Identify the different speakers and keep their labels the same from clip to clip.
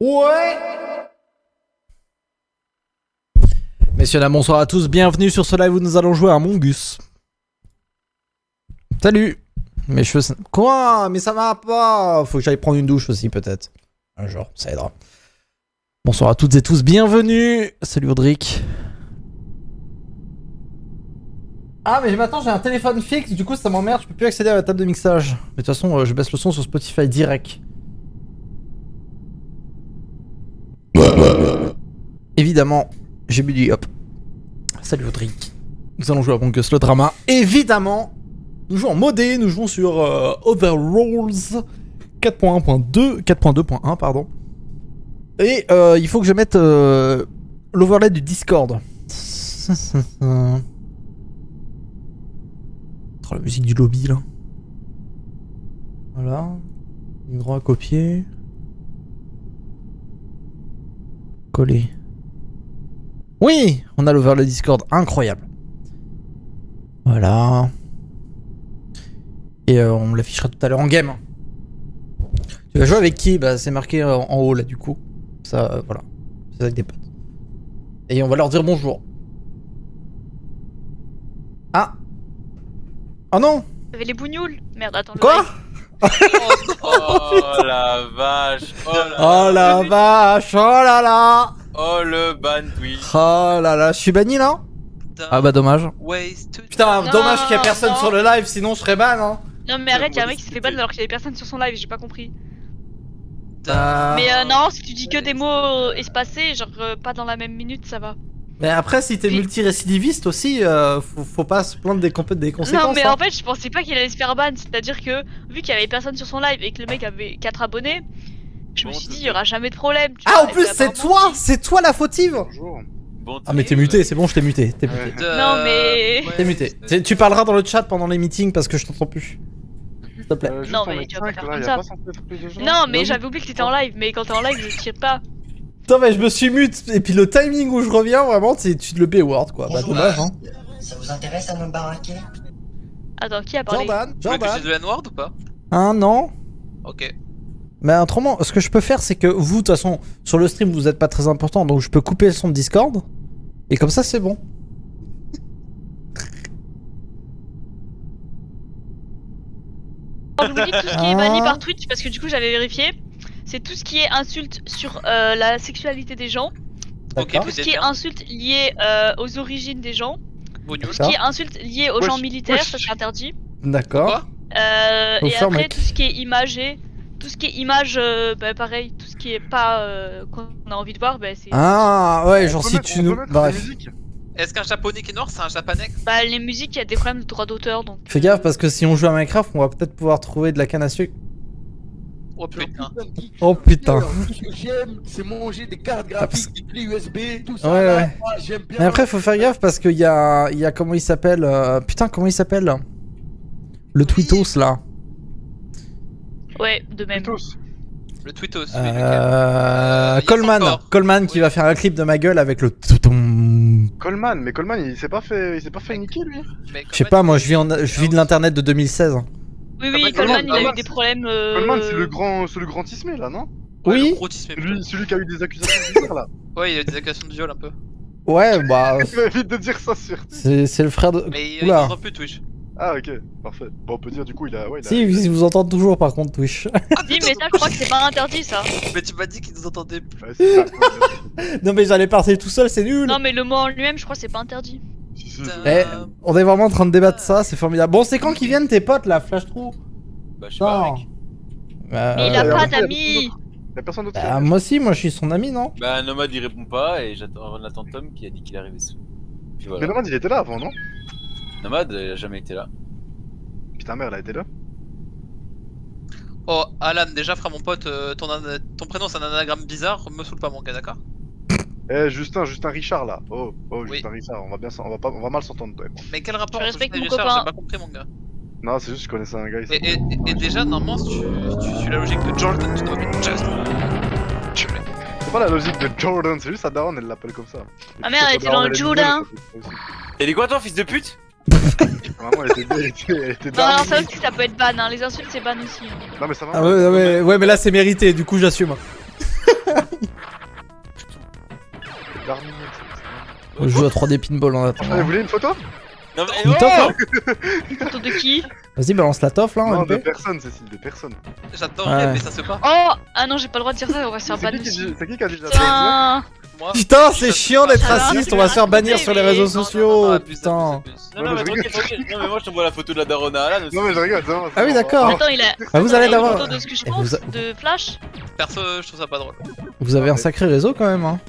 Speaker 1: Ouais. Messieurs, dames, bonsoir à tous, bienvenue sur ce live où nous allons jouer à Among Us. Salut. Mes cheveux... Quoi? Mais ça va pas. Faut que j'aille prendre une douche aussi peut-être. Un jour, ça aidera. Bonsoir à toutes et tous, bienvenue. Salut Audric. Ah mais maintenant j'ai un téléphone fixe, du coup ça m'emmerde, je peux plus accéder à la table de mixage. Mais de toute façon je baisse le son sur Spotify direct. Évidemment, j'ai bu du hop. Salut Audric. Nous allons jouer à Among Us le drama. Évidemment, nous jouons en modé, nous jouons sur Overrolls 4.1.2, 4.2.1 pardon. Et il faut que je mette l'overlay du Discord. Oh, la musique du lobby là. Voilà. Droit à copier. Coller. Oui, on a l'overlay Discord, incroyable. Voilà. Et on l'affichera tout à l'heure en game. Tu vas jouer avec qui? Bah c'est marqué en haut là du coup. Ça, voilà. C'est avec des potes. Et on va leur dire bonjour. Ah. Oh non.
Speaker 2: T'avais les bougnoules. Merde, attends.
Speaker 1: Quoi?
Speaker 3: Oh la vache.
Speaker 1: Oh la vache. Oh là là.
Speaker 3: Oh le ban Twitch.
Speaker 1: Oh là là, je suis banni là? Ah bah dommage. Putain,
Speaker 2: Non,
Speaker 1: dommage qu'il y a personne
Speaker 2: non.
Speaker 1: sur le live, sinon je serais ban hein.
Speaker 2: Non mais arrête, y'a un mec qui se fait ban alors qu'il y avait personne sur son live, j'ai pas compris.
Speaker 1: Ah.
Speaker 2: Mais non, si tu dis que des mots espacés, genre pas dans la même minute, ça va.
Speaker 1: Mais après, si t'es
Speaker 2: Oui.
Speaker 1: multirécidiviste aussi, faut pas se plaindre des conséquences.
Speaker 2: Non mais
Speaker 1: hein.
Speaker 2: en fait, je pensais pas qu'il allait se faire ban, c'est-à-dire que vu qu'il y avait personne sur son live et que le mec avait 4 abonnés, je me suis dit il y aura jamais de problème. Tu
Speaker 1: Ah,
Speaker 2: vois,
Speaker 1: en
Speaker 2: et
Speaker 1: plus,
Speaker 2: puis,
Speaker 1: c'est
Speaker 2: apparemment,
Speaker 1: toi!
Speaker 2: si.
Speaker 1: C'est toi la fautive!
Speaker 4: Bonjour.
Speaker 3: Bon,
Speaker 1: Ah, mais t'es muté, c'est bon, je t'ai muté. T'es muté.
Speaker 2: Non, mais-
Speaker 1: T'es muté. Tu parleras dans le chat pendant les meetings parce que je t'entends plus. S'il te plaît.
Speaker 2: Non, mais tu vas pas faire comme ça.
Speaker 4: ça.
Speaker 2: Non mais j'avais oublié que t'étais en live, mais quand t'es en live, je tire pas.
Speaker 1: Putain, mais je me suis mute. Et puis le timing où je reviens, vraiment, tu le B-word quoi. Bah,
Speaker 5: Bonjour.
Speaker 1: dommage, hein.
Speaker 5: Ça vous intéresse à me baraquer?
Speaker 2: Attends, qui a parlé?
Speaker 1: Jordan,
Speaker 3: Tu veux que
Speaker 1: Jordan.
Speaker 3: j'ai de la noire ou pas?
Speaker 1: Hein, non?
Speaker 3: Ok.
Speaker 1: Mais autrement, ce que je peux faire, c'est que vous, de toute façon, sur le stream, vous êtes pas très important, donc je peux couper le son de Discord. Et comme ça, c'est bon.
Speaker 2: Je vous dis que tout ce qui est
Speaker 1: Ah.
Speaker 2: banni par Twitch, parce que du coup j'avais vérifié, c'est tout ce qui est insulte sur la sexualité des gens,
Speaker 3: Ok,
Speaker 1: D'accord.
Speaker 2: tout ce
Speaker 3: vous
Speaker 2: qui
Speaker 3: êtes
Speaker 2: est
Speaker 3: bien.
Speaker 2: insulte liée aux origines des gens,
Speaker 3: Bougnoul.
Speaker 2: tout ce qui est insulte liée aux
Speaker 4: Wesh,
Speaker 2: gens militaires,
Speaker 4: wesh.
Speaker 2: ça c'est interdit.
Speaker 1: D'accord.
Speaker 3: Quoi?
Speaker 1: Faut
Speaker 2: Et
Speaker 1: faire,
Speaker 2: après
Speaker 1: mec.
Speaker 2: tout ce qui est imagé, tout ce qui est image, bah pareil, tout ce qui est pas qu'on a envie de voir, bah c'est...
Speaker 1: Ah, ouais, genre si tu nous. Bref.
Speaker 3: Est-ce qu'un japonais qui est noir c'est un japonais?
Speaker 2: Bah les musiques, il y a des problèmes de droit d'auteur donc...
Speaker 1: Fais gaffe parce que si on joue à Minecraft, on va peut-être pouvoir trouver de la canne à sucre.
Speaker 3: Oh putain.
Speaker 1: Oh putain.
Speaker 6: Ce que j'aime, c'est manger des cartes
Speaker 1: Ah, parce-
Speaker 6: graphiques, des clés USB, tout ça.
Speaker 1: Ouais,
Speaker 6: là.
Speaker 1: ouais.
Speaker 6: Moi, j'aime bien.
Speaker 1: Mais après, faut faire gaffe parce qu'il y a comment il s'appelle putain, comment il s'appelle le Twittos là.
Speaker 2: Ouais, de même.
Speaker 3: Le tweetos. oui, lequel
Speaker 1: Coleman.
Speaker 3: encore.
Speaker 1: Coleman qui
Speaker 3: Oui.
Speaker 1: va faire un clip de ma gueule avec le toutoum.
Speaker 4: Coleman, mais Coleman il s'est pas fait niquer lui.
Speaker 3: Mais
Speaker 1: Je sais pas, moi je vis de l'internet de 2016.
Speaker 2: Oui, oui,
Speaker 3: Coleman,
Speaker 2: Coleman, il a eu
Speaker 4: Coleman,
Speaker 2: des problèmes...
Speaker 4: Coleman c'est le grand tismé là, non?
Speaker 3: Ouais,
Speaker 1: Oui.
Speaker 3: le gros tisme.
Speaker 4: Celui qui a eu des accusations bizarres là.
Speaker 3: Ouais, il a des accusations de viol un peu.
Speaker 1: Ouais, bah
Speaker 4: Tu vas vite de dire ça sur.
Speaker 1: c'est le frère de.
Speaker 3: Mais il
Speaker 1: Oula.
Speaker 3: entend plus Twitch.
Speaker 4: Ah ok, parfait. Bon on peut dire du coup il a. Ouais, il a...
Speaker 1: Si, il vous entend toujours par contre Twitch.
Speaker 2: Si, mais ça, je crois que c'est pas interdit, ça.
Speaker 3: Mais tu m'as dit qu'il nous entendait plus.
Speaker 4: Ouais, c'est ça.
Speaker 1: Non mais j'allais partir tout seul, c'est nul.
Speaker 2: Non, mais le mot en lui-même, je crois que c'est pas interdit.
Speaker 4: Si, si,
Speaker 3: Putain.
Speaker 1: Eh, on est vraiment en train de débattre ça, c'est formidable. Bon, c'est quand qu'ils viennent tes potes là, Flash Trou?
Speaker 3: Bah je sais pas mec.
Speaker 2: Mais il a
Speaker 4: ouais,
Speaker 2: pas
Speaker 4: ouais,
Speaker 2: d'amis.
Speaker 4: Y'a personne d'autre qui
Speaker 1: Bah,
Speaker 4: a-
Speaker 1: moi aussi, moi je suis son ami, non?
Speaker 3: Bah Nomad il répond pas et on attend Tom qui a dit qu'il arrivait sous. Puis
Speaker 4: Mais
Speaker 3: voilà.
Speaker 4: Nomad il était là avant, non?
Speaker 3: Nomad il a jamais été là.
Speaker 4: Putain mère, elle a été là.
Speaker 3: Oh Alan, déjà frère mon pote, ton prénom c'est un anagramme bizarre, me saoule pas mon gars, d'accord?
Speaker 4: Eh Justin Richard là. Oh
Speaker 3: Oui.
Speaker 4: Justin Richard, on va mal s'entendre toi.
Speaker 3: Mais quel rapport
Speaker 2: Je
Speaker 3: entre
Speaker 2: respecte
Speaker 3: Justin
Speaker 2: mon
Speaker 3: Richard,
Speaker 2: copain.
Speaker 3: j'ai pas compris mon gars.
Speaker 4: Non c'est juste que je connaissais un gars ici.
Speaker 3: Et déjà normalement si tu suis la logique de Jordan, tu dois mettre Justin.
Speaker 4: C'est pas la logique de Jordan, c'est juste sa daronne, elle l'appelle comme ça.
Speaker 2: Ah merde, elle était dans le Jordan.
Speaker 3: T'as dit quoi toi fils de pute?
Speaker 4: Vraiment, elle était
Speaker 2: Non,
Speaker 4: down.
Speaker 2: non, ça aussi, ça peut être ban, hein. Les insultes, c'est ban aussi. hein.
Speaker 4: Non, mais ça va.
Speaker 1: Ah ouais, ouais, mais là c'est mérité, du coup j'assume. Je joue à 3D pinball en
Speaker 4: Vous
Speaker 1: attendant.
Speaker 4: voulez une photo?
Speaker 7: Non, mais
Speaker 1: Une toffe, hein.
Speaker 2: Photo de qui?
Speaker 1: Vas-y, balance la toffe là,
Speaker 4: Non,
Speaker 1: en
Speaker 4: de
Speaker 1: MP.
Speaker 4: personne, Cécile, de personne.
Speaker 3: J'adorerais,
Speaker 1: Ouais.
Speaker 3: mais ça se fait pas.
Speaker 2: Oh! Ah non, j'ai pas le droit de dire ça, on va se faire
Speaker 4: C'est
Speaker 2: ban
Speaker 4: qui
Speaker 2: aussi.
Speaker 4: c'est qui qui a dit ça?
Speaker 2: Putain!
Speaker 3: Moi,
Speaker 1: Putain, c'est chiant d'être
Speaker 2: Ça va,
Speaker 1: raciste,
Speaker 2: tu
Speaker 1: on va
Speaker 2: l'as
Speaker 1: se faire bannir
Speaker 2: raconté,
Speaker 1: sur les
Speaker 2: mais-
Speaker 1: réseaux
Speaker 3: Non, non, non,
Speaker 1: sociaux,
Speaker 3: abuse,
Speaker 1: putain.
Speaker 3: abuse, abuse.
Speaker 7: Non, non, mais tranquille, tranquille. Non, mais moi je t'envoie la photo de la daronne à Alan aussi.
Speaker 4: Non, mais je rigole, c'est bon,
Speaker 1: Ah oui,
Speaker 4: bon.
Speaker 1: d'accord.
Speaker 2: Attends, il a.
Speaker 1: Bah, vous allez
Speaker 2: il a une
Speaker 1: d'avoir.
Speaker 2: photo de ce que je
Speaker 1: Et
Speaker 2: pense,
Speaker 1: vous a-
Speaker 2: de Flash.
Speaker 3: Perso, je trouve ça pas drôle.
Speaker 1: Vous avez un sacré réseau quand même, hein.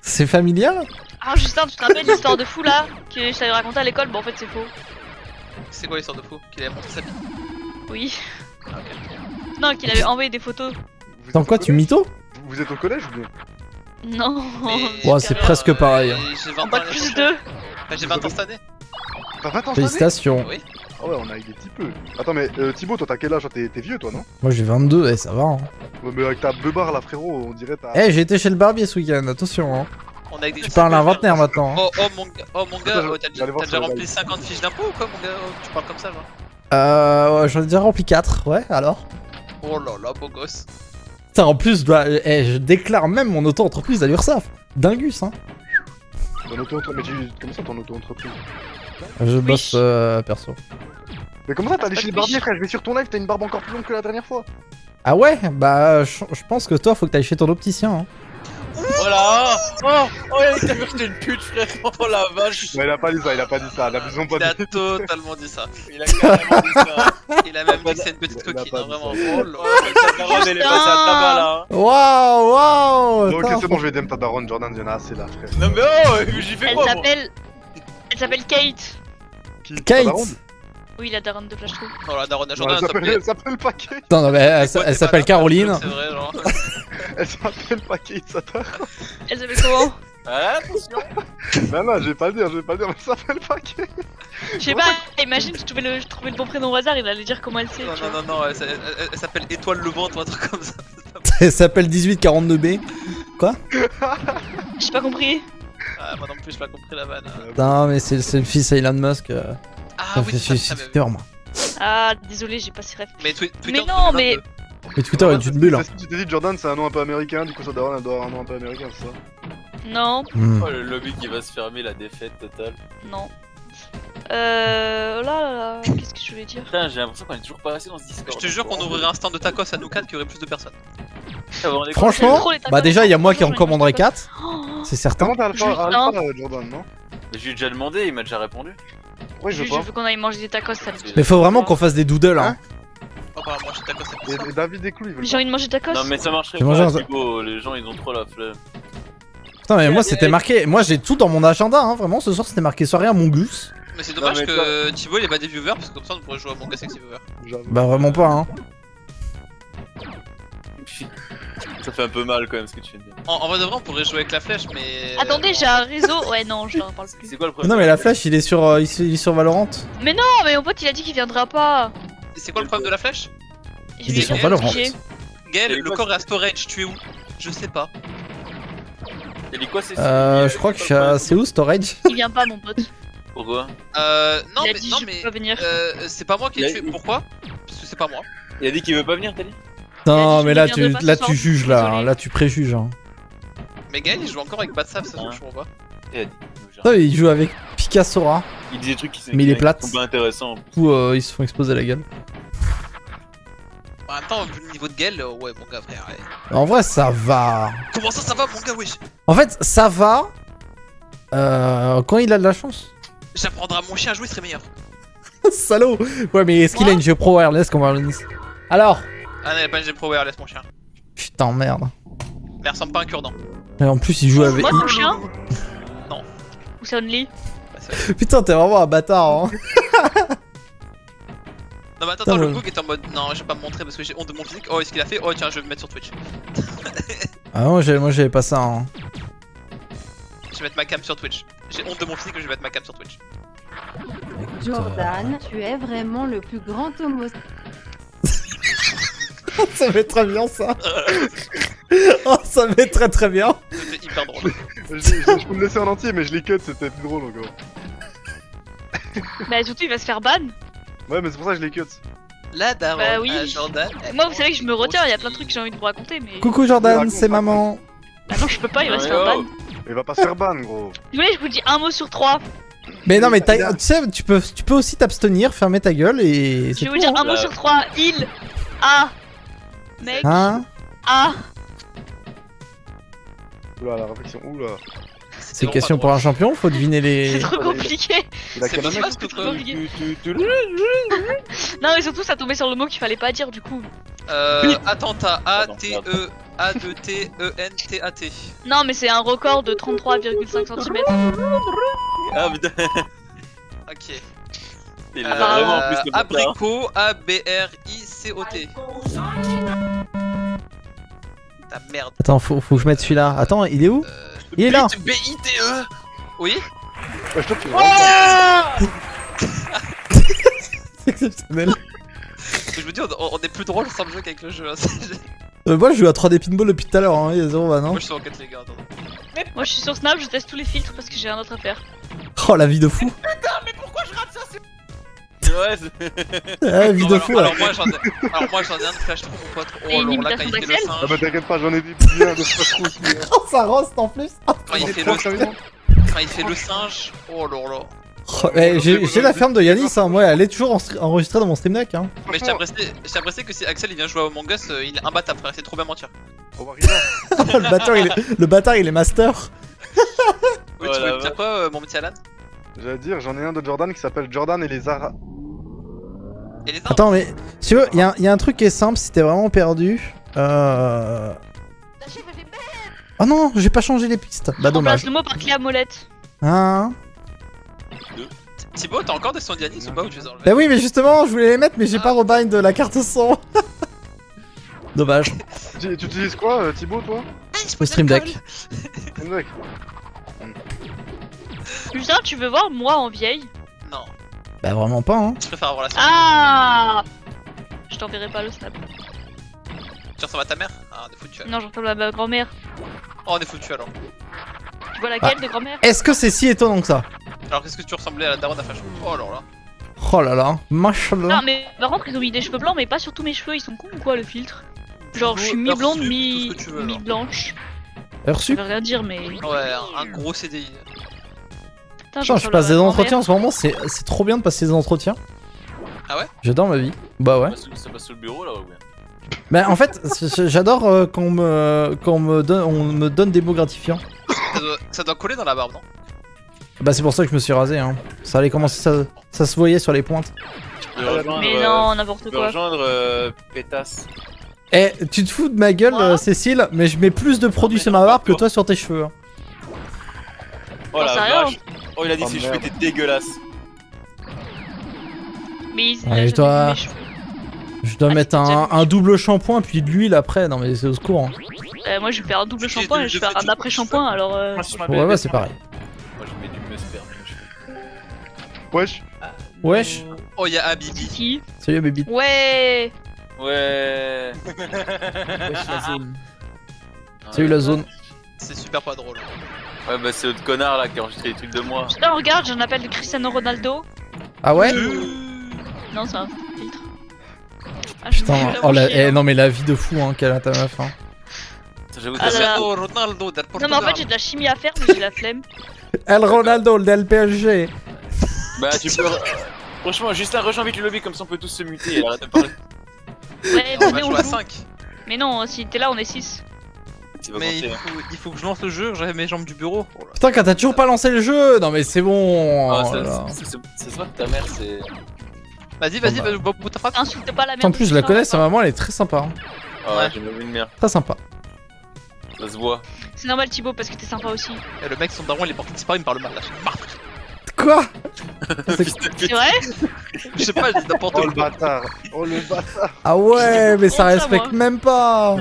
Speaker 1: C'est familial?
Speaker 2: Ah, Justin, tu te rappelles l'histoire de fou là que je t'avais raconté à l'école? Bon, en fait, c'est faux.
Speaker 3: C'est quoi l'histoire de fou? Qu'il avait montré sa bite?
Speaker 2: Oui.
Speaker 3: Ah, ok.
Speaker 2: Non, qu'il avait envoyé des photos.
Speaker 4: Vous êtes
Speaker 1: Dans
Speaker 4: au
Speaker 1: quoi, tu
Speaker 4: collège
Speaker 1: mytho?
Speaker 4: Vous êtes au collège ou bien?
Speaker 2: Non.
Speaker 3: Mais-
Speaker 1: Ouais, c'est presque pareil.
Speaker 3: J'ai
Speaker 2: En
Speaker 3: 20 ans
Speaker 2: bac
Speaker 3: l'année
Speaker 2: plus
Speaker 3: prochaine.
Speaker 2: 2.
Speaker 3: Enfin, j'ai 20 ans cette année.
Speaker 4: T'as 20 ans cette année?
Speaker 1: Félicitations.
Speaker 3: Oui.
Speaker 4: Ah ouais, on a eu des petits peu. Attends, mais Thibaut, toi t'as quel âge? T'es vieux toi, non?
Speaker 1: Moi j'ai 22, et ça va, hein.
Speaker 4: Ouais, mais avec ta beubare là, frérot, on dirait t'as.
Speaker 1: Eh, j'ai été chez le barbier ce week-end, attention, hein.
Speaker 3: On a avec des
Speaker 1: Tu parles à un vingtenaire maintenant, hein.
Speaker 3: Oh mon gars,
Speaker 4: Attends,
Speaker 3: t'as
Speaker 4: j'allais voir
Speaker 3: déjà
Speaker 4: sur le
Speaker 3: rempli
Speaker 4: live.
Speaker 3: 50 fiches d'impôt ou quoi mon gars? Oh, tu parles comme ça genre?
Speaker 1: Ouais, j'en ai déjà rempli 4, ouais, alors.
Speaker 3: Oh là là, beau gosse.
Speaker 1: Putain, en plus, bah, je déclare même mon auto-entreprise à l'URSSAF. Dingus, hein.
Speaker 4: Ton auto-entreprise. Mais comment ça ton auto-entreprise?
Speaker 1: Je bosse perso.
Speaker 4: Mais comment ça t'es
Speaker 2: Ah,
Speaker 4: allé
Speaker 2: c'est
Speaker 4: chez le
Speaker 2: pas
Speaker 4: barbier,
Speaker 2: Twitch.
Speaker 4: frère? Je vais sur ton live, t'as une barbe encore plus longue que la dernière fois.
Speaker 1: Ah ouais? Bah, je pense que toi, faut que t'ailles chez ton opticien, hein.
Speaker 7: Voilà. Oh, il a jeté une pute, frère. Oh la vache.
Speaker 4: Mais il a pas dit ça, n'abusons pas
Speaker 3: Il a
Speaker 4: de.
Speaker 3: totalement dit ça.
Speaker 7: Il a carrément dit ça.
Speaker 3: Il a même dit que c'est une petite
Speaker 4: Il a
Speaker 3: coquine,
Speaker 4: pas
Speaker 3: hein,
Speaker 4: dit
Speaker 3: vraiment.
Speaker 4: ça.
Speaker 3: Oh là.
Speaker 7: Oh, ta daronne, elle est passée à tabac là.
Speaker 1: Waouh, waouh!
Speaker 4: Ok,
Speaker 1: Attends,
Speaker 4: c'est bon, je vais DM ta daronne, Jordan, y'en a assez là, frère.
Speaker 7: Non, mais oh, j'y fais
Speaker 2: Elle
Speaker 7: quoi moi?
Speaker 2: s'appelle. Elle s'appelle Kate.
Speaker 4: Qui
Speaker 1: Kate.
Speaker 4: ta daronne?
Speaker 2: Oui, la daronne de Flash True.
Speaker 3: Oh la daronne à
Speaker 4: Non,
Speaker 3: Jordan,
Speaker 4: elle
Speaker 3: s'il te plaît.
Speaker 4: s'appelle pas Kate.
Speaker 1: Attends, non, mais elle
Speaker 3: Toi, t'es
Speaker 1: s'appelle
Speaker 3: pas là,
Speaker 1: Caroline.
Speaker 3: C'est vrai, genre.
Speaker 4: Elle s'appelle pas Kate, ça t'a.
Speaker 2: Elle s'appelle comment?
Speaker 7: Ah, attention.
Speaker 4: Non, je vais pas le dire, mais elle s'appelle pas Kate.
Speaker 2: Je sais pas, imagine, je trouvais le bon prénom au hasard, il allait dire comment elle sait.
Speaker 3: Non,
Speaker 2: tu
Speaker 3: non,
Speaker 2: vois.
Speaker 3: non, non, elle s'appelle Étoile Levante ou un truc comme ça.
Speaker 1: Elle s'appelle 1842B.
Speaker 2: J'ai pas compris.
Speaker 3: Ah, moi non plus, j'ai pas compris la vanne.
Speaker 1: Non, mais c'est le fils Elon Musk.
Speaker 3: Ah oui,
Speaker 1: je
Speaker 3: c'est
Speaker 1: suis
Speaker 3: ça.
Speaker 1: Twitter, moi.
Speaker 2: Ah, désolé, j'ai pas si rêve.
Speaker 3: Mais Twitter.
Speaker 2: Mais non, mais-
Speaker 1: Mais Twitter est une bulle, hein.
Speaker 4: Tu t'es dit Jordan, c'est un nom un peu américain, du coup, sa daronne, elle doit avoir un nom un peu américain, c'est ça?
Speaker 2: Non,
Speaker 1: Hmm.
Speaker 7: Oh, le lobby qui va se fermer, la défaite totale.
Speaker 2: non. Là là là, qu'est-ce que je voulais dire?
Speaker 7: Putain, j'ai l'impression qu'on est toujours pas assez dans ce Discord.
Speaker 3: Je te jure qu'on ouvrirait un stand de tacos à nous 4 qu'il y aurait plus de personnes.
Speaker 1: Franchement,
Speaker 2: trop les tacos.
Speaker 1: bah déjà, il y a moi qui en
Speaker 2: Franchement,
Speaker 1: commanderai
Speaker 2: les tacos.
Speaker 1: 4,
Speaker 2: Oh,
Speaker 1: c'est certain.
Speaker 4: Comment t'as Alpha,
Speaker 2: Juste
Speaker 4: Alpha
Speaker 2: un.
Speaker 4: Jordan, non?
Speaker 7: Mais je lui ai déjà demandé, il m'a déjà répondu.
Speaker 4: Oui, je
Speaker 2: je
Speaker 4: vois.
Speaker 2: veux qu'on aille manger des tacos, ça me dit.
Speaker 1: Mais faut vraiment qu'on fasse des doodles, hein.
Speaker 3: Oh, bah, moi je suis tacos, c'est pour ça.
Speaker 4: Et David et Clou, ils veulent
Speaker 2: J'ai envie de manger des tacos.
Speaker 7: Non, mais ça marcherait
Speaker 1: J'ai mangé
Speaker 7: pas,
Speaker 1: un-
Speaker 7: Thibaut. Les gens ils ont trop la flemme.
Speaker 1: Putain, mais moi c'était marqué. Moi j'ai tout dans mon agenda, hein. Vraiment, ce soir c'était marqué soirée à Mongus.
Speaker 3: Mais c'est dommage
Speaker 4: mais
Speaker 3: que Thibaut il ait pas des viewers parce que comme ça on pourrait jouer à mon gars sexy viewer.
Speaker 4: J'avoue.
Speaker 1: Bah vraiment pas, hein.
Speaker 7: Ça fait un peu mal quand même ce que tu viens de dire.
Speaker 3: En vrai de vrai on pourrait jouer avec la flèche mais.
Speaker 2: Attendez, j'ai un réseau. Ouais, non, je n'en parle plus.
Speaker 7: C'est quoi le problème?
Speaker 1: Non, mais la flash il est sur, il est sur Valorant.
Speaker 2: Mais non, mais mon pote il a dit qu'il viendra pas.
Speaker 3: C'est quoi le problème de la flèche?
Speaker 2: Je
Speaker 1: Il
Speaker 2: lui
Speaker 1: est
Speaker 2: ai
Speaker 1: sur
Speaker 2: dit,
Speaker 1: Valorant.
Speaker 2: j'ai-
Speaker 3: Gaël,
Speaker 7: Et
Speaker 3: le
Speaker 7: quoi,
Speaker 3: corps est à storage, tu es où? Je sais pas.
Speaker 7: T'as dit quoi, c'est
Speaker 1: Je crois que je suis à. C'est où storage?
Speaker 2: Il vient pas, mon pote.
Speaker 7: Pourquoi?
Speaker 3: Non
Speaker 2: Il a
Speaker 3: mais
Speaker 2: dit
Speaker 3: non
Speaker 2: je
Speaker 3: mais
Speaker 2: peux pas venir.
Speaker 3: c'est pas moi qui
Speaker 7: Il
Speaker 3: ai
Speaker 7: a-
Speaker 3: tué. Pourquoi? Parce que c'est pas moi.
Speaker 7: Il a dit qu'il veut pas venir, t'as dit?
Speaker 1: Non,
Speaker 2: Il
Speaker 1: mais
Speaker 2: a
Speaker 1: là
Speaker 2: dit qu'il
Speaker 1: tu,
Speaker 2: viendrait pas
Speaker 1: là
Speaker 2: ce soir,
Speaker 1: tu juges là,
Speaker 2: désolé.
Speaker 1: là tu préjuges. Hein.
Speaker 3: Mais Gaël il joue encore avec Batsab, ça
Speaker 7: Hein.
Speaker 3: je comprends pas.
Speaker 7: Il a dit.
Speaker 1: Putain, il joue avec Picassora.
Speaker 7: Il dit des trucs qui sont
Speaker 1: Mais il est plate.
Speaker 7: qui sont pas intéressants.
Speaker 1: Où ils se font exploser la gueule.
Speaker 3: En même temps vu le niveau de Gaël, ouais mon gars frère. Ouais.
Speaker 1: En vrai, ça va.
Speaker 3: Comment ça va mon gars wesh?
Speaker 1: En fait, ça va. Quand il a de la chance.
Speaker 3: J'apprendrai à mon chien à jouer, il serait meilleur.
Speaker 1: Salaud. Ouais, mais est-ce qu'il a une jeu pro wireless qu'on va Alors.
Speaker 3: Ah non, il a pas une G Pro wireless mon chien.
Speaker 1: Putain, merde.
Speaker 3: Mais il ressemble pas à un cure-dent.
Speaker 1: Et en plus, il joue avec.
Speaker 2: Moi, ton chien?
Speaker 3: Non.
Speaker 2: Ou c'est Only?
Speaker 3: Bah, c'est-
Speaker 1: Putain, t'es vraiment un bâtard, hein.
Speaker 3: Non mais attends,
Speaker 1: Putain,
Speaker 3: le
Speaker 1: ouais.
Speaker 3: Goog est en mode non je vais pas me montrer parce que j'ai honte de mon physique. Oh est-ce qu'il a fait? Oh tiens je vais me mettre sur Twitch.
Speaker 1: Ah, moi j'avais pas ça, hein.
Speaker 3: Je vais mettre ma cam sur Twitch. J'ai honte de mon physique que je vais mettre ma cam sur Twitch.
Speaker 8: Jordan, tu es vraiment le plus grand homo.
Speaker 1: Ça met très bien, ça. Oh, ça met très très bien.
Speaker 3: C'était hyper drôle.
Speaker 4: Je peux le laisser en entier, mais je l'ai cut, c'était plus drôle encore.
Speaker 2: Bah, surtout, il va se faire ban.
Speaker 4: Ouais, mais c'est pour ça que je l'ai cut.
Speaker 3: La daronne
Speaker 2: Bah oui.
Speaker 3: à Jordan.
Speaker 2: Moi, vous savez que je me retiens, il y a plein de trucs que j'ai envie de vous raconter, mais.
Speaker 1: Coucou Jordan,
Speaker 4: Raconte,
Speaker 1: c'est
Speaker 4: raconte.
Speaker 1: maman.
Speaker 2: Bah non, je peux pas, il va se
Speaker 7: Ouais,
Speaker 2: faire
Speaker 7: oh.
Speaker 2: ban.
Speaker 4: Il va pas se faire ban, gros.
Speaker 2: Si vous voulez, je vous dis un mot sur 3.
Speaker 1: Mais non, mais tu sais, tu peux aussi t'abstenir, fermer ta gueule et.
Speaker 2: Je
Speaker 1: c'est
Speaker 2: vais vous
Speaker 1: tout,
Speaker 2: dire
Speaker 1: hein.
Speaker 2: un mot sur 3. Il a. Mec.
Speaker 1: Hein?
Speaker 2: A.
Speaker 4: Oula, la réflexion, oula.
Speaker 1: C'est une question pour un champion, faut deviner les.
Speaker 2: C'est trop compliqué.
Speaker 4: Il a
Speaker 3: C'est
Speaker 4: quel mec
Speaker 3: parce que
Speaker 2: C'est trop compliqué. Non, mais surtout, ça tombait sur le mot qu'il fallait pas dire du coup.
Speaker 3: Attentat. A-T-E-A-2-T-E-N-T-A-T.
Speaker 2: Non, mais c'est un record de 33,5 cm.
Speaker 7: Ah putain,
Speaker 3: Ok.
Speaker 7: il a vraiment en plus le bâtard.
Speaker 3: Abricot. A-B-R-I-C-O-T. Ta merde.
Speaker 1: Attends, faut que je mette celui-là. Attends, il est où? Il est là.
Speaker 3: B-I-T-E. Oui.
Speaker 4: Ouais, je trouve que
Speaker 1: C'est exceptionnel.
Speaker 3: Je me dis, on est plus drôle sans le jeu qu'avec le jeu. Hein.
Speaker 1: Moi, je joue à 3D pinball depuis tout à l'heure, hein. Il y a 0 van, hein.
Speaker 3: Moi je suis en quête, les gars. Attends.
Speaker 2: Moi, je suis sur Snap, je teste tous les filtres parce que j'ai rien d'autre à faire.
Speaker 1: Oh, la vie de fou.
Speaker 7: Ouais,
Speaker 1: Ah, vie de fou, là.
Speaker 3: alors moi j'en ai un de flash trou, mon pote. Oh
Speaker 2: Et une
Speaker 3: alors là, quand
Speaker 2: imitation
Speaker 3: il fait le
Speaker 2: d'Axel
Speaker 4: Ah
Speaker 3: singe.
Speaker 4: bah t'inquiète pas, j'en ai des biens de ce trou aussi. Hein.
Speaker 1: Oh, ça roste en plus.
Speaker 3: Quand il
Speaker 4: Il est
Speaker 3: fait
Speaker 4: trop
Speaker 3: le
Speaker 4: sérieux.
Speaker 3: Quand il fait le singe. Oh là là.
Speaker 1: Oh, eh, j'ai la ferme de Yanis, hein. Moi, elle est toujours enregistrée dans mon stream deck, hein.
Speaker 3: Mais je t'ai apprécié que si Axel il vient jouer à Among Us, il est imbattable, frère. C'est trop bien mentir.
Speaker 4: On va arriver là.
Speaker 1: le bâtard, il est master.
Speaker 3: Oui,
Speaker 7: Oh
Speaker 3: tu
Speaker 7: la
Speaker 3: veux me dire quoi, mon petit Alan?
Speaker 4: J'allais dire, j'en ai un de Jordan qui s'appelle Jordan et les Zara.
Speaker 3: Et les arbres.
Speaker 1: Attends, mais si tu veux, il y a un truc qui est simple, si t'es vraiment perdu. Oh non, j'ai pas changé les pistes. Bah dommage.
Speaker 2: Remplace le mot par clé à molette.
Speaker 1: Hein?
Speaker 3: Thibaut, t'as encore des sons d'Yanis ou pas, ou tu les as enlevés?
Speaker 1: Bah oui, mais justement, je voulais les mettre, mais j'ai pas rebind de la carte son. Dommage.
Speaker 4: Tu utilises quoi, Thibaut, toi?
Speaker 1: Le stream deck.
Speaker 4: Un mec.
Speaker 2: Putain, tu veux voir moi en vieille?
Speaker 3: Non,
Speaker 1: Bah vraiment pas, hein.
Speaker 3: je préfère avoir la sœur.
Speaker 2: Ah! Je t'enverrai pas le snap.
Speaker 3: Tu ressembles à ta mère? Ah, on est foutu alors.
Speaker 2: Non, j'entends ma grand-mère.
Speaker 3: Oh, on est foutu alors.
Speaker 2: Tu vois laquelle de grand-mère?
Speaker 1: Est-ce que c'est si étonnant que ça?
Speaker 3: Alors, qu'est-ce que tu ressemblais à la daronne à Flash? Oh là là.
Speaker 1: Oh là là, machallah.
Speaker 2: Non, mais par contre, ils ont mis des cheveux blancs, mais pas sur tous mes cheveux. Ils sont cons ou quoi le filtre? Genre, je suis mi-blonde,
Speaker 3: Tout ce que tu veux, alors.
Speaker 2: mi-blanche.
Speaker 1: Reçu.
Speaker 2: Ça veut rien dire, mais.
Speaker 3: Ouais, un gros CDI.
Speaker 2: Putain,
Speaker 1: Putain, je passe des entretiens en ce moment, c'est trop bien de passer des entretiens.
Speaker 3: Ah ouais?
Speaker 1: J'adore ma vie. Bah ouais.
Speaker 7: Ça passe sous le bureau là, ouais.
Speaker 1: Bah en fait, j'adore quand on me donne des mots gratifiants.
Speaker 3: Ça doit coller dans la barbe, non?
Speaker 1: Bah c'est pour ça que je me suis rasé, hein. Ça allait commencer, ça se voyait sur les pointes.
Speaker 7: Tu peux rejoindre,
Speaker 2: Mais non, n'importe
Speaker 7: tu peux
Speaker 2: quoi.
Speaker 7: rejoindre Pétasse.
Speaker 1: Eh, tu te fous de ma gueule,
Speaker 2: Quoi
Speaker 1: Cécile, mais je mets plus de produits sur ma barbe que toi sur tes cheveux. Hein.
Speaker 7: Oh la
Speaker 2: sérieux
Speaker 7: vache. Oh, il a dit
Speaker 4: Oh,
Speaker 7: que ses cheveux
Speaker 4: merde.
Speaker 7: étaient dégueulasses.
Speaker 2: Mais il
Speaker 1: Ouais,
Speaker 2: a
Speaker 1: je dois-
Speaker 2: jamais vu mes cheveux.
Speaker 1: Je dois
Speaker 2: Ah,
Speaker 1: mettre
Speaker 2: c'est déjà
Speaker 1: un double shampoing puis de l'huile après. Non mais c'est au secours. Hein.
Speaker 2: Moi, je vais faire un double
Speaker 3: J'ai
Speaker 2: shampoing
Speaker 3: de-
Speaker 2: et je
Speaker 3: de
Speaker 2: vais faire
Speaker 3: fait
Speaker 2: un après-shampoing, alors.
Speaker 1: Ouais, ouais, c'est pareil.
Speaker 7: Moi je mets du musper dans mes cheveux.
Speaker 4: Wesh.
Speaker 1: Wesh,
Speaker 3: Oh, y'a Habibi.
Speaker 2: Qui?
Speaker 1: salut baby.
Speaker 2: Ouais!
Speaker 7: Ouais.
Speaker 1: Salut la zone.
Speaker 3: C'est super pas drôle.
Speaker 7: Ouais, bah c'est l'autre connard là qui a enregistré des trucs de moi.
Speaker 2: Putain, regarde, j'en appelle Cristiano Ronaldo.
Speaker 1: Ah ouais?
Speaker 2: Non, c'est un filtre. Ah, je me
Speaker 1: Putain,
Speaker 2: fais
Speaker 1: oh
Speaker 2: vraiment
Speaker 1: la,
Speaker 2: chier, hein.
Speaker 1: non mais la vie de fou hein, qu'elle a ta meuf. Hein.
Speaker 7: J'avoue
Speaker 2: Ah
Speaker 7: que
Speaker 2: là là.
Speaker 3: Oh, Ronaldo, del
Speaker 2: Non, mais en fait, j'ai de la chimie à faire, mais j'ai la flemme.
Speaker 1: El Ronaldo del PSG.
Speaker 7: Bah tu peux. Franchement, Justin, rejoins vite le lobby comme ça on peut tous se muter et arrête de parler.
Speaker 2: Ouais,
Speaker 3: On va
Speaker 2: venez, on
Speaker 3: jouer à
Speaker 2: joue.
Speaker 3: 5.
Speaker 2: Mais non, si t'es là, on est 6.
Speaker 7: Tu vas
Speaker 3: Mais
Speaker 7: compter.
Speaker 3: il faut que je lance le jeu, j'avais mes jambes du bureau. Oh là.
Speaker 1: Putain, quand t'as toujours pas lancé le jeu. Non mais c'est bon.
Speaker 7: Ah,
Speaker 1: Oh là là.
Speaker 7: c'est vrai que ta mère c'est.
Speaker 3: Vas-y,
Speaker 1: Bon, bah.
Speaker 3: vas-y, ta phrase.
Speaker 2: Insulte pas la merde.
Speaker 1: En plus, je la connais, sa maman, elle est très sympa. Hein.
Speaker 7: Ah
Speaker 3: Ouais.
Speaker 7: ouais, j'ai même une mère.
Speaker 1: Très sympa.
Speaker 7: Ça se voit.
Speaker 2: C'est normal, Thibaut, parce que t'es sympa aussi.
Speaker 3: Et le mec, son daron, il est parti disparaître, il me parle mal là. J'en ai marre.
Speaker 1: Quoi?
Speaker 2: C'est vrai?
Speaker 3: Je sais pas, je dis n'importe
Speaker 4: Oh le
Speaker 3: quoi.
Speaker 4: bâtard. Oh le bâtard.
Speaker 1: Ah ouais, mais ça
Speaker 2: Comment ça,
Speaker 1: respecte
Speaker 2: moi
Speaker 1: même pas.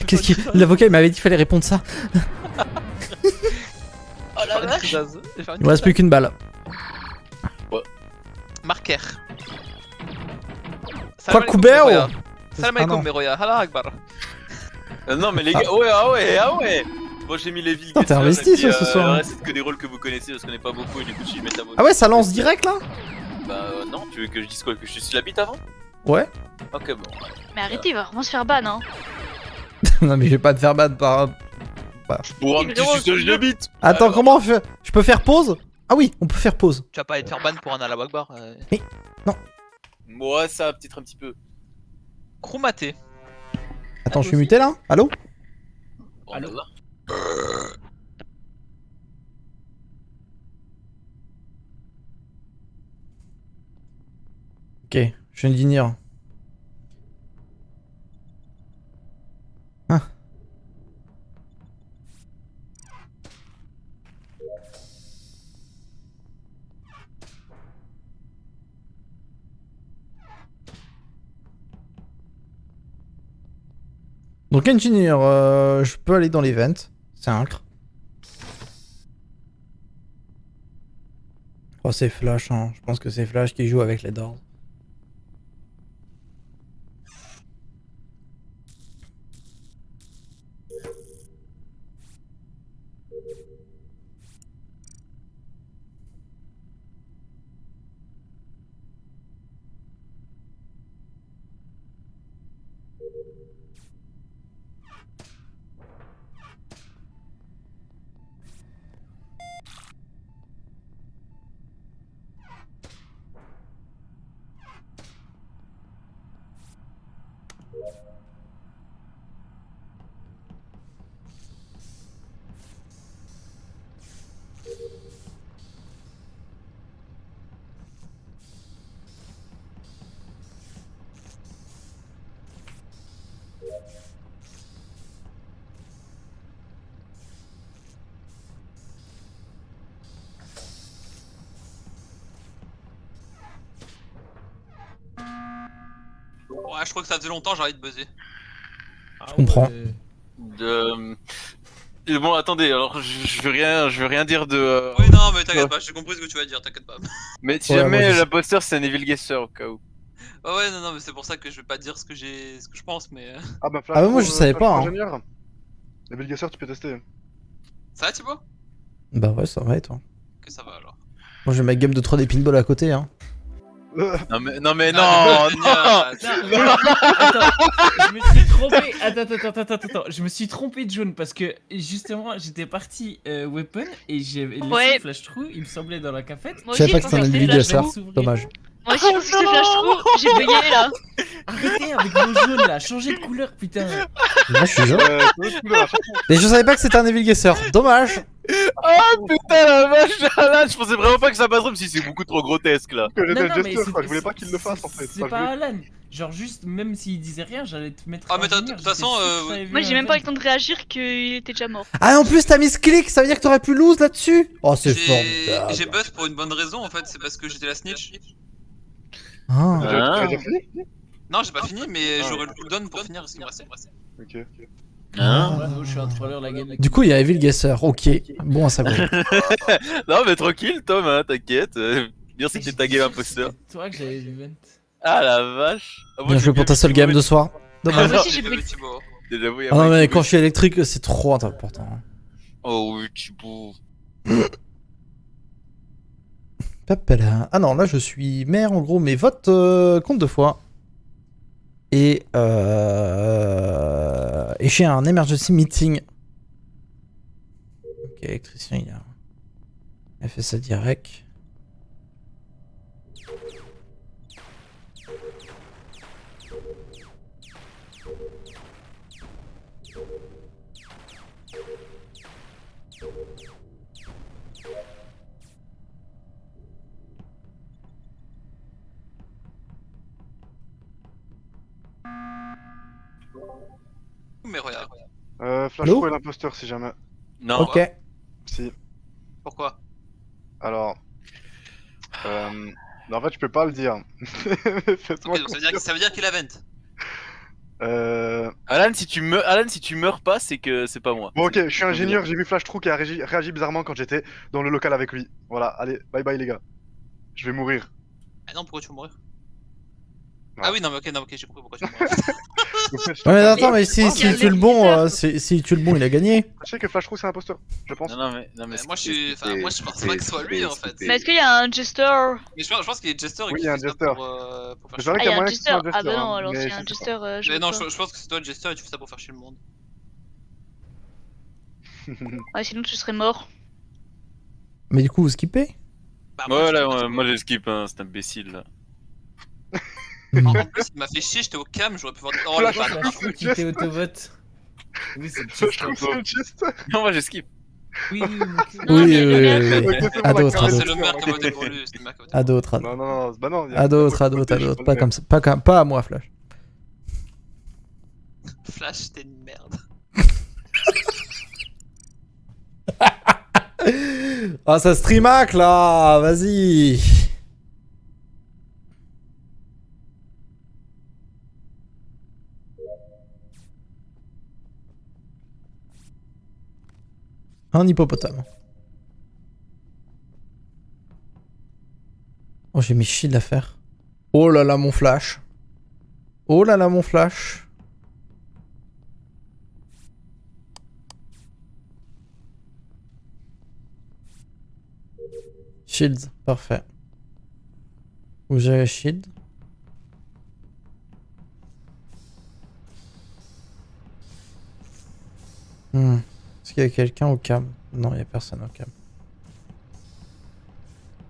Speaker 1: Qu'est-ce qu'il... L'avocat il m'avait dit qu'il fallait répondre ça.
Speaker 2: Oh la vache.
Speaker 1: Il me reste plus qu'une balle.
Speaker 3: Marker.
Speaker 1: Quoi, Koubeo?
Speaker 3: Salam
Speaker 1: Ah non.
Speaker 3: alaikum, Meroya. Allah Akbar.
Speaker 7: Non mais les gars, ouais, ah ouais. Moi j'ai mis les villes.
Speaker 1: Putain, t'es investi, ça, ce soir.
Speaker 7: Ouais, c'est que des rôles que vous connaissez, je connais pas beaucoup et du coup je mets ta voix.
Speaker 1: Ah ouais, ça lance direct là?
Speaker 7: Bah non, tu veux que je dise quoi? Que je suis la bite avant?
Speaker 1: Ouais.
Speaker 7: Ok, bon.
Speaker 2: Mais arrêtez, il va vraiment se faire ban, hein.
Speaker 1: Non mais je vais pas te faire battre
Speaker 7: Pour un petit suçage de bite.
Speaker 1: Attends, comment on fait? Je peux faire pause? Ah oui, on peut faire pause.
Speaker 3: Tu vas pas aller te faire ban pour un Allah Akbar.
Speaker 7: Ouais, ça peut-être un petit peu.
Speaker 3: Chromaté.
Speaker 1: Attends, je suis muté là? Allô?
Speaker 7: Allô.
Speaker 1: Ok, je viens de finir. Ah. Donc engineer, je peux aller dans l'event, c'est incre. Oh c'est Flash, hein. Je pense que c'est Flash qui joue avec les doors.
Speaker 3: Ouais, je crois que ça faisait longtemps, j'ai envie de buzzer.
Speaker 1: Je comprends.
Speaker 7: Bon, attendez, alors je veux rien dire de.
Speaker 3: Oui, non, mais t'inquiète pas, j'ai compris ce que tu vas dire, t'inquiète pas.
Speaker 7: Mais si
Speaker 1: Ouais,
Speaker 7: jamais
Speaker 1: moi, je sais.
Speaker 7: l'imposteur c'est un Evil Guesser au cas où.
Speaker 3: Ouais, non, mais c'est pour ça que je vais pas dire ce que je pense, mais.
Speaker 4: Ah bah,
Speaker 1: Ah bah, moi, je savais pas, hein.
Speaker 4: Ingénieur. Les Belgasseurs, tu peux tester.
Speaker 3: Ça va, Thibaut?
Speaker 1: Bah ouais, ça va et toi?
Speaker 3: Que ça va alors.
Speaker 1: Moi j'ai ma game de 3D pinball à côté, hein.
Speaker 7: Non mais
Speaker 3: Ah,
Speaker 7: non,
Speaker 3: génial.
Speaker 9: Attends, je me suis trompé. Attends. Je me suis trompé de jaune parce que justement j'étais parti weapon et j'ai laissé
Speaker 2: Ouais.
Speaker 9: flash true. Il me semblait dans la cafette.
Speaker 2: Moi
Speaker 1: Je savais
Speaker 2: aussi,
Speaker 1: pas
Speaker 2: je
Speaker 1: que c'était un
Speaker 2: pensais que
Speaker 1: individu
Speaker 2: c'était
Speaker 1: à
Speaker 2: Flash
Speaker 1: ça.
Speaker 2: True.
Speaker 1: Dommage.
Speaker 2: Moi aussi, je pensais que c'était Flash True. J'ai bugué là.
Speaker 9: Arrêtez avec vos jaunes là, changez de couleur putain.
Speaker 1: Moi je suis jaune.
Speaker 4: Tout à chaque
Speaker 1: Mais je savais pas que c'était un Evil Guesser. Dommage.
Speaker 7: Oh putain la vache, Alan, je pensais vraiment pas que ça passerait même si c'est beaucoup trop grotesque là.
Speaker 4: que j'étais
Speaker 9: Non,
Speaker 4: le
Speaker 9: mais
Speaker 4: gesteur,
Speaker 9: c'est-
Speaker 4: quoi. Je voulais pas qu'il le fasse en fait.
Speaker 9: C'est
Speaker 4: Enfin,
Speaker 9: pas Alan. Genre juste même s'il disait rien, j'allais te mettre.
Speaker 3: Ah, mais de
Speaker 9: ingénieur,
Speaker 3: toute façon,
Speaker 9: j'étais sûr que t'avais vu
Speaker 2: Moi, j'ai
Speaker 9: un
Speaker 2: même pas eu
Speaker 9: vent.
Speaker 2: le temps de réagir qu'il était déjà mort.
Speaker 1: Ah en plus t'as mis ce clic, ça veut dire que t'aurais pu lose là-dessus. Oh c'est
Speaker 3: J'ai
Speaker 1: formidable.
Speaker 3: buzz pour une bonne raison en fait, c'est parce que j'étais la snitch.
Speaker 1: Ah.
Speaker 4: T'as déjà fini?
Speaker 3: Non, j'ai pas fini, mais j'aurais le cooldown pour finir ce qui me restait.
Speaker 4: Ok.
Speaker 7: Hein
Speaker 9: Ouais, je suis un troller la game.
Speaker 1: Du coup il y a Evil Guesser, ok. Bon à savoir.
Speaker 7: Non mais tranquille Tom, hein, t'inquiète. Bien c'est que t'es tagué imposteur.
Speaker 9: C'est toi que j'avais vu vent.
Speaker 7: Ah la vache. Ah, moi,
Speaker 1: Bien
Speaker 7: j'ai
Speaker 1: joué pour ta seule game de soir. Dommage.
Speaker 2: Moi aussi, j'ai
Speaker 3: J'ai
Speaker 2: bugué.
Speaker 3: vu Thibaut.
Speaker 7: Déjà vu,
Speaker 1: Ah non mais quand je suis électrique c'est trop important.
Speaker 7: Oh oui, Thibaut.
Speaker 1: Papala. Ah non là je suis maire en gros, mes votes comptent 2 fois. Et j'ai un emergency meeting. Ok, électricien il a fait ça direct.
Speaker 3: Mais regarde.
Speaker 4: Flash
Speaker 1: Allô
Speaker 4: Pro est l'imposteur si jamais.
Speaker 7: Non.
Speaker 1: Ok.
Speaker 4: Si.
Speaker 3: Pourquoi?
Speaker 4: Alors. En fait, je peux pas le dire. Faites-moi
Speaker 3: Ok, donc ça veut dire qu'il a vent.
Speaker 7: Alan si tu meurs pas c'est que c'est pas moi.
Speaker 4: Bon, ok, je suis ingénieur, j'ai vu Flash True qui a réagi bizarrement quand j'étais dans le local avec lui. Voilà, allez, bye bye les gars. Je vais mourir.
Speaker 3: Ah non, pourquoi tu veux mourir?
Speaker 4: Ouais.
Speaker 3: Ah oui, non, mais ok, j'ai compris pourquoi tu veux mourir.
Speaker 4: Donc,
Speaker 1: Ouais, mais attends, mais si
Speaker 2: il y a
Speaker 1: tu
Speaker 2: le
Speaker 1: le bon,
Speaker 2: bizarre.
Speaker 1: si tu le bon, il a gagné.
Speaker 4: Sachez que Flash True c'est un imposteur, je pense.
Speaker 7: Non mais
Speaker 3: Moi je pense pas que ce soit lui en fait.
Speaker 2: Mais est-ce qu'il y a un Jester?
Speaker 3: Mais je pense qu'il est Jester et
Speaker 4: Oui,
Speaker 3: qu'il
Speaker 4: il y a un
Speaker 3: fait ça
Speaker 4: Jester.
Speaker 3: pour
Speaker 4: Mais
Speaker 3: faire
Speaker 4: c'est vrai
Speaker 2: Ah,
Speaker 4: qu'il
Speaker 2: il y a un
Speaker 4: moyen que ce
Speaker 2: Jester.
Speaker 4: soit un
Speaker 2: Ah
Speaker 4: Jester,
Speaker 2: bah non,
Speaker 4: hein,
Speaker 2: alors
Speaker 4: mais
Speaker 2: s'il y
Speaker 4: je
Speaker 2: a un
Speaker 4: sais pas.
Speaker 2: Jester, je
Speaker 3: Mais
Speaker 2: veux
Speaker 3: non,
Speaker 2: pas.
Speaker 3: je pense que c'est toi le Jester et tu fais ça pour faire chier le monde.
Speaker 2: Ouais, sinon tu serais mort.
Speaker 1: Mais du coup, vous skippez?
Speaker 3: Bah,
Speaker 7: Ouais, là,
Speaker 3: je-
Speaker 7: moi j'ai skip, hein, cet imbécile là.
Speaker 3: En plus, il m'a fait chier, j'étais au cam, j'aurais pu voir. Oh, le
Speaker 4: Flash,
Speaker 3: bâtard.
Speaker 9: Flash Trou qui était autovote. Oui, c'est le
Speaker 4: Flash
Speaker 9: Chester.
Speaker 4: Trou, c'est le Chester.
Speaker 7: Non, moi j'ai skip.
Speaker 9: Oui, oui,
Speaker 2: Non,
Speaker 1: Oui,
Speaker 2: mais
Speaker 1: oui,
Speaker 2: il y a-
Speaker 1: oui, oui.
Speaker 4: Ok, c'est bon,
Speaker 1: À
Speaker 4: on va
Speaker 1: d'autres, à
Speaker 4: carrer
Speaker 3: C'est
Speaker 1: d'autres.
Speaker 3: le maire qui a
Speaker 4: ok.
Speaker 3: voté pour lui. C'est le maire qui a voté
Speaker 1: À d'autres, à
Speaker 4: Non,
Speaker 1: d'autres.
Speaker 4: non, non, bah non.
Speaker 1: À d'autres, à d'autres, à d'autres. Pas comme ça, pas à moi, Flash.
Speaker 3: Flash, t'es une merde.
Speaker 1: Ah, ça streamac là, vas-y. Un hippopotame. Oh, j'ai mis shield à faire. Oh là là, mon flash. Oh là là, mon flash. Shields, parfait. Où j'ai shield? Est-ce qu'il y a quelqu'un au cam? Non, il n'y a personne au cam.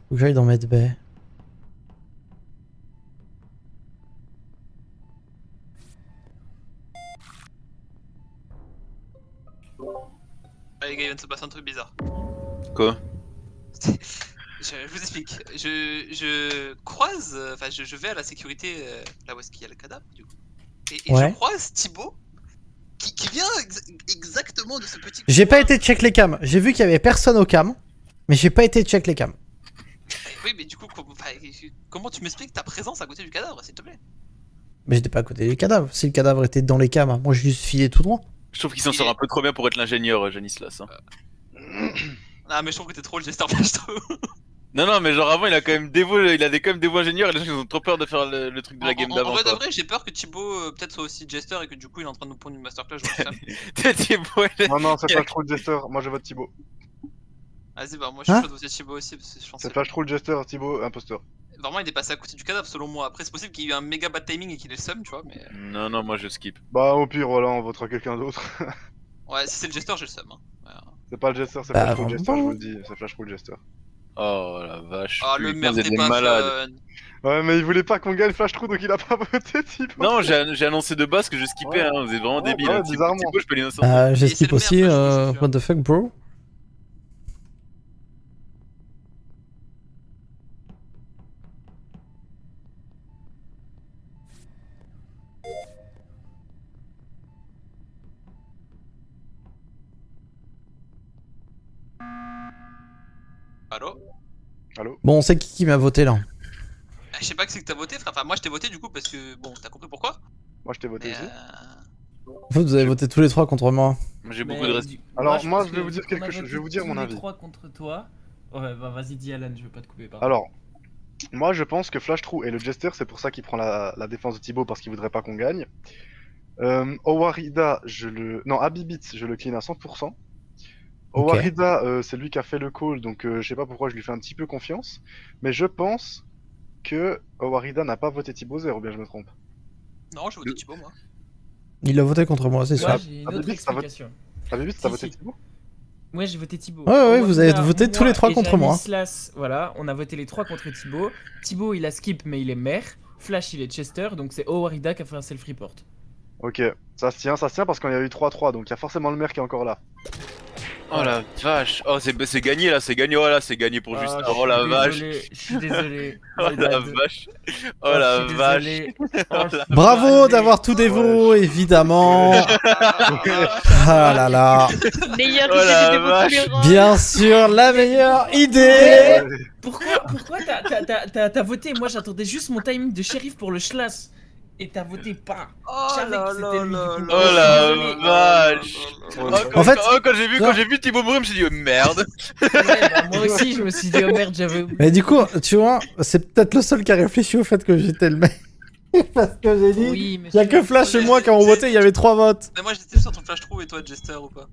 Speaker 1: Faut que j'aille dans Medbay.
Speaker 3: Ah, les gars, il vient de se passer un truc bizarre.
Speaker 7: Quoi?
Speaker 3: Je vous explique. Je croise, enfin, je vais à la sécurité, là où est-ce qu'il y a le cadavre, du coup. Et
Speaker 1: Ouais.
Speaker 3: je croise Thibaut, qui vient exactement de ce petit.
Speaker 1: J'ai pas
Speaker 3: coin.
Speaker 1: été check les cams. J'ai vu qu'il y avait personne au cam. Mais j'ai pas été check les cams.
Speaker 3: Oui, mais du coup, comment tu m'expliques ta présence à côté du cadavre, s'il te plaît?
Speaker 1: Mais j'étais pas à côté des cadavres. Si le cadavre était dans les cams, moi j'ai juste filé tout droit.
Speaker 7: Je trouve qu'il s'en sort un peu trop bien pour être l'ingénieur, Janislas. Hein.
Speaker 3: Ah, mais je trouve que t'es trop le gesteur Flash Trou.
Speaker 7: Non, non, mais genre avant, il a quand même quand même des voix ingénieurs et les gens ils ont trop peur de faire le truc de la game
Speaker 3: En
Speaker 7: d'avant.
Speaker 3: vrai, de
Speaker 7: quoi.
Speaker 3: vrai, j'ai peur que Thibaut peut-être soit aussi jester et que du coup il est en train de nous prendre une masterclass. Je vois ça.
Speaker 4: Non, non, c'est Flash Trou le Jester. Moi, je vote Thibaut.
Speaker 3: Vas-y, bah moi je suis
Speaker 1: Hein
Speaker 3: chaud de voter Thibaut aussi parce que je pense
Speaker 4: C'est
Speaker 3: que
Speaker 4: Flash Trou le Jester, Thibaut, imposteur.
Speaker 3: vraiment il est passé à côté du cadavre selon moi. Après, c'est possible qu'il y ait eu un méga bad timing et qu'il ait le seum, tu vois. Mais
Speaker 7: Non, non, moi je skip.
Speaker 4: Bah, au pire, voilà, on votera quelqu'un d'autre.
Speaker 3: ouais, si c'est le jester, j'ai le seum. Hein. Voilà.
Speaker 4: C'est pas le Jester, c'est
Speaker 1: Bah,
Speaker 4: Flash Trou le Jester, je
Speaker 1: bon.
Speaker 4: vous le dis. C'est Flash Trou le Jester.
Speaker 7: Oh la vache.
Speaker 3: Ah, le
Speaker 7: Putain,
Speaker 3: merde
Speaker 7: vous êtes
Speaker 3: n'est
Speaker 7: des
Speaker 3: pas
Speaker 7: malades.
Speaker 3: fun.
Speaker 4: Ouais, mais il voulait pas qu'on gagne Flash Trou, donc il a pas voté Thibaut.
Speaker 7: Non, j'ai annoncé de base que je skippais,
Speaker 4: Ouais.
Speaker 7: hein. Vous êtes vraiment
Speaker 4: Ouais,
Speaker 7: débiles.
Speaker 4: ouais,
Speaker 7: hein.
Speaker 4: bizarrement.
Speaker 7: Thibaut, je peux l'innocenter.
Speaker 1: J'ai
Speaker 3: Et c'est
Speaker 1: skip
Speaker 3: le
Speaker 1: aussi.
Speaker 3: maire, Flash, je suis
Speaker 1: What the fuck, bro?
Speaker 3: Allô?
Speaker 4: Allô?
Speaker 1: Bon, on sait qui m'a voté là.
Speaker 3: Ah, je sais pas que c'est que t'as voté, frère. Enfin, moi je t'ai voté du coup parce que bon, t'as compris pourquoi?
Speaker 4: Moi, je t'ai voté
Speaker 3: Mais
Speaker 4: aussi.
Speaker 1: En fait, vous avez voté tous les trois contre moi.
Speaker 7: Moi, j'ai
Speaker 9: Mais
Speaker 7: beaucoup de respect.
Speaker 4: Alors, moi,
Speaker 9: pense
Speaker 4: je vais
Speaker 9: que
Speaker 4: vous dire
Speaker 9: on
Speaker 4: quelque
Speaker 9: a
Speaker 4: chose, je
Speaker 9: voté
Speaker 4: vais vous dire
Speaker 9: tous
Speaker 4: mon
Speaker 9: les
Speaker 4: avis.
Speaker 9: trois contre toi. Ouais, bah vas-y, dis Alan, je veux pas te couper. Pardon.
Speaker 4: Alors, moi, je pense que Flash Trou est le Jester, c'est pour ça qu'il prend la défense de Thibaut parce qu'il voudrait pas qu'on gagne. Owarida, Non, Abibit, je le clean à 100%.
Speaker 1: Ok.
Speaker 4: Owarida, c'est lui qui a fait le call, donc je sais pas pourquoi je lui fais un petit peu confiance. Mais je pense que Owarida n'a pas voté Thibaut Zer, ou bien je me trompe.
Speaker 3: non, j'ai voté Thibaut moi.
Speaker 1: Il a voté contre moi, c'est sûr.
Speaker 9: Moi, j'ai une
Speaker 4: Ah,
Speaker 9: autre
Speaker 4: Bibi, ça vote-
Speaker 9: explication.
Speaker 4: Abibit,
Speaker 9: Si,
Speaker 4: t'as voté
Speaker 9: si.
Speaker 4: Thibaut?
Speaker 9: Moi, j'ai voté Thibaut.
Speaker 1: Ouais, vous avez
Speaker 9: Owarida,
Speaker 1: voté tous les trois
Speaker 9: et
Speaker 1: contre moi.
Speaker 9: Janislas, voilà, on a voté les trois contre Thibaut. Thibaut, il a skip, mais il est maire. Flash, il est Chester, donc c'est Owarida qui a fait un self-report.
Speaker 4: Ok, ça se tient parce qu'il y a eu 3-3, donc il y a forcément le maire qui est encore là.
Speaker 7: Oh la vache. Oh, c'est gagné là, c'est gagné. Oh là, c'est gagné pour Justin.
Speaker 9: Ah,
Speaker 7: Oh la vache.
Speaker 9: Je suis désolé.
Speaker 7: Oh
Speaker 9: My
Speaker 7: la
Speaker 9: bad.
Speaker 7: vache.
Speaker 9: Oh,
Speaker 7: Oh la
Speaker 9: je suis
Speaker 7: vache.
Speaker 9: désolé.
Speaker 7: Oh
Speaker 9: Oh,
Speaker 7: la
Speaker 9: je suis
Speaker 1: Bravo
Speaker 9: désolé.
Speaker 1: d'avoir tout dévot, évidemment. Ah là là.
Speaker 2: Meilleure
Speaker 7: Oh
Speaker 2: idée
Speaker 7: la
Speaker 2: de dévots tous les rangs.
Speaker 1: Bien sûr, la meilleure idée.
Speaker 9: Pourquoi t'as voté? Moi, j'attendais juste mon timing de shérif pour le schlass. Et t'as voté pas.
Speaker 3: Oh
Speaker 9: Je savais que c'était lui, du coup.
Speaker 7: Oh la vache.
Speaker 1: En fait-
Speaker 7: Quand j'ai vu Thibaut mourir, je me suis dit oh, merde.
Speaker 9: Ouais, bah, moi aussi, je me suis dit, oh merde, j'avais oublié.
Speaker 1: Mais du coup, tu vois, c'est peut-être le seul qui a réfléchi au fait que j'étais le mec. Parce que j'ai dit,
Speaker 9: Oui, mais
Speaker 1: il y a que Flash et moi qui avons voté, il y avait 3 votes.
Speaker 3: Mais moi j'étais juste entre Flash Trou et toi Jester ou pas?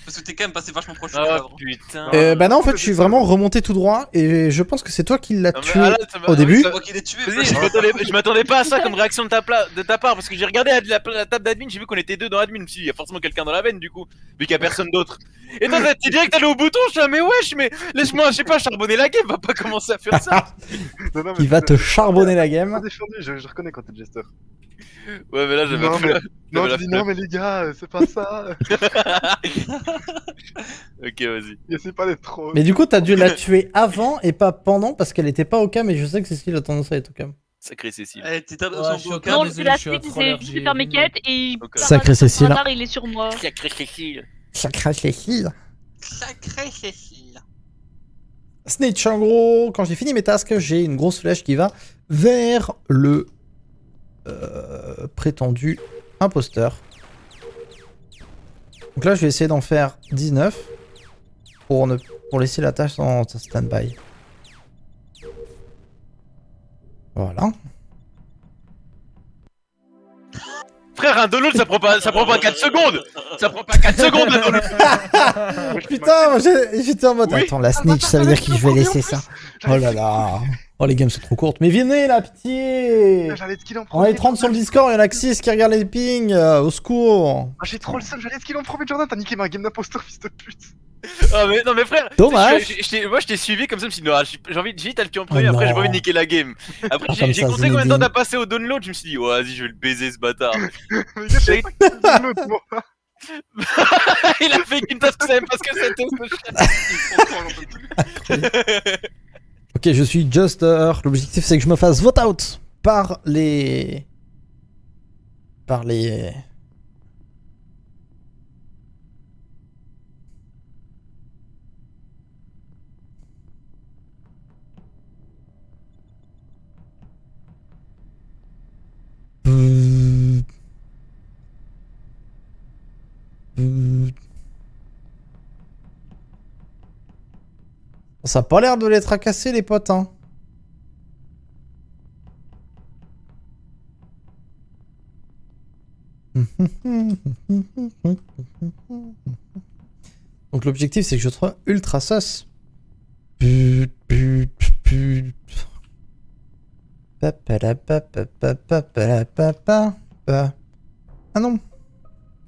Speaker 3: Parce que t'es quand même passé vachement proche du cadavre.
Speaker 7: Oh putain.
Speaker 1: Bah non, en fait, je suis vraiment remonté tout droit et je pense que c'est toi qui l'as
Speaker 7: Non, mais
Speaker 1: tué
Speaker 7: Alan, ça m'a-
Speaker 1: au début.
Speaker 3: C'est moi qui l'ai tué.
Speaker 7: Vas-y, je m'attendais pas à ça comme réaction de ta part parce que j'ai regardé la table d'admin, j'ai vu qu'on était deux dans l'admin, je me suis dit, il y a forcément quelqu'un dans la veine du coup, vu qu'il y a personne d'autre. Et toi, t'es direct allé au bouton, je suis là, mais wesh, mais laisse-moi, je sais pas, charbonner la game, va pas commencer à faire ça.
Speaker 4: Non, non, mais
Speaker 1: Qui va te
Speaker 4: je-
Speaker 1: charbonner la
Speaker 4: Pas
Speaker 1: game.
Speaker 4: défendu, je reconnais quand t'es jester.
Speaker 7: Ouais, mais là, j'avais
Speaker 4: Non,
Speaker 7: plus la...
Speaker 4: Non,
Speaker 7: j'avais
Speaker 4: tu dis
Speaker 7: la
Speaker 4: non, mais les gars, c'est pas ça.
Speaker 7: Ok, vas-y.
Speaker 4: Essaye pas d'être trop.
Speaker 1: Mais du coup, t'as dû la tuer avant et pas pendant parce qu'elle était pas au cam et je sais que Cécile a tendance à être au cam.
Speaker 7: Sacré Cécile.
Speaker 3: Eh, t'es dans
Speaker 9: Ouais,
Speaker 3: son
Speaker 9: je suis
Speaker 3: beau
Speaker 9: au
Speaker 3: cas.
Speaker 9: cas.
Speaker 2: Non,
Speaker 9: désolé,
Speaker 2: c'est la
Speaker 9: je suis un
Speaker 2: suite,
Speaker 9: troller,
Speaker 2: j'ai
Speaker 9: j'ai
Speaker 2: faire mes
Speaker 9: ruiné.
Speaker 2: quêtes et
Speaker 7: Ok.
Speaker 2: par
Speaker 1: Sacré
Speaker 2: hasard,
Speaker 1: Cécile.
Speaker 2: par hasard, il est sur moi.
Speaker 7: Sacré Cécile.
Speaker 1: Sacré Cécile.
Speaker 3: Sacré Cécile.
Speaker 1: Snitch, en gros, quand j'ai fini mes tasks, j'ai une grosse flèche qui va vers le prétendu imposteur. Donc là, je vais essayer d'en faire 19 pour laisser la tâche en stand-by. Voilà.
Speaker 7: Frère, un download, ça prend pas 4 secondes. Ça prend pas 4 secondes, un download.
Speaker 1: Putain, moi, j'étais en mode.
Speaker 7: Oui.
Speaker 1: Attends, la snitch, ça veut dire que je vais laisser ça. Oh là là. Oh, les games sont trop courtes. Mais venez là, pitié.
Speaker 4: J'allais te kill en
Speaker 1: On
Speaker 4: premier.
Speaker 1: est 30 sur le Discord, il y en a que 6 qui regardent les pings. Au secours.
Speaker 4: Ah, j'ai trop le seum, j'allais te kill en premier, Jordan. T'as niqué ma game d'imposteur, fils de pute.
Speaker 7: Ah, mais non, mais frère.
Speaker 1: Dommage.
Speaker 7: Moi, je t'ai suivi comme ça, je me suis dit, non, j'ai envie de le tuer en premier,
Speaker 1: Oh
Speaker 7: après, j'ai
Speaker 1: non.
Speaker 7: pas envie de niquer la game. Après,
Speaker 1: Pas
Speaker 7: j'ai
Speaker 1: comme
Speaker 7: j'ai
Speaker 1: ça,
Speaker 7: compté combien de temps
Speaker 1: Zinedine.
Speaker 7: t'as passé au download, je me suis dit, ouais, vas-y, je vais le baiser ce bâtard.
Speaker 4: Mais gars, je savais pas que c'était l'autre, moi.
Speaker 7: Il a fait qu'une tasse, tu savais pas ce que c'était, ce chat.
Speaker 1: Ok, je suis Juster. L'objectif, c'est que je me fasse vote out par les. Ça a pas l'air de les tracasser, les potes, hein. Donc l'objectif, c'est que je sois ultra sus. Ah non.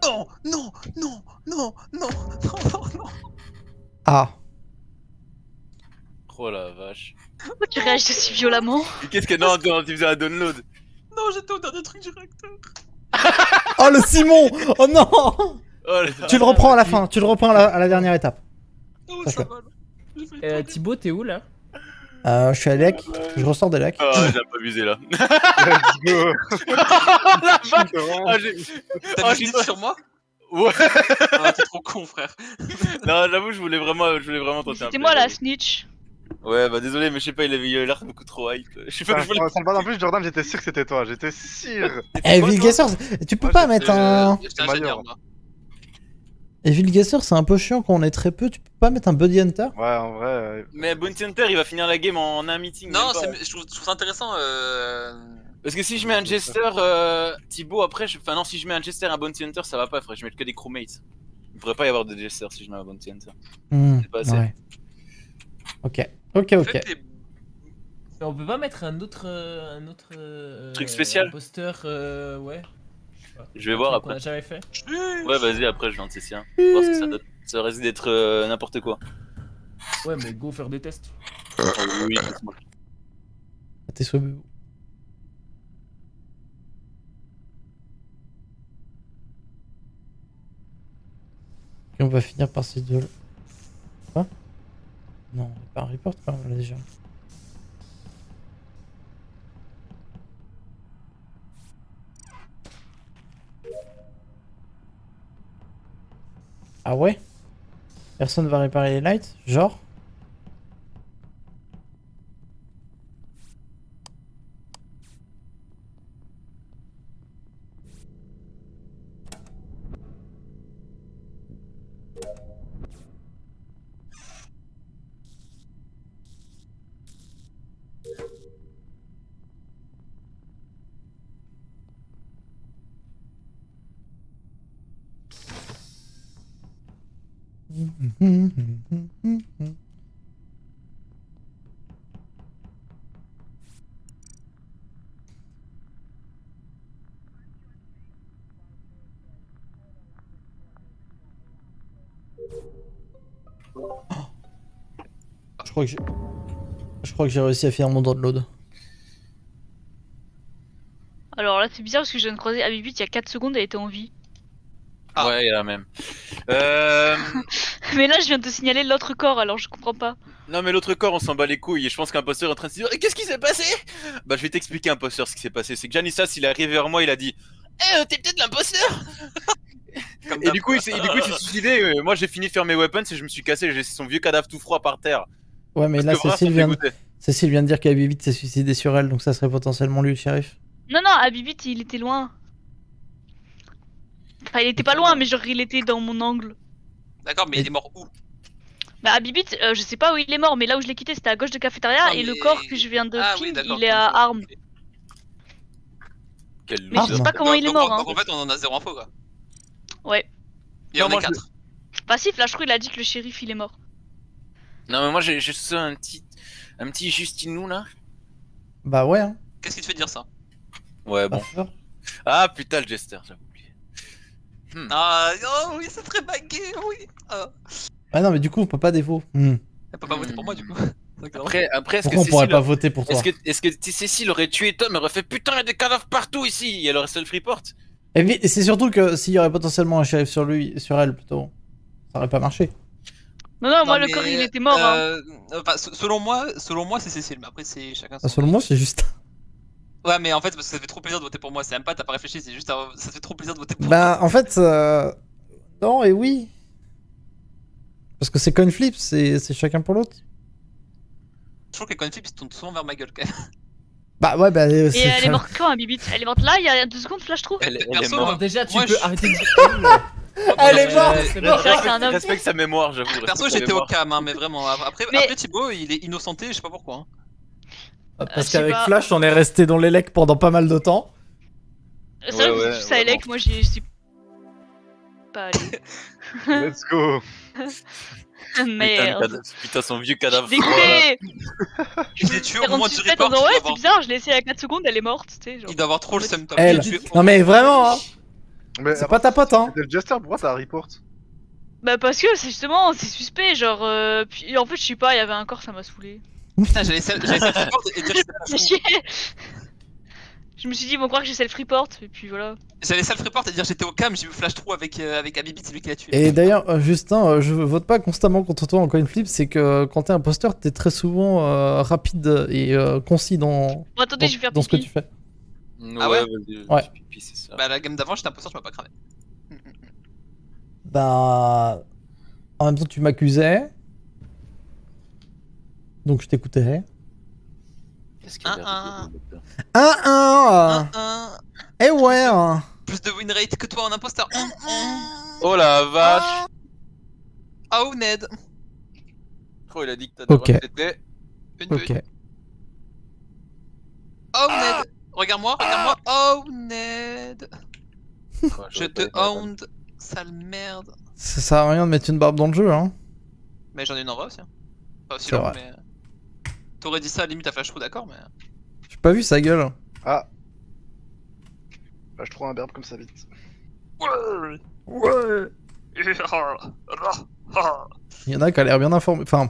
Speaker 3: Non, non, non, non, non, non, non.
Speaker 1: Ah.
Speaker 7: Oh la vache.
Speaker 2: Pourquoi tu réagis si violemment?
Speaker 7: Et qu'est-ce que. Non, tu faisais un download.
Speaker 3: Non, j'étais au dernier truc du réacteur.
Speaker 1: Oh le Simon. Oh non.
Speaker 7: Oh là.
Speaker 1: Tu le reprends à la fin. Tu le reprends à la dernière étape.
Speaker 3: Oh,
Speaker 1: Ça
Speaker 3: ça
Speaker 1: fait.
Speaker 3: va. Là. J'ai fait le tour
Speaker 9: Thibaut, t'es où là?
Speaker 1: Je suis à Lec. Je ressors de Lec.
Speaker 7: Ah, j'ai un peu abusé là.
Speaker 4: Let's go.
Speaker 7: Oh la vache. Ah, j'ai.
Speaker 3: des-
Speaker 7: Oh,
Speaker 3: T'as
Speaker 7: j'ai
Speaker 3: mis
Speaker 7: pas-
Speaker 3: sur moi?
Speaker 7: Ouais.
Speaker 3: Ah, t'es trop con, frère.
Speaker 7: Non, j'avoue, je voulais vraiment tenter un
Speaker 2: C'était moi la
Speaker 7: play,
Speaker 2: snitch.
Speaker 7: j'avoue. Ouais, bah désolé, mais je sais pas, il avait l'air beaucoup trop hype. Je sais pas,
Speaker 4: Ah,
Speaker 7: je voulais.
Speaker 4: sans le bad en plus, Jordan, j'étais sûr que c'était toi. J'étais sûr.
Speaker 1: Eh,
Speaker 7: Moi,
Speaker 1: Vulgasseur, tu peux
Speaker 4: Moi,
Speaker 1: pas
Speaker 4: j'étais-
Speaker 1: mettre un.
Speaker 3: J'étais ingénieur,
Speaker 4: Major.
Speaker 3: moi.
Speaker 1: Et Vulgasseur, c'est un peu chiant quand on est très peu. Tu peux pas mettre un Buddy Hunter?
Speaker 4: Ouais, en vrai.
Speaker 7: Mais Bounty Hunter, il va finir la game en un meeting.
Speaker 3: Non,
Speaker 7: même pas.
Speaker 3: je trouve ça intéressant.
Speaker 7: Parce que si je mets un Jester, Thibaut, après, enfin non, si je mets un Jester et un Bounty Hunter, ça va pas, frère. Je mets que des crewmates. Il pourrait pas y avoir de Jester si je mets un Bounty Hunter. C'est pas assez.
Speaker 1: Ouais. Ok.
Speaker 3: Faites les-
Speaker 9: On peut pas mettre un autre
Speaker 7: Truc spécial
Speaker 9: imposteur, ouais. Je sais pas.
Speaker 7: Je vais voir
Speaker 9: Un truc qu'on
Speaker 7: après.
Speaker 9: a jamais fait.
Speaker 7: Ouais, vas-y, après, je vais en tester un. Voir ce que ça donne. Ça risque d'être n'importe quoi.
Speaker 9: Ouais, mais go faire des tests.
Speaker 7: Oui,
Speaker 1: T'es sur Bubou. Et on va finir par ces deux-là. Quoi? Non, on pas un report quand même, là, déjà. Ah ouais? Personne va réparer les lights? Genre? Je crois que j'ai réussi à finir mon download.
Speaker 2: Alors là, c'est bizarre parce que je viens de croiser Abibit il y a 4 secondes, elle était en vie.
Speaker 3: Ah.
Speaker 7: Ouais, il y a la même.
Speaker 2: Mais là, je viens de te signaler l'autre corps, alors je comprends pas.
Speaker 7: Non, mais l'autre corps, on s'en bat les couilles. Et je pense qu'un imposteur est en train de se dire qu'est-ce qui s'est passé? Bah, je vais t'expliquer, imposteur, ce qui s'est passé. C'est que Janissas, il est arrivé vers moi, il a dit t'es peut-être l'imposteur. Et du coup, il s'est suicidé. Moi, j'ai fini de faire mes weapons et je me suis cassé. J'ai laissé son vieux cadavre tout froid par terre.
Speaker 1: Ouais, mais là,
Speaker 7: Parce que Vras, on
Speaker 1: Cécile vient de dire qu'Abibit s'est suicidé sur elle, donc ça serait potentiellement lui le shérif.
Speaker 2: Non, non, Abibit, il était loin. Enfin, il était pas loin, mais genre, il était dans mon angle.
Speaker 3: D'accord, mais il est mort où?
Speaker 2: Bah, Abibit, je sais pas où il est mort, mais là où je l'ai quitté, c'était à gauche de cafétéria,
Speaker 3: Non,
Speaker 2: et le
Speaker 3: mais-
Speaker 2: corps que je viens de
Speaker 3: Ah oui,
Speaker 2: ping,
Speaker 3: d'accord,
Speaker 2: il est à Armes.
Speaker 7: Quel
Speaker 2: Mais je sais pas comment il est mort, hein.
Speaker 3: Donc en fait, on en a zéro info quoi.
Speaker 2: Ouais.
Speaker 3: Et on
Speaker 7: moi,
Speaker 3: est 4.
Speaker 2: Bah si, Flashtrou, il a dit que le shérif, il est mort.
Speaker 7: Non, mais moi, j'ai ça un petit Justinou là.
Speaker 1: Bah ouais, hein.
Speaker 3: Qu'est-ce qui te fait dire ça?
Speaker 7: Ouais, bon.
Speaker 1: Pas fort.
Speaker 7: Ah putain, le Jester, j'avais oublié.
Speaker 3: Ah, oh oui, c'est très bagué, oui. Ah.
Speaker 1: Ah non, mais du coup, on peut pas défaut.
Speaker 3: Elle peut pas voter pour moi du coup.
Speaker 7: Après, est-ce
Speaker 1: Pourquoi on
Speaker 7: que
Speaker 1: pourrait
Speaker 7: Cécile...
Speaker 1: pas voter pour toi?
Speaker 7: Est-ce que si Cécile aurait tué Tom, elle aurait fait putain, il y a des cadavres partout ici, et elle aurait self-report?
Speaker 1: Et c'est surtout que s'il y aurait potentiellement un shérif sur elle plutôt, ça aurait pas marché.
Speaker 2: Non, non, moi,
Speaker 3: Non,
Speaker 2: le corps,
Speaker 3: mais,
Speaker 2: il était mort, hein.
Speaker 3: Enfin, selon moi, c'est Cécile, mais après, c'est chacun son.
Speaker 1: Ah, selon moi, c'est juste.
Speaker 3: Ouais, mais en fait, parce que ça fait trop plaisir de voter pour moi. C'est même pas, t'as pas réfléchi, c'est juste, ça fait trop plaisir de voter pour moi.
Speaker 1: Bah, en fait, non et oui. Parce que c'est coin flip, c'est chacun pour l'autre.
Speaker 3: Je trouve que les coin flips tournent souvent vers ma gueule quand même.
Speaker 1: Bah ouais, bah.
Speaker 2: Et elle est morte quand, Abibit? Elle est morte là, il y a 2 secondes, Flashtrou?
Speaker 7: Elle est
Speaker 3: Perso,
Speaker 7: morte.
Speaker 9: Alors déjà, tu
Speaker 3: Moi,
Speaker 9: peux
Speaker 3: je-
Speaker 9: arrêter de dire.
Speaker 1: Elle est morte.
Speaker 9: C'est
Speaker 2: C'est vrai que c'est un homme.
Speaker 7: Respecte sa mémoire, j'avoue.
Speaker 3: Perso,
Speaker 7: respecte sa
Speaker 3: j'étais au
Speaker 7: mémoire.
Speaker 3: cam, hein, mais vraiment. Après Thibaut, il est innocenté, je sais pas pourquoi. Hein.
Speaker 1: Parce
Speaker 2: je sais
Speaker 1: qu'avec
Speaker 2: pas.
Speaker 1: Flash, on est resté dans l'élec pendant pas mal de temps.
Speaker 2: C'est vrai que
Speaker 7: ouais,
Speaker 2: vous ça
Speaker 7: ouais,
Speaker 2: Elec, moi, j'y suis pas allé.
Speaker 4: Let's go.
Speaker 2: Merde.
Speaker 7: Putain, son vieux cadavre.
Speaker 2: Dégoûté!
Speaker 3: Je l'ai tué au moment du
Speaker 2: 46 mètres
Speaker 3: report.
Speaker 2: en disant, ouais, c'est bizarre, je l'ai essayé à 4 secondes, elle est morte, tu sais. Genre.
Speaker 3: Il doit avoir trop le seum. Tom.
Speaker 1: Elle.
Speaker 3: Je l'ai tué au-
Speaker 1: Non mais vraiment, hein.
Speaker 4: Mais
Speaker 1: C'est pas ta pote, hein.
Speaker 4: C'était le Jester, pourquoi t'as un report?
Speaker 2: Bah, parce que c'est justement, c'est suspect, genre. Puis en fait, je sais pas, il y avait un corps, ça m'a saoulé.
Speaker 3: Putain, j'allais self-report et dire que c'était pas
Speaker 2: C'est
Speaker 3: fou.
Speaker 2: chier! Je me suis dit, ils vont croire que j'ai self-report, et puis voilà.
Speaker 3: J'allais self-report et dire j'étais au cam, j'ai vu Flash Trou avec Abibit, c'est lui qui l'a tué.
Speaker 1: Et d'ailleurs, Justin, je vote pas constamment contre toi en coin flip, c'est que quand t'es imposteur, t'es très souvent rapide et concis dans,
Speaker 2: Bon, attendez, je vais faire
Speaker 1: dans ce que
Speaker 2: pipi.
Speaker 1: tu fais.
Speaker 3: Ah ouais
Speaker 7: vas-y,
Speaker 1: Ouais.
Speaker 7: je pipi, c'est ça.
Speaker 3: Bah, la game d'avant, j'étais imposteur, je m'as pas cramé.
Speaker 1: Bah. En même temps, tu m'accusais. Donc je t'écoutais.
Speaker 7: Qu'est-ce qu'il y a
Speaker 1: 1-1 Eh ouais hein.
Speaker 3: Plus de win rate que toi en imposteur.
Speaker 7: Oh la vache!
Speaker 3: Oh, Ned.
Speaker 7: Oh, il a dit que t'as
Speaker 1: Ok.
Speaker 7: répété.
Speaker 3: Une
Speaker 1: Ok.
Speaker 3: pute. Oh, Ned. Regarde-moi. Oh, Ned. Je te hound, sale merde.
Speaker 1: Ça sert à rien de mettre une barbe dans le jeu, hein.
Speaker 3: Mais j'en ai une en vrai aussi. Hein. Pas aussi
Speaker 1: C'est
Speaker 3: long,
Speaker 1: vrai.
Speaker 3: mais. T'aurais dit ça à la limite à Flash Trou, d'accord, mais.
Speaker 1: J'ai pas vu sa gueule.
Speaker 4: Ah. Bah, je trouve un verbe comme ça vite.
Speaker 1: Ouais. Il y en a qui a l'air bien informé. Enfin.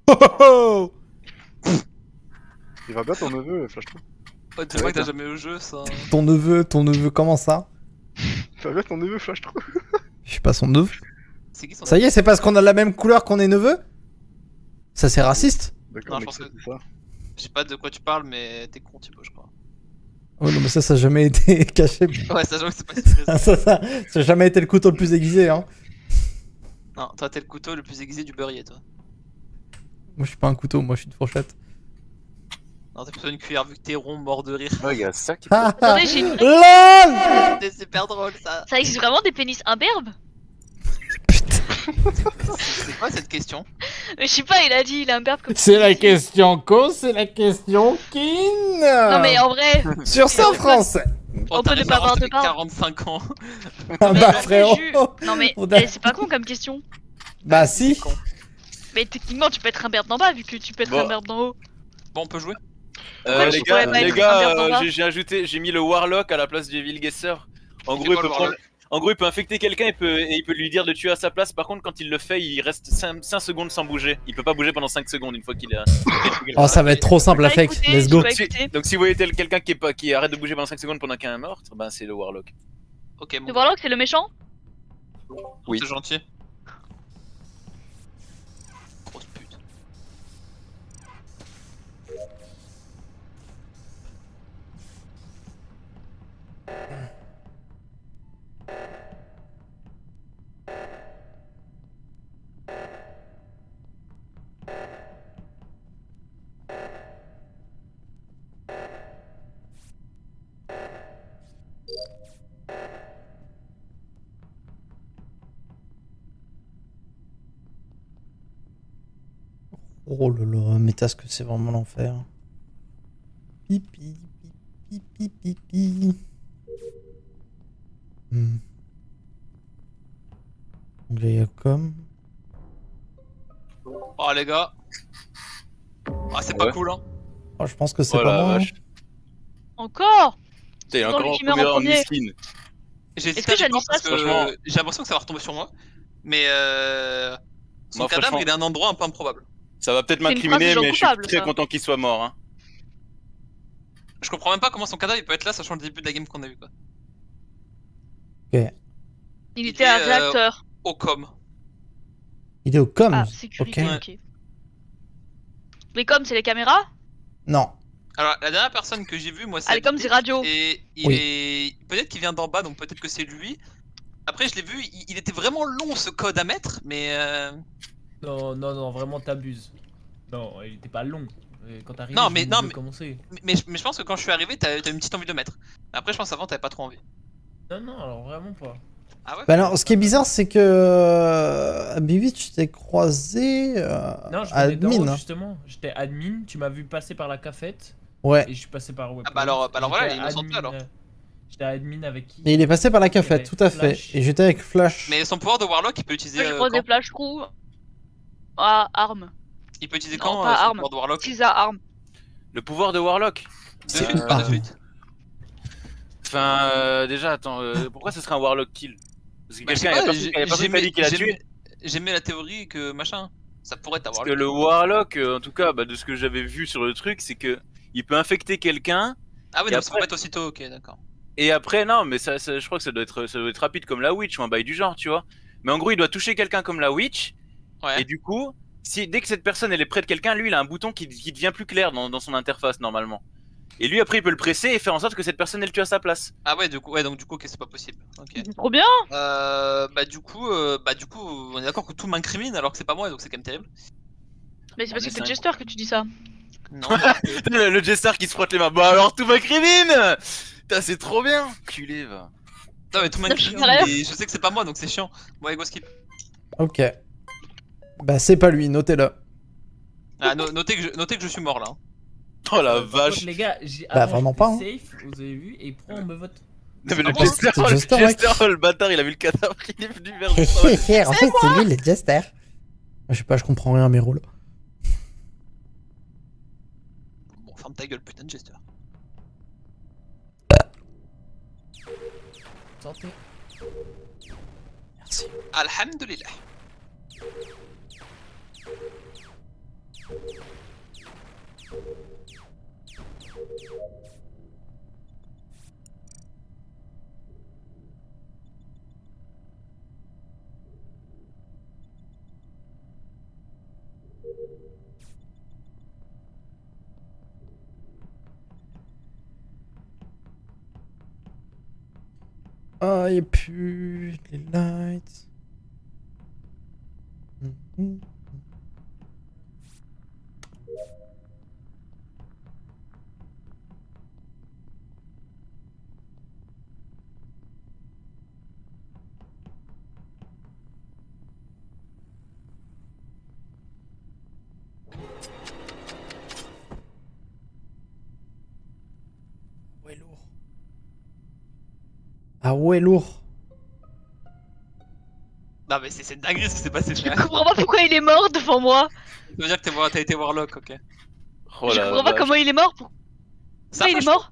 Speaker 1: Oh, oh, oh.
Speaker 4: Il va bien ton neveu, Flash Trou.
Speaker 3: Oh, tu vois que t'as jamais eu au jeu ça.
Speaker 1: Ton neveu, comment ça?
Speaker 4: Il va bien ton neveu, Flash Trou.
Speaker 1: Je suis pas son neveu.
Speaker 3: C'est qui son
Speaker 1: Ça y est, c'est parce qu'on a la même couleur qu'on est neveu? Ça c'est raciste?
Speaker 4: D'accord,
Speaker 3: Non,
Speaker 4: mais
Speaker 3: je pense
Speaker 4: c'est
Speaker 3: que-
Speaker 4: ça.
Speaker 3: Je sais pas de quoi tu parles, mais t'es con, Thibaut, je crois.
Speaker 1: Oh non mais ça a jamais été caché.
Speaker 3: Ouais, ça, j'avoue que c'est pas si raison.
Speaker 1: ça a jamais été le couteau le plus aiguisé hein.
Speaker 3: Non, toi, t'es le couteau le plus aiguisé du beurrier, toi.
Speaker 1: Moi je suis pas un couteau, moi je suis une fourchette.
Speaker 3: Non, t'es plutôt une cuillère vu que t'es rond, mort de rire.
Speaker 7: Oh, il y a ça qui.
Speaker 1: Ah, ah.
Speaker 2: Attendez, j'ai une...
Speaker 1: LOL.
Speaker 3: C'est super drôle ça.
Speaker 2: Ça existe vraiment des pénis imberbes?
Speaker 3: C'est quoi cette question?
Speaker 2: Je sais pas, il a dit, il a imberbe comme.
Speaker 1: C'est la question co, c'est la question kin.
Speaker 2: Non, mais en vrai.
Speaker 1: Sur ça français.
Speaker 2: On peut ne pas avoir de part.
Speaker 3: 45 ans.
Speaker 1: Ah
Speaker 2: Mais
Speaker 1: bah
Speaker 2: en vrai,
Speaker 1: frérot.
Speaker 2: Non, mais
Speaker 1: On a-
Speaker 2: eh, c'est pas con comme question.
Speaker 1: Bah si.
Speaker 2: Mais techniquement, tu peux être imberbe d'en bas vu que tu peux être
Speaker 7: Bon.
Speaker 2: imberbe d'en haut.
Speaker 3: Bon, on peut jouer.
Speaker 2: Ouais,
Speaker 7: Les
Speaker 2: pas être
Speaker 7: gars,
Speaker 2: un verre dans l'art.
Speaker 7: j'ai mis le Warlock à la place du Vilgesser. En
Speaker 3: C'est
Speaker 7: gros,
Speaker 3: quoi, le Warlock
Speaker 7: En gros, il peut infecter quelqu'un et il peut lui dire de tuer à sa place. Par contre, quand il le fait, il reste 5 secondes sans bouger. Il peut pas bouger pendant 5 secondes une fois qu'il a.
Speaker 1: Oh, ça va être trop simple à
Speaker 2: Bah,
Speaker 1: fake.
Speaker 2: écoutez,
Speaker 1: Let's go.
Speaker 2: je vais écouter.
Speaker 7: Donc si vous voyez quelqu'un qui arrête de bouger pendant 5 secondes pendant qu'il y a un meurtre, ben c'est le Warlock.
Speaker 3: Ok, bon.
Speaker 2: Le Warlock, c'est le méchant?
Speaker 7: Oui.
Speaker 3: C'est gentil. Grosse pute.
Speaker 1: Oh là là, mais t'as ce que c'est vraiment l'enfer. Pipi, pipi, pipi, pipi. Donc il y a comme.
Speaker 3: Oh les gars. Ah c'est pas
Speaker 7: Ouais.
Speaker 3: cool hein.
Speaker 1: Oh, je pense que c'est
Speaker 7: Oh
Speaker 1: pas
Speaker 7: la
Speaker 1: moi.
Speaker 7: vache.
Speaker 2: Encore?
Speaker 7: Putain, il est
Speaker 2: Dans
Speaker 7: encore
Speaker 2: le qui meurt
Speaker 7: premier
Speaker 2: en
Speaker 7: en
Speaker 2: premier.
Speaker 7: miskin.
Speaker 3: J'ai
Speaker 2: Est-ce
Speaker 3: hésité
Speaker 2: que
Speaker 3: à
Speaker 2: Janissa,
Speaker 3: parce que
Speaker 7: franchement-
Speaker 3: j'ai l'impression que ça va retomber sur moi. Mais son
Speaker 7: Moi,
Speaker 3: cadavre
Speaker 7: franchement-
Speaker 3: il est à un endroit un peu improbable.
Speaker 7: Ça va peut-être
Speaker 2: C'est une
Speaker 7: m'incriminer,
Speaker 2: phrase de gens
Speaker 7: mais je suis
Speaker 2: coupables,
Speaker 7: très
Speaker 2: ça.
Speaker 7: content qu'il soit mort. Hein.
Speaker 3: Je comprends même pas comment son cadavre il peut être là sachant le début de la game qu'on a vu quoi.
Speaker 2: Il était un réacteur.
Speaker 3: Au com.
Speaker 1: Il est au com.
Speaker 2: Ah, sécurité,
Speaker 1: Ok.
Speaker 2: ok. Les coms, c'est les caméras?
Speaker 1: Non.
Speaker 3: Alors la dernière personne que j'ai vue moi c'est
Speaker 2: Ah, les coms, c'est radio.
Speaker 3: Et il
Speaker 1: Oui.
Speaker 3: est peut-être qu'il vient d'en bas donc peut-être que c'est lui. Après je l'ai vu, il était vraiment long ce code à mettre mais
Speaker 9: Non, vraiment t'abuses. Non, il était pas long. Quand t'arrives,
Speaker 3: Non, mais- non, mais-
Speaker 9: commencer.
Speaker 3: mais je pense que quand je suis arrivé t'as une petite envie de le mettre. Après je pense avant t'avais pas trop envie.
Speaker 9: Non, alors vraiment pas.
Speaker 3: Ah ouais?
Speaker 1: Bah alors, ce qui est bizarre, c'est que à Bivitch, je t'ai croisé
Speaker 9: Non, je venais d'en haut,
Speaker 1: admin. Hein.
Speaker 9: justement. J'étais admin, tu m'as vu passer par la cafette
Speaker 1: Ouais.
Speaker 9: et je suis passé par
Speaker 3: Ah bah alors voilà,
Speaker 9: J'étais
Speaker 3: il est innocent
Speaker 9: admin,
Speaker 3: alors.
Speaker 9: J'étais admin avec qui?
Speaker 1: Et il est passé par la cafette,
Speaker 9: avait
Speaker 1: tout à fait.
Speaker 9: Flash.
Speaker 1: Et j'étais avec Flash.
Speaker 3: Mais son pouvoir de Warlock il peut utiliser
Speaker 2: Moi, je prends des
Speaker 3: quand
Speaker 2: flash crew à armes.
Speaker 3: Il peut utiliser
Speaker 2: Non,
Speaker 3: quand
Speaker 2: pas
Speaker 3: son
Speaker 2: arme.
Speaker 3: pouvoir de Warlock?
Speaker 2: 6 à armes.
Speaker 7: Le pouvoir de Warlock.
Speaker 3: De suite ou pas de suite?
Speaker 7: Enfin, déjà, attends, pourquoi ce serait un Warlock kill? Parce que
Speaker 3: Bah, je sais
Speaker 7: quelqu'un,
Speaker 3: pas,
Speaker 7: il y a personne qui a dit qu'il a tué.
Speaker 3: J'aimais la théorie que machin, ça pourrait être
Speaker 7: Parce
Speaker 3: Warlock.
Speaker 7: que le Warlock, en tout cas, bah, de ce que j'avais vu sur le truc, c'est que il peut infecter quelqu'un.
Speaker 3: Ah ouais,
Speaker 7: et
Speaker 3: donc ça
Speaker 7: après-
Speaker 3: peut être aussitôt, ok, d'accord.
Speaker 7: Et après, non, mais je crois que ça doit être rapide comme la Witch ou un bail du genre, tu vois. Mais en gros, il doit toucher quelqu'un comme la Witch.
Speaker 3: Ouais.
Speaker 7: Et du coup, dès que cette personne elle est près de quelqu'un, lui il a un bouton qui devient plus clair dans son interface normalement. Et lui après il peut le presser et faire en sorte que cette personne elle tue à sa place.
Speaker 3: Ah ouais, donc du coup, ok, c'est pas possible. Ok.
Speaker 2: C'est trop bien.
Speaker 3: Bah du coup, on est d'accord que tout m'incrimine alors que c'est pas moi, donc c'est quand même terrible.
Speaker 2: Mais c'est parce
Speaker 7: mais
Speaker 2: que c'est
Speaker 7: c'est
Speaker 2: Jester que tu dis ça.
Speaker 3: Non.
Speaker 7: le Jester qui se frotte les mains. Bah alors tout m'incrimine. Putain c'est trop bien. Culé va.
Speaker 3: Non mais tout m'incrimine,
Speaker 2: rien.
Speaker 3: mais je sais que c'est pas moi, donc c'est chiant. Bon, allez, go skip.
Speaker 1: Ok. Bah, c'est pas lui, notez-le.
Speaker 3: Ah, notez que je suis mort là. hein.
Speaker 7: Oh la
Speaker 9: Par
Speaker 7: vache.
Speaker 9: contre, les gars,
Speaker 1: Bah, vraiment pas, hein.
Speaker 9: Safe, vous avez vu, et pourquoi on me vote?
Speaker 7: Non, mais le
Speaker 3: Ah bon,
Speaker 7: Jester,
Speaker 1: c'est Jester, mec.
Speaker 7: le bâtard il a vu le cadavre, il est venu vers
Speaker 1: en
Speaker 7: lui.
Speaker 1: fait, c'est lui le Jester. Je sais pas, je comprends rien à mes rôles.
Speaker 3: Bon, ferme ta gueule, putain de Jester.
Speaker 9: Santé.
Speaker 1: Merci.
Speaker 3: Alhamdulillah.
Speaker 1: Ah, y'a plus les lights. Ouais, lourd. Ah ouais, lourd.
Speaker 3: Non mais c'est dingue ce qui s'est passé,
Speaker 2: Je
Speaker 3: frère.
Speaker 2: comprends pas pourquoi il est mort devant moi.
Speaker 3: Ça veut dire que t'as été Warlock, ok.
Speaker 7: Oh
Speaker 2: Je
Speaker 7: la
Speaker 2: comprends pas
Speaker 7: vache.
Speaker 2: comment il est mort.
Speaker 3: Ça
Speaker 2: Pourquoi il est mort?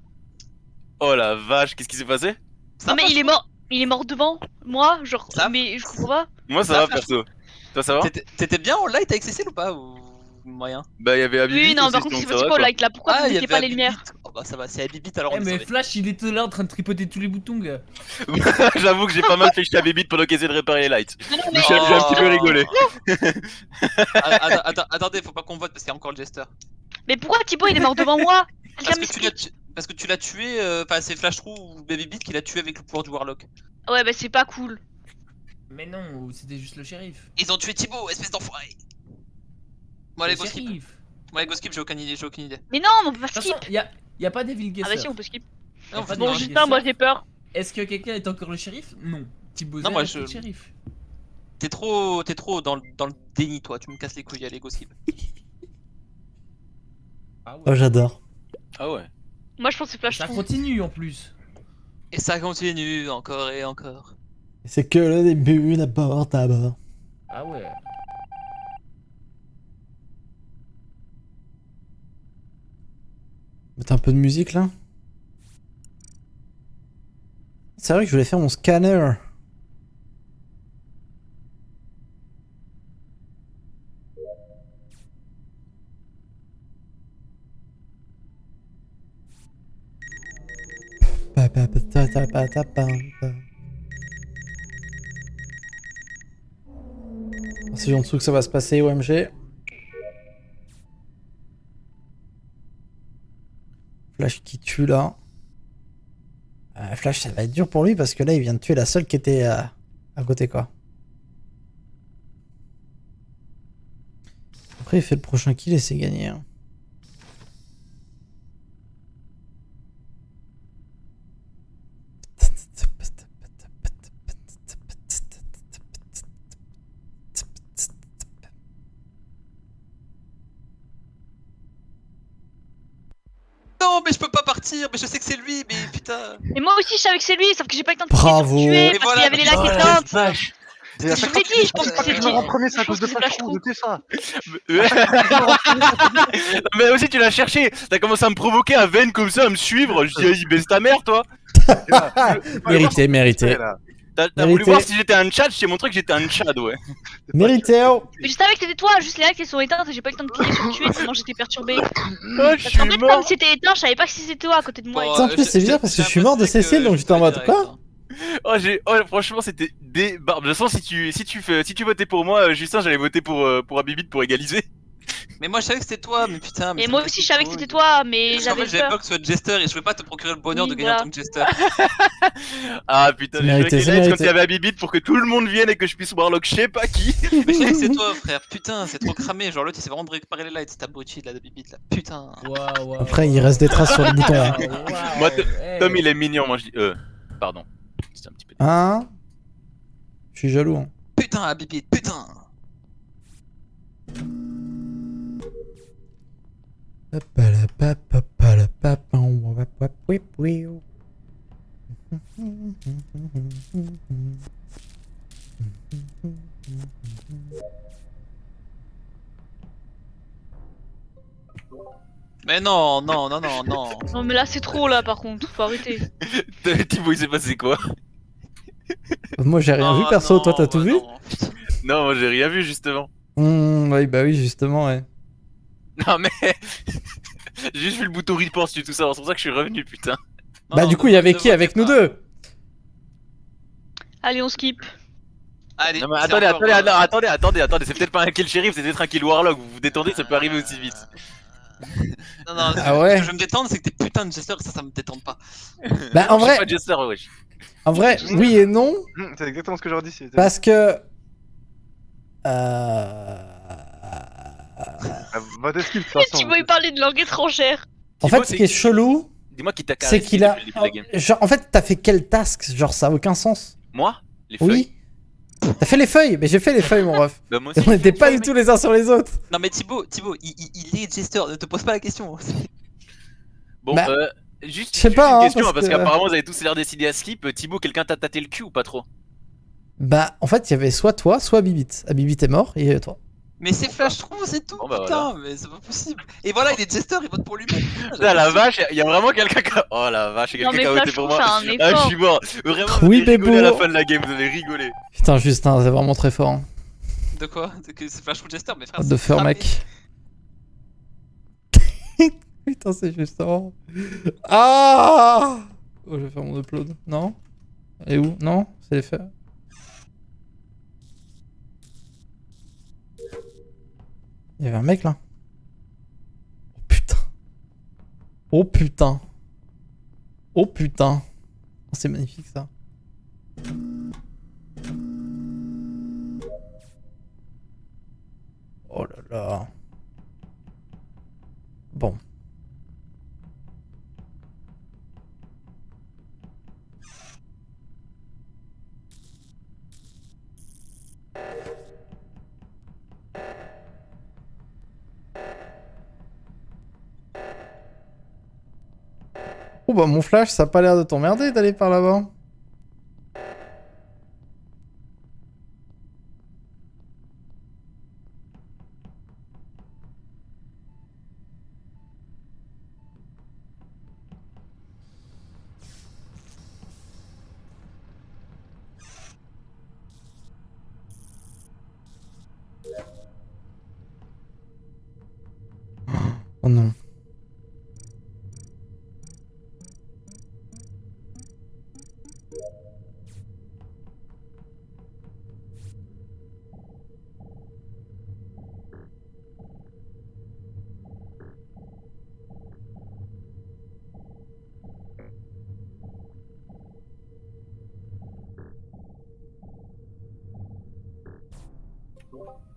Speaker 7: Oh la vache, qu'est-ce qui s'est passé?
Speaker 3: Ça
Speaker 2: Non mais
Speaker 3: va,
Speaker 2: il est mort. Il est mort devant moi, genre,
Speaker 3: Ça
Speaker 2: mais je comprends pas.
Speaker 7: Moi ça va perso. Toi ça va?
Speaker 3: T'étais bien en light avec Cécile ou pas ou moyen?
Speaker 7: Bah y'avait Abibit
Speaker 2: Oui, non,
Speaker 7: aussi,
Speaker 2: par contre,
Speaker 7: donc
Speaker 2: c'est
Speaker 7: ça
Speaker 2: pas
Speaker 7: va,
Speaker 2: typo
Speaker 7: quoi.
Speaker 2: like là. Pourquoi vous
Speaker 3: il y
Speaker 2: mettez pas
Speaker 3: avait
Speaker 2: les lumières?
Speaker 3: Abibit. Oh bah ça va, c'est Abibit alors on
Speaker 9: Eh
Speaker 3: est
Speaker 9: mais
Speaker 3: sauvé.
Speaker 9: Flash, il était là en train de tripoter tous les boutons, gars.
Speaker 7: J'avoue que j'ai pas mal fait chier Abibit pendant qu'il essayait de réparer les lights.
Speaker 2: Non,
Speaker 7: Donc j'ai un petit peu rigolé.
Speaker 3: Attendez, faut pas qu'on vote parce qu'il y a encore le jester.
Speaker 2: Mais pourquoi Thibaut il est mort devant moi? Quelqu'un m'explique.
Speaker 3: Parce que tu l'as tué, enfin c'est Flash True ou Baby Beat qui l'a tué avec le pouvoir du Warlock.
Speaker 2: Ouais, bah c'est pas cool.
Speaker 9: Mais non, c'était juste le shérif.
Speaker 3: Ils ont tué Thibaut, espèce d'enfoiré. Bon allez,
Speaker 9: Le
Speaker 3: go skip.
Speaker 9: shérif.
Speaker 3: Bon allez, go skip, j'ai aucune idée.
Speaker 2: Mais non, on peut pas
Speaker 9: De toute
Speaker 2: skip.
Speaker 9: façon, y a pas Devil Guesser.
Speaker 2: Ah bah si, on peut skip.
Speaker 3: Non,
Speaker 9: pas de
Speaker 2: Bon,
Speaker 9: Devil
Speaker 2: Justin,
Speaker 9: Guesser.
Speaker 2: moi j'ai peur.
Speaker 9: Est-ce que quelqu'un est encore le shérif? Non. Thibaut
Speaker 3: Non, moi,
Speaker 9: Zé est
Speaker 3: je-
Speaker 9: le shérif.
Speaker 3: T'es trop dans le déni toi, tu me casses les couilles, allez, go skip.
Speaker 9: Ah ouais.
Speaker 1: Oh, j'adore.
Speaker 7: Ah ouais.
Speaker 2: Moi je pense que c'est Flash
Speaker 9: Ça
Speaker 2: True.
Speaker 9: continue en plus.
Speaker 3: Et ça continue encore et encore.
Speaker 1: C'est que le début d'abord.
Speaker 9: Ah ouais.
Speaker 1: Mettre un peu de musique là. C'est vrai que je voulais faire mon scanner. C'est en dessous que ça va se passer, OMG. Flash qui tue là. Flash, ça va être dur pour lui parce que là, il vient de tuer la seule qui était à côté, quoi. Après, il fait le prochain kill et c'est gagné. Hein.
Speaker 3: Non mais je peux pas partir, mais je sais que c'est lui, mais putain.
Speaker 2: Et moi aussi je savais que c'est lui, sauf que j'ai pas eu le temps de
Speaker 1: Bravo.
Speaker 2: tuer
Speaker 3: Et
Speaker 2: parce
Speaker 3: voilà,
Speaker 2: qu'il y avait les lacs
Speaker 3: voilà,
Speaker 2: éteintes.
Speaker 4: Vache.
Speaker 2: Je l'ai dit, je pense que c'est
Speaker 4: Je
Speaker 2: lui.
Speaker 4: me rends premier, c'est à
Speaker 2: Je pense
Speaker 4: cause de
Speaker 2: que c'est
Speaker 4: Flash
Speaker 2: Flash
Speaker 4: True,
Speaker 2: True.
Speaker 4: notez ça.
Speaker 7: Mais aussi tu l'as cherché. T'as commencé à me provoquer à veine comme ça, à me suivre. Je dis vas-y baisse ta mère toi.
Speaker 1: Mérité, mérité.
Speaker 7: T'as voulu
Speaker 1: Mérité.
Speaker 7: voir si j'étais un Tchad, je t'ai montré que j'étais un Tchad, ouais.
Speaker 1: Mérité. Oh.
Speaker 2: Mais je savais que c'était toi, juste les lacs qui sont éteintes et j'ai pas eu le temps de cliquer sur tuer tellement j'étais perturbé.
Speaker 7: Oh, je
Speaker 2: Parce qu'en
Speaker 7: suis
Speaker 2: fait,
Speaker 7: mort.
Speaker 2: comme c'était éteint, je savais pas si c'était toi à côté de moi.
Speaker 1: Putain, en plus, c'est bizarre parce que je suis mort de Cécile, donc j'étais en mode, quoi?
Speaker 7: Oh, franchement, c'était des barbes. De toute façon, si tu votais pour moi, Justin, j'allais voter pour Abibit pour égaliser.
Speaker 3: Mais moi je savais que c'était toi, mais putain. Mais
Speaker 2: Et
Speaker 3: ça
Speaker 2: moi
Speaker 3: me
Speaker 2: aussi
Speaker 3: casse
Speaker 2: je savais
Speaker 3: les
Speaker 2: que c'était
Speaker 3: couilles.
Speaker 2: toi, mais
Speaker 3: Parce qu'en
Speaker 2: j'avais
Speaker 3: fait, j'avais
Speaker 2: peur.
Speaker 3: peur que ce soit Jester et je veux pas te procurer le bonheur
Speaker 2: Oui,
Speaker 3: de gagner
Speaker 2: voilà.
Speaker 3: en tant que Jester.
Speaker 7: Ah putain,
Speaker 1: C'est
Speaker 7: j'ai
Speaker 1: mérité,
Speaker 7: joué
Speaker 1: c'est
Speaker 7: avec Ledge
Speaker 1: mérité.
Speaker 7: quand il y avait Abibit pour que tout le monde vienne et que je puisse Warlock je sais pas qui.
Speaker 3: Mais je sais que c'est toi, frère. Putain, c'est trop cramé. Genre l'autre il s'est vraiment de réparer les lights, c'est abruti de la bibite là. Putain.
Speaker 9: Waouh, waouh,
Speaker 1: Après, il
Speaker 9: waouh.
Speaker 1: reste des traces sur les boutons. Hein.
Speaker 9: Waouh, waouh,
Speaker 7: Moi,
Speaker 9: hey.
Speaker 7: Tom, il est mignon, moi je dis. Pardon. C'était un petit peu.
Speaker 1: Hein? Je suis jaloux. Hein.
Speaker 3: Putain, la bibite, putain. Mais non, non, non, non, non.
Speaker 2: Non mais là c'est trop là par contre, faut arrêter.
Speaker 7: Thibaut, il s'est passé quoi?
Speaker 1: Moi, j'ai rien
Speaker 3: Oh,
Speaker 1: vu perso.
Speaker 3: non,
Speaker 1: Toi, t'as tout
Speaker 3: bah
Speaker 1: vu?
Speaker 3: non.
Speaker 7: Non, moi j'ai rien vu justement.
Speaker 1: Oui, bah oui, justement, ouais.
Speaker 7: Non mais. J'ai juste vu le bouton report sur tout ça, c'est pour ça que je suis revenu, putain.
Speaker 3: Non,
Speaker 1: Bah,
Speaker 3: non,
Speaker 1: du coup, il y avait
Speaker 3: ne
Speaker 1: qui
Speaker 3: votez
Speaker 1: avec nous
Speaker 3: pas.
Speaker 1: deux?
Speaker 2: Allez on skip.
Speaker 3: Allez,
Speaker 7: Non mais
Speaker 3: c'est
Speaker 7: attendez,
Speaker 3: encore,
Speaker 7: attendez, c'est peut-être pas un kill shérif, c'est peut-être un kill warlock, vous vous détendez, ça peut arriver aussi vite.
Speaker 3: Non, non,
Speaker 1: Ah ouais?
Speaker 3: ce que je veux me détendre, c'est que t'es putain de Jester, ça me détend pas.
Speaker 1: Bah, en
Speaker 7: Je suis
Speaker 1: vrai,
Speaker 7: pas Jester, wesh.
Speaker 1: oui et non,
Speaker 4: C'est exactement ce que j'aurais dit.
Speaker 1: parce que.
Speaker 4: Va d'esquive de toute
Speaker 2: Mais
Speaker 4: façon.
Speaker 2: Thibaut il parlait de langue étrangère.
Speaker 1: En
Speaker 7: Thibaut,
Speaker 1: fait, ce qui est chelou,
Speaker 7: Dis-moi qui t'a
Speaker 1: c'est
Speaker 7: caressé
Speaker 1: qu'il a.
Speaker 7: depuis le début de la game.
Speaker 1: Genre, en fait, t'as fait quel task? Genre, ça a aucun sens.
Speaker 7: Moi? Les feuilles?
Speaker 1: Oui. T'as fait les feuilles, mais j'ai fait les feuilles, mon ref.
Speaker 7: Bah moi aussi.
Speaker 1: On n'était pas du tout les uns sur les autres.
Speaker 3: Non, mais Thibaut, il est Jester, ne te pose pas la question.
Speaker 7: Bon,
Speaker 1: Bah,
Speaker 7: juste
Speaker 1: je sais
Speaker 7: juste
Speaker 1: pas,
Speaker 7: une
Speaker 1: hein,
Speaker 7: question,
Speaker 1: parce
Speaker 7: parce
Speaker 1: que-
Speaker 7: qu'apparemment vous avez tous l'air décidé à skip. Thibaut, quelqu'un t'a tâté le cul ou pas trop?
Speaker 1: Bah, en fait, il y avait soit toi, soit Bibit. Bibit est mort, et il y avait toi.
Speaker 3: Mais c'est Flash Trou, c'est tout,
Speaker 7: Bon, bah,
Speaker 3: putain, mais c'est pas possible. Et voilà, il est Jester, il vote pour lui-même.
Speaker 7: Putain, la vache, il y a vraiment quelqu'un qui a... Oh la vache, il y a
Speaker 2: Non,
Speaker 7: quelqu'un qui a
Speaker 2: mais
Speaker 7: voté
Speaker 2: Flash
Speaker 7: pour
Speaker 2: Trou
Speaker 7: moi.
Speaker 2: fait un
Speaker 7: Ah, je
Speaker 2: effort.
Speaker 7: suis mort. Vraiment, vous
Speaker 1: Oui,
Speaker 7: allez rigoler à la
Speaker 1: Bebo.
Speaker 7: fin de la game, vous allez rigoler.
Speaker 1: Putain, Justin, c'est vraiment très fort. Hein.
Speaker 3: De quoi? Que c'est Flash Trou Jester, mais frère.
Speaker 1: What the
Speaker 3: c'est
Speaker 1: fuck,
Speaker 3: cramé.
Speaker 1: mec. Putain, c'est Justin. Ah oh, je vais faire mon upload. Non? Et où? Non? C'est fait. Il y avait un mec là. Oh putain. Oh putain. Oh putain. Oh, c'est magnifique ça. Oh là là. Bon. Oh bah mon flash, ça a pas l'air de t'emmerder d'aller par là-bas. Oh non.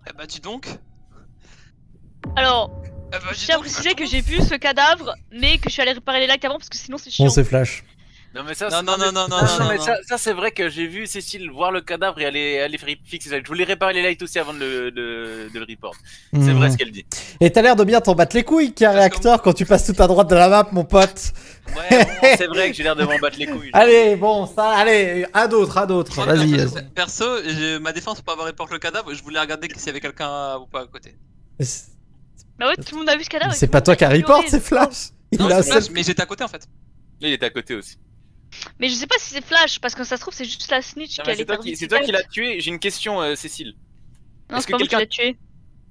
Speaker 3: Eh bah, dis donc.
Speaker 2: Alors,
Speaker 3: Eh bah,
Speaker 2: je
Speaker 3: dis
Speaker 2: tiens à
Speaker 3: donc,
Speaker 2: préciser
Speaker 3: Flash
Speaker 2: que
Speaker 3: Trou.
Speaker 2: j'ai vu ce cadavre, mais que je suis allé réparer les lacs avant parce que sinon c'est chiant.
Speaker 1: Bon, c'est flash.
Speaker 7: Non mais ça,
Speaker 3: Non,
Speaker 7: c'est-
Speaker 3: non, non, non, non,
Speaker 7: Ah,
Speaker 3: non,
Speaker 7: mais
Speaker 3: non.
Speaker 7: ça c'est vrai que j'ai vu Cécile voir le cadavre et aller fixer ça. Je voulais réparer les lights aussi avant de le report. C'est
Speaker 1: Mhm.
Speaker 7: vrai ce qu'elle dit.
Speaker 1: Et t'as l'air de bien t'en battre les couilles, qui a
Speaker 3: Parce que
Speaker 1: réacteur quand tu passes tout à droite de la map, mon pote.
Speaker 7: Ouais, bon, c'est vrai que j'ai l'air de m'en battre les couilles.
Speaker 1: Allez, bon, ça, allez, à d'autres, à d'autres.
Speaker 3: Moi,
Speaker 1: Vas-y,
Speaker 3: perso-
Speaker 1: vas-y.
Speaker 3: Perso, ma défense pour pas avoir report le cadavre, je voulais regarder s'il y avait quelqu'un ou pas à côté.
Speaker 2: Bah ouais, tout le monde a vu ce cadavre. et
Speaker 1: C'est
Speaker 2: tout
Speaker 1: pas
Speaker 2: le
Speaker 1: toi
Speaker 2: monde
Speaker 1: qui a
Speaker 2: a
Speaker 1: report,
Speaker 2: ignoré.
Speaker 1: c'est Flash. Il
Speaker 3: Non,
Speaker 1: a
Speaker 3: c'est Flash,
Speaker 1: seul-
Speaker 3: mais j'étais à côté en fait.
Speaker 7: Là, il était à côté aussi.
Speaker 2: Mais je sais pas si c'est Flash, parce que ça se trouve c'est juste la snitch
Speaker 7: Non,
Speaker 2: qui
Speaker 7: mais
Speaker 2: allait faire
Speaker 7: c'est toi qui l'as tué. J'ai une question, Cécile.
Speaker 2: Non,
Speaker 7: Est-ce
Speaker 2: c'est
Speaker 7: que
Speaker 2: pas moi qui
Speaker 7: quelqu'un-
Speaker 2: l'a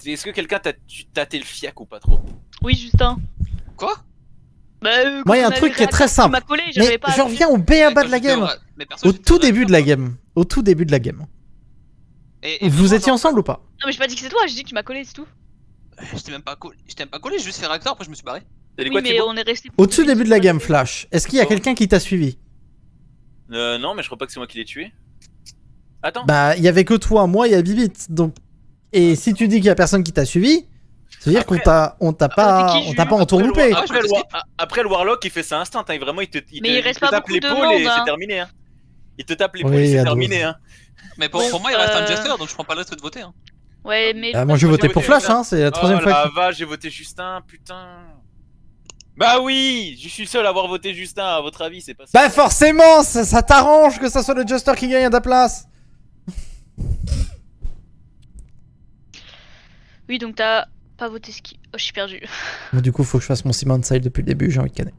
Speaker 2: tué.
Speaker 7: Est-ce que quelqu'un t'a tâté le fiac ou pas trop?
Speaker 2: Oui, Justin.
Speaker 3: Quoi?
Speaker 2: Bah,
Speaker 1: Moi, il y a un
Speaker 2: quand on
Speaker 1: truc
Speaker 2: avait
Speaker 1: qui est très
Speaker 2: réacteur
Speaker 1: simple.
Speaker 2: m'a collé, j'avais
Speaker 1: Mais
Speaker 2: pas
Speaker 1: je reviens au B.A.-bas de la game.
Speaker 3: Mais perso,
Speaker 1: Au
Speaker 3: j'étais
Speaker 1: tout
Speaker 3: au
Speaker 1: début de la
Speaker 3: réacteur,
Speaker 1: game. Au tout début de la game.
Speaker 3: Et
Speaker 1: Vous
Speaker 3: franchement,
Speaker 1: étiez
Speaker 3: genre,
Speaker 1: ensemble ou pas?
Speaker 2: Non, mais j'ai pas dit que c'est toi, j'ai dit que tu m'as collé, c'est tout.
Speaker 3: J'étais même pas collé, j'ai juste fait réacteur, après je me suis barré.
Speaker 7: T'as dit
Speaker 2: Oui,
Speaker 7: quoi,
Speaker 2: mais
Speaker 7: Thibaut?
Speaker 2: on est resté.
Speaker 1: Au tout début de la game, Flash. Est-ce qu'il y a quelqu'un qui t'a suivi?
Speaker 7: Non, mais je crois pas que c'est moi qui l'ai tué. Attends.
Speaker 1: Bah, il y avait que toi, moi et Bibit. Donc, et si tu dis qu'il y a personne qui t'a suivi, ça veut dire qu'on t'a, on t'a pas,
Speaker 2: t'es qui,
Speaker 1: on t'a
Speaker 2: Jules
Speaker 1: pas entourloupé.
Speaker 3: Ah,
Speaker 7: Après,
Speaker 3: je vais
Speaker 7: après, le Warlock, il fait ça instinct. Hein. Vraiment, il te
Speaker 2: Mais il reste
Speaker 7: te
Speaker 2: pas
Speaker 7: tape
Speaker 2: beaucoup de
Speaker 7: l'épaule
Speaker 2: monde,
Speaker 7: et
Speaker 2: hein.
Speaker 7: c'est terminé. Hein. Il te tape l'épaule
Speaker 1: Oui,
Speaker 7: et
Speaker 1: à
Speaker 7: c'est
Speaker 1: douze.
Speaker 7: terminé. Hein.
Speaker 3: Mais pour moi, il reste un Jester, donc je prends pas le risque de voter. Hein.
Speaker 2: Ouais, mais.
Speaker 1: Ah, moi, j'ai voté pour
Speaker 7: voté
Speaker 1: Flash,
Speaker 7: Flash.
Speaker 1: hein. C'est la troisième
Speaker 7: Oh
Speaker 1: fois.
Speaker 7: la vache, j'ai voté Justin, putain. Bah oui, je suis le seul à avoir voté Justin. À votre avis, c'est pas ça.
Speaker 1: Bah, forcément, ça t'arrange que ça soit le Jester qui gagne à ta place.
Speaker 2: Oui, donc t'as pas voté ce qui. Oh, je suis perdu.
Speaker 1: Bon, du coup, faut que je fasse mon Simon Side depuis le début. J'ai envie de canner.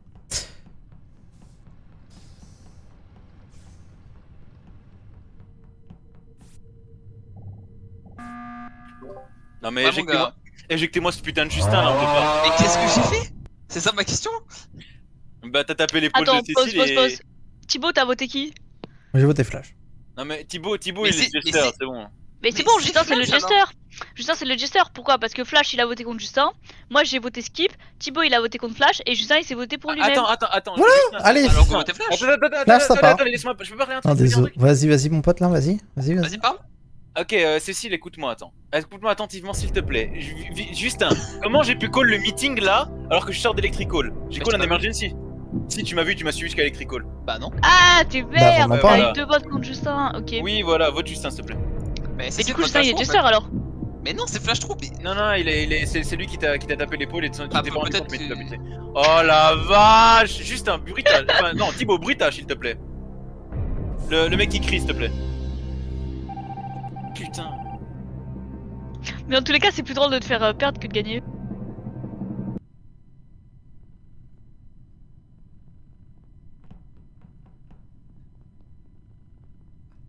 Speaker 7: Non mais
Speaker 3: Ouais, mon gars.
Speaker 7: éjectez-moi ce putain de Justin là, on peut pas.
Speaker 3: Et qu'est-ce que j'ai fait? C'est ça ma question?
Speaker 7: Bah t'as tapé l'épaule
Speaker 2: Attends,
Speaker 7: de
Speaker 2: pause,
Speaker 7: Cécile
Speaker 2: pause,
Speaker 7: et...
Speaker 2: pause. Thibaut, t'as voté qui?
Speaker 1: Moi, j'ai voté Flash.
Speaker 7: Non mais Thibaut
Speaker 3: Mais
Speaker 7: il
Speaker 3: c'est-
Speaker 7: est
Speaker 3: mais
Speaker 7: Jester,
Speaker 3: c'est-
Speaker 7: c'est bon.
Speaker 2: Mais c'est
Speaker 3: Mais
Speaker 2: bon,
Speaker 3: c'est
Speaker 2: Justin c'est le
Speaker 3: Flash,
Speaker 2: Jester. Justin c'est le Jester. Pourquoi? Parce que Flash il a voté contre Justin. Moi j'ai voté Skip. Thibaut il a voté contre Flash. Et Justin il s'est voté pour lui-même.
Speaker 7: Attends.
Speaker 1: Voilà,
Speaker 7: Justin,
Speaker 1: allez.
Speaker 3: Alors qu'on votait Flash.
Speaker 1: Flash, ça part.
Speaker 7: Attends, laisse-moi, je peux parler un truc.
Speaker 1: Non,
Speaker 7: je peux dire un
Speaker 1: désolé.
Speaker 7: truc
Speaker 1: Vas-y, mon pote, là, vas-y.
Speaker 3: Vas-y, parle.
Speaker 7: Ok, Cécile, écoute-moi, attends. Écoute-moi attentivement, s'il te plaît. Justin, comment j'ai pu call le meeting là alors que je sors d'Electrical? J'ai
Speaker 3: Mais
Speaker 7: call
Speaker 3: je
Speaker 7: un
Speaker 3: t'ai pas
Speaker 7: emergency. Si tu m'as vu, tu m'as suivi jusqu'à Electrical.
Speaker 3: Bah non.
Speaker 2: Ah, t'es vert.
Speaker 1: vraiment
Speaker 7: pas.
Speaker 2: T'as eu deux votes contre Justin. Ok.
Speaker 7: Oui, voilà, vote Justin, s'il te plaît.
Speaker 3: Mais
Speaker 2: Mais du coup Justin il est Jester alors.
Speaker 3: Mais non, c'est Flash Trou.
Speaker 7: Non, c'est lui qui t'a tapé l'épaule et tu
Speaker 3: Ah,
Speaker 7: t'es pas rendu
Speaker 3: peut-être
Speaker 7: compte, mais tu l'as
Speaker 3: que-
Speaker 7: buté. Oh la vache! Juste un bruitage. Enfin, non, Thibaut, bruitage, s'il te plaît. Le mec qui crie, s'il te plaît. Putain.
Speaker 2: Mais en tous les cas, c'est plus drôle de te faire perdre que de gagner.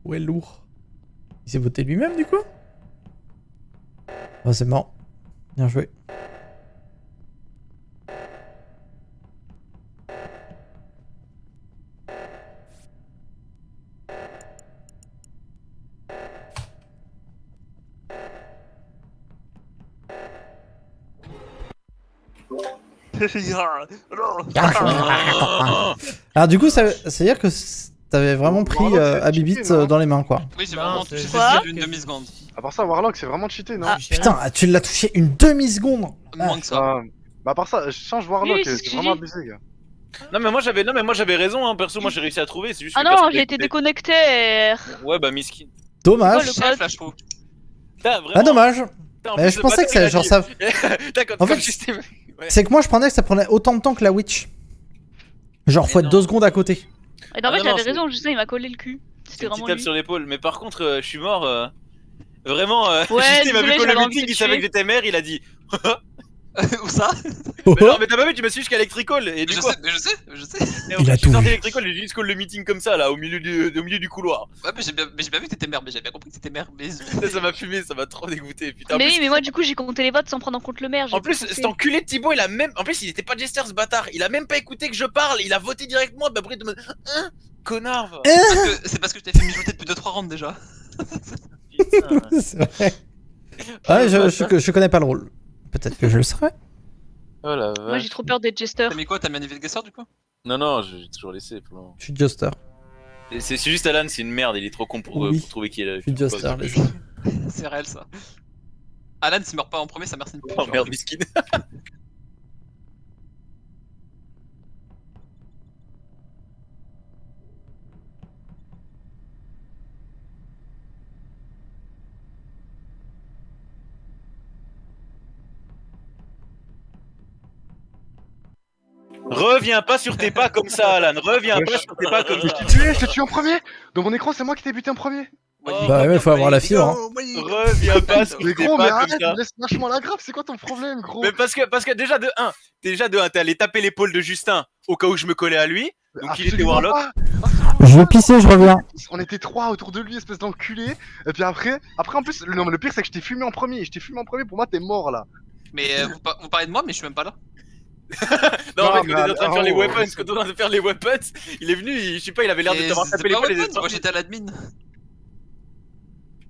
Speaker 1: Ouais, lourd. Il s'est voté lui-même du coup? Oh, c'est mort. Bien joué. Alors du coup, ça veut dire que t'avais vraiment pris
Speaker 4: Warlock, c'est
Speaker 1: Abibit
Speaker 4: cheaté, non
Speaker 1: dans les mains, quoi.
Speaker 3: Oui, j'ai
Speaker 9: Non,
Speaker 3: vraiment
Speaker 9: c'est-
Speaker 3: touché
Speaker 2: Quoi
Speaker 3: ses yeux d'une demi-seconde.
Speaker 4: À part ça, Warlock, c'est vraiment cheaté, non?
Speaker 2: Ah.
Speaker 1: Putain, tu l'as touché une demi-seconde.
Speaker 3: Moins que ça.
Speaker 4: Bah, à part ça, je change Warlock,
Speaker 2: Oui, c'est ce
Speaker 4: c'est
Speaker 2: que j'ai
Speaker 4: vraiment
Speaker 2: dit.
Speaker 4: abusé, gars.
Speaker 7: Non mais moi j'avais raison hein, perso, moi j'ai réussi à trouver, c'est juste
Speaker 2: Ah
Speaker 7: que
Speaker 2: non,
Speaker 7: personne
Speaker 2: j'ai été
Speaker 7: l'écoutait.
Speaker 2: déconnecté.
Speaker 7: Ouais bah miskin.
Speaker 1: Dommage.
Speaker 2: Oh, le
Speaker 3: Chef, flash pro.
Speaker 7: Putain, vraiment.
Speaker 1: Ah, dommage.
Speaker 7: Putain, en
Speaker 1: Mais
Speaker 7: plus,
Speaker 1: je
Speaker 7: le
Speaker 1: pensais que
Speaker 7: bâtard,
Speaker 1: ça, genre
Speaker 7: il a
Speaker 1: ça.
Speaker 7: dit- Putain,
Speaker 1: En
Speaker 7: comme
Speaker 1: fait,
Speaker 7: système. Ouais.
Speaker 1: C'est que moi, je prenais que ça prenait autant de temps que la Witch. Genre, faut
Speaker 7: Mais
Speaker 1: être
Speaker 7: non.
Speaker 1: 2 secondes à côté.
Speaker 2: Et en fait,
Speaker 7: non,
Speaker 2: j'avais
Speaker 7: c'est-
Speaker 2: raison, je sais, il m'a collé le cul.
Speaker 7: C'est
Speaker 2: C'était
Speaker 7: une petite
Speaker 2: vraiment
Speaker 7: tape
Speaker 2: lui.
Speaker 7: sur l'épaule, mais par contre je suis mort. Vraiment,
Speaker 2: Ouais,
Speaker 7: Justin il m'a
Speaker 2: désolé,
Speaker 7: vu que le
Speaker 2: j'avais envie
Speaker 7: meeting,
Speaker 2: de te
Speaker 7: il savait
Speaker 2: tuer.
Speaker 7: que j'étais mère, il a dit.
Speaker 3: Où ça?
Speaker 1: Oh,
Speaker 7: Mais non, mais t'as pas vu, tu m'as suivi jusqu'à Electrical et du
Speaker 3: Je
Speaker 7: coup.
Speaker 3: sais, mais je sais, je sais.
Speaker 1: Il a
Speaker 7: Je suis
Speaker 1: tout
Speaker 7: sorti
Speaker 1: vu.
Speaker 7: d'Electrical, j'ai juste call le meeting comme ça là, au milieu du couloir.
Speaker 3: Ouais, mais j'ai bien vu que t'étais mère, mais j'avais bien compris que t'étais mère. Mais
Speaker 7: Ça m'a fumé, ça m'a trop dégoûté. Putain, en
Speaker 2: Mais
Speaker 7: plus,
Speaker 2: oui, mais moi, du coup, j'ai compté les votes sans prendre en compte le maire. j'ai
Speaker 7: en plus,
Speaker 2: pensé.
Speaker 7: cet enculé de Thibaut, il a même. En plus, il était pas jester ce bâtard. Il a même pas écouté que je parle. Il a voté directement. Bah, après, de me. Hein, connard. Va.
Speaker 3: c'est parce que je t'ai fait mijoter depuis 2-3 rounds déjà.
Speaker 7: Putain.
Speaker 1: C'est vrai. Ouais, je connais pas le rôle. Peut-être que je le serai.
Speaker 7: Oh la
Speaker 2: Moi,
Speaker 7: vache.
Speaker 2: j'ai trop peur d'être jester.
Speaker 3: T'as mis quoi? T'as mis un Navigator du coup?
Speaker 7: Non, j'ai toujours laissé pour le moment.
Speaker 1: Je suis Juster.
Speaker 7: C'est juste Alan, c'est une merde. Il est trop con pour,
Speaker 1: Oui.
Speaker 7: pour trouver qui est là.
Speaker 1: Je suis Juster, les amis.
Speaker 3: C'est réel ça. Alan s'il meurt pas en premier, ça merci une pute.
Speaker 7: Oh merde, miskin. Reviens pas sur tes pas comme ça, Alan. Reviens pas sur tes pas comme
Speaker 4: Mais
Speaker 7: ça.
Speaker 4: je t'ai tué en premier! Dans mon écran, c'est moi qui t'ai buté en premier!
Speaker 1: Bah ouais, mais faut avoir la fibre. Hein.
Speaker 7: Reviens pas sur
Speaker 4: Mais
Speaker 7: tes
Speaker 4: gros, mais
Speaker 7: pas comme
Speaker 4: arrête,
Speaker 7: ça.
Speaker 4: me laisse vachement la grave, c'est quoi ton problème, gros?
Speaker 7: Mais parce que déjà de 1, t'es allé taper l'épaule de Justin au cas où je me collais à lui. Donc il était
Speaker 4: Absolument
Speaker 7: Warlock.
Speaker 4: pas.
Speaker 1: Je vais pisser, je reviens.
Speaker 4: On était 3 autour de lui, espèce d'enculé. Et puis après en plus, non, mais le pire c'est que je t'ai fumé en premier. Je t'ai fumé en premier, pour moi t'es mort là.
Speaker 3: Mais vous parlez de moi, mais je suis même pas là.
Speaker 7: Non, en fait,
Speaker 4: mais
Speaker 7: quand on est en train de faire les
Speaker 4: oh.
Speaker 7: weapons, quand on est en train de faire les weapons, il est venu, je sais pas, il avait l'air de
Speaker 3: Et
Speaker 7: t'avoir
Speaker 3: c'est
Speaker 7: tapé
Speaker 3: pas
Speaker 7: l'épaule et
Speaker 3: weapons,
Speaker 7: d'être
Speaker 3: moi
Speaker 7: sorti.
Speaker 3: j'étais à l'admin.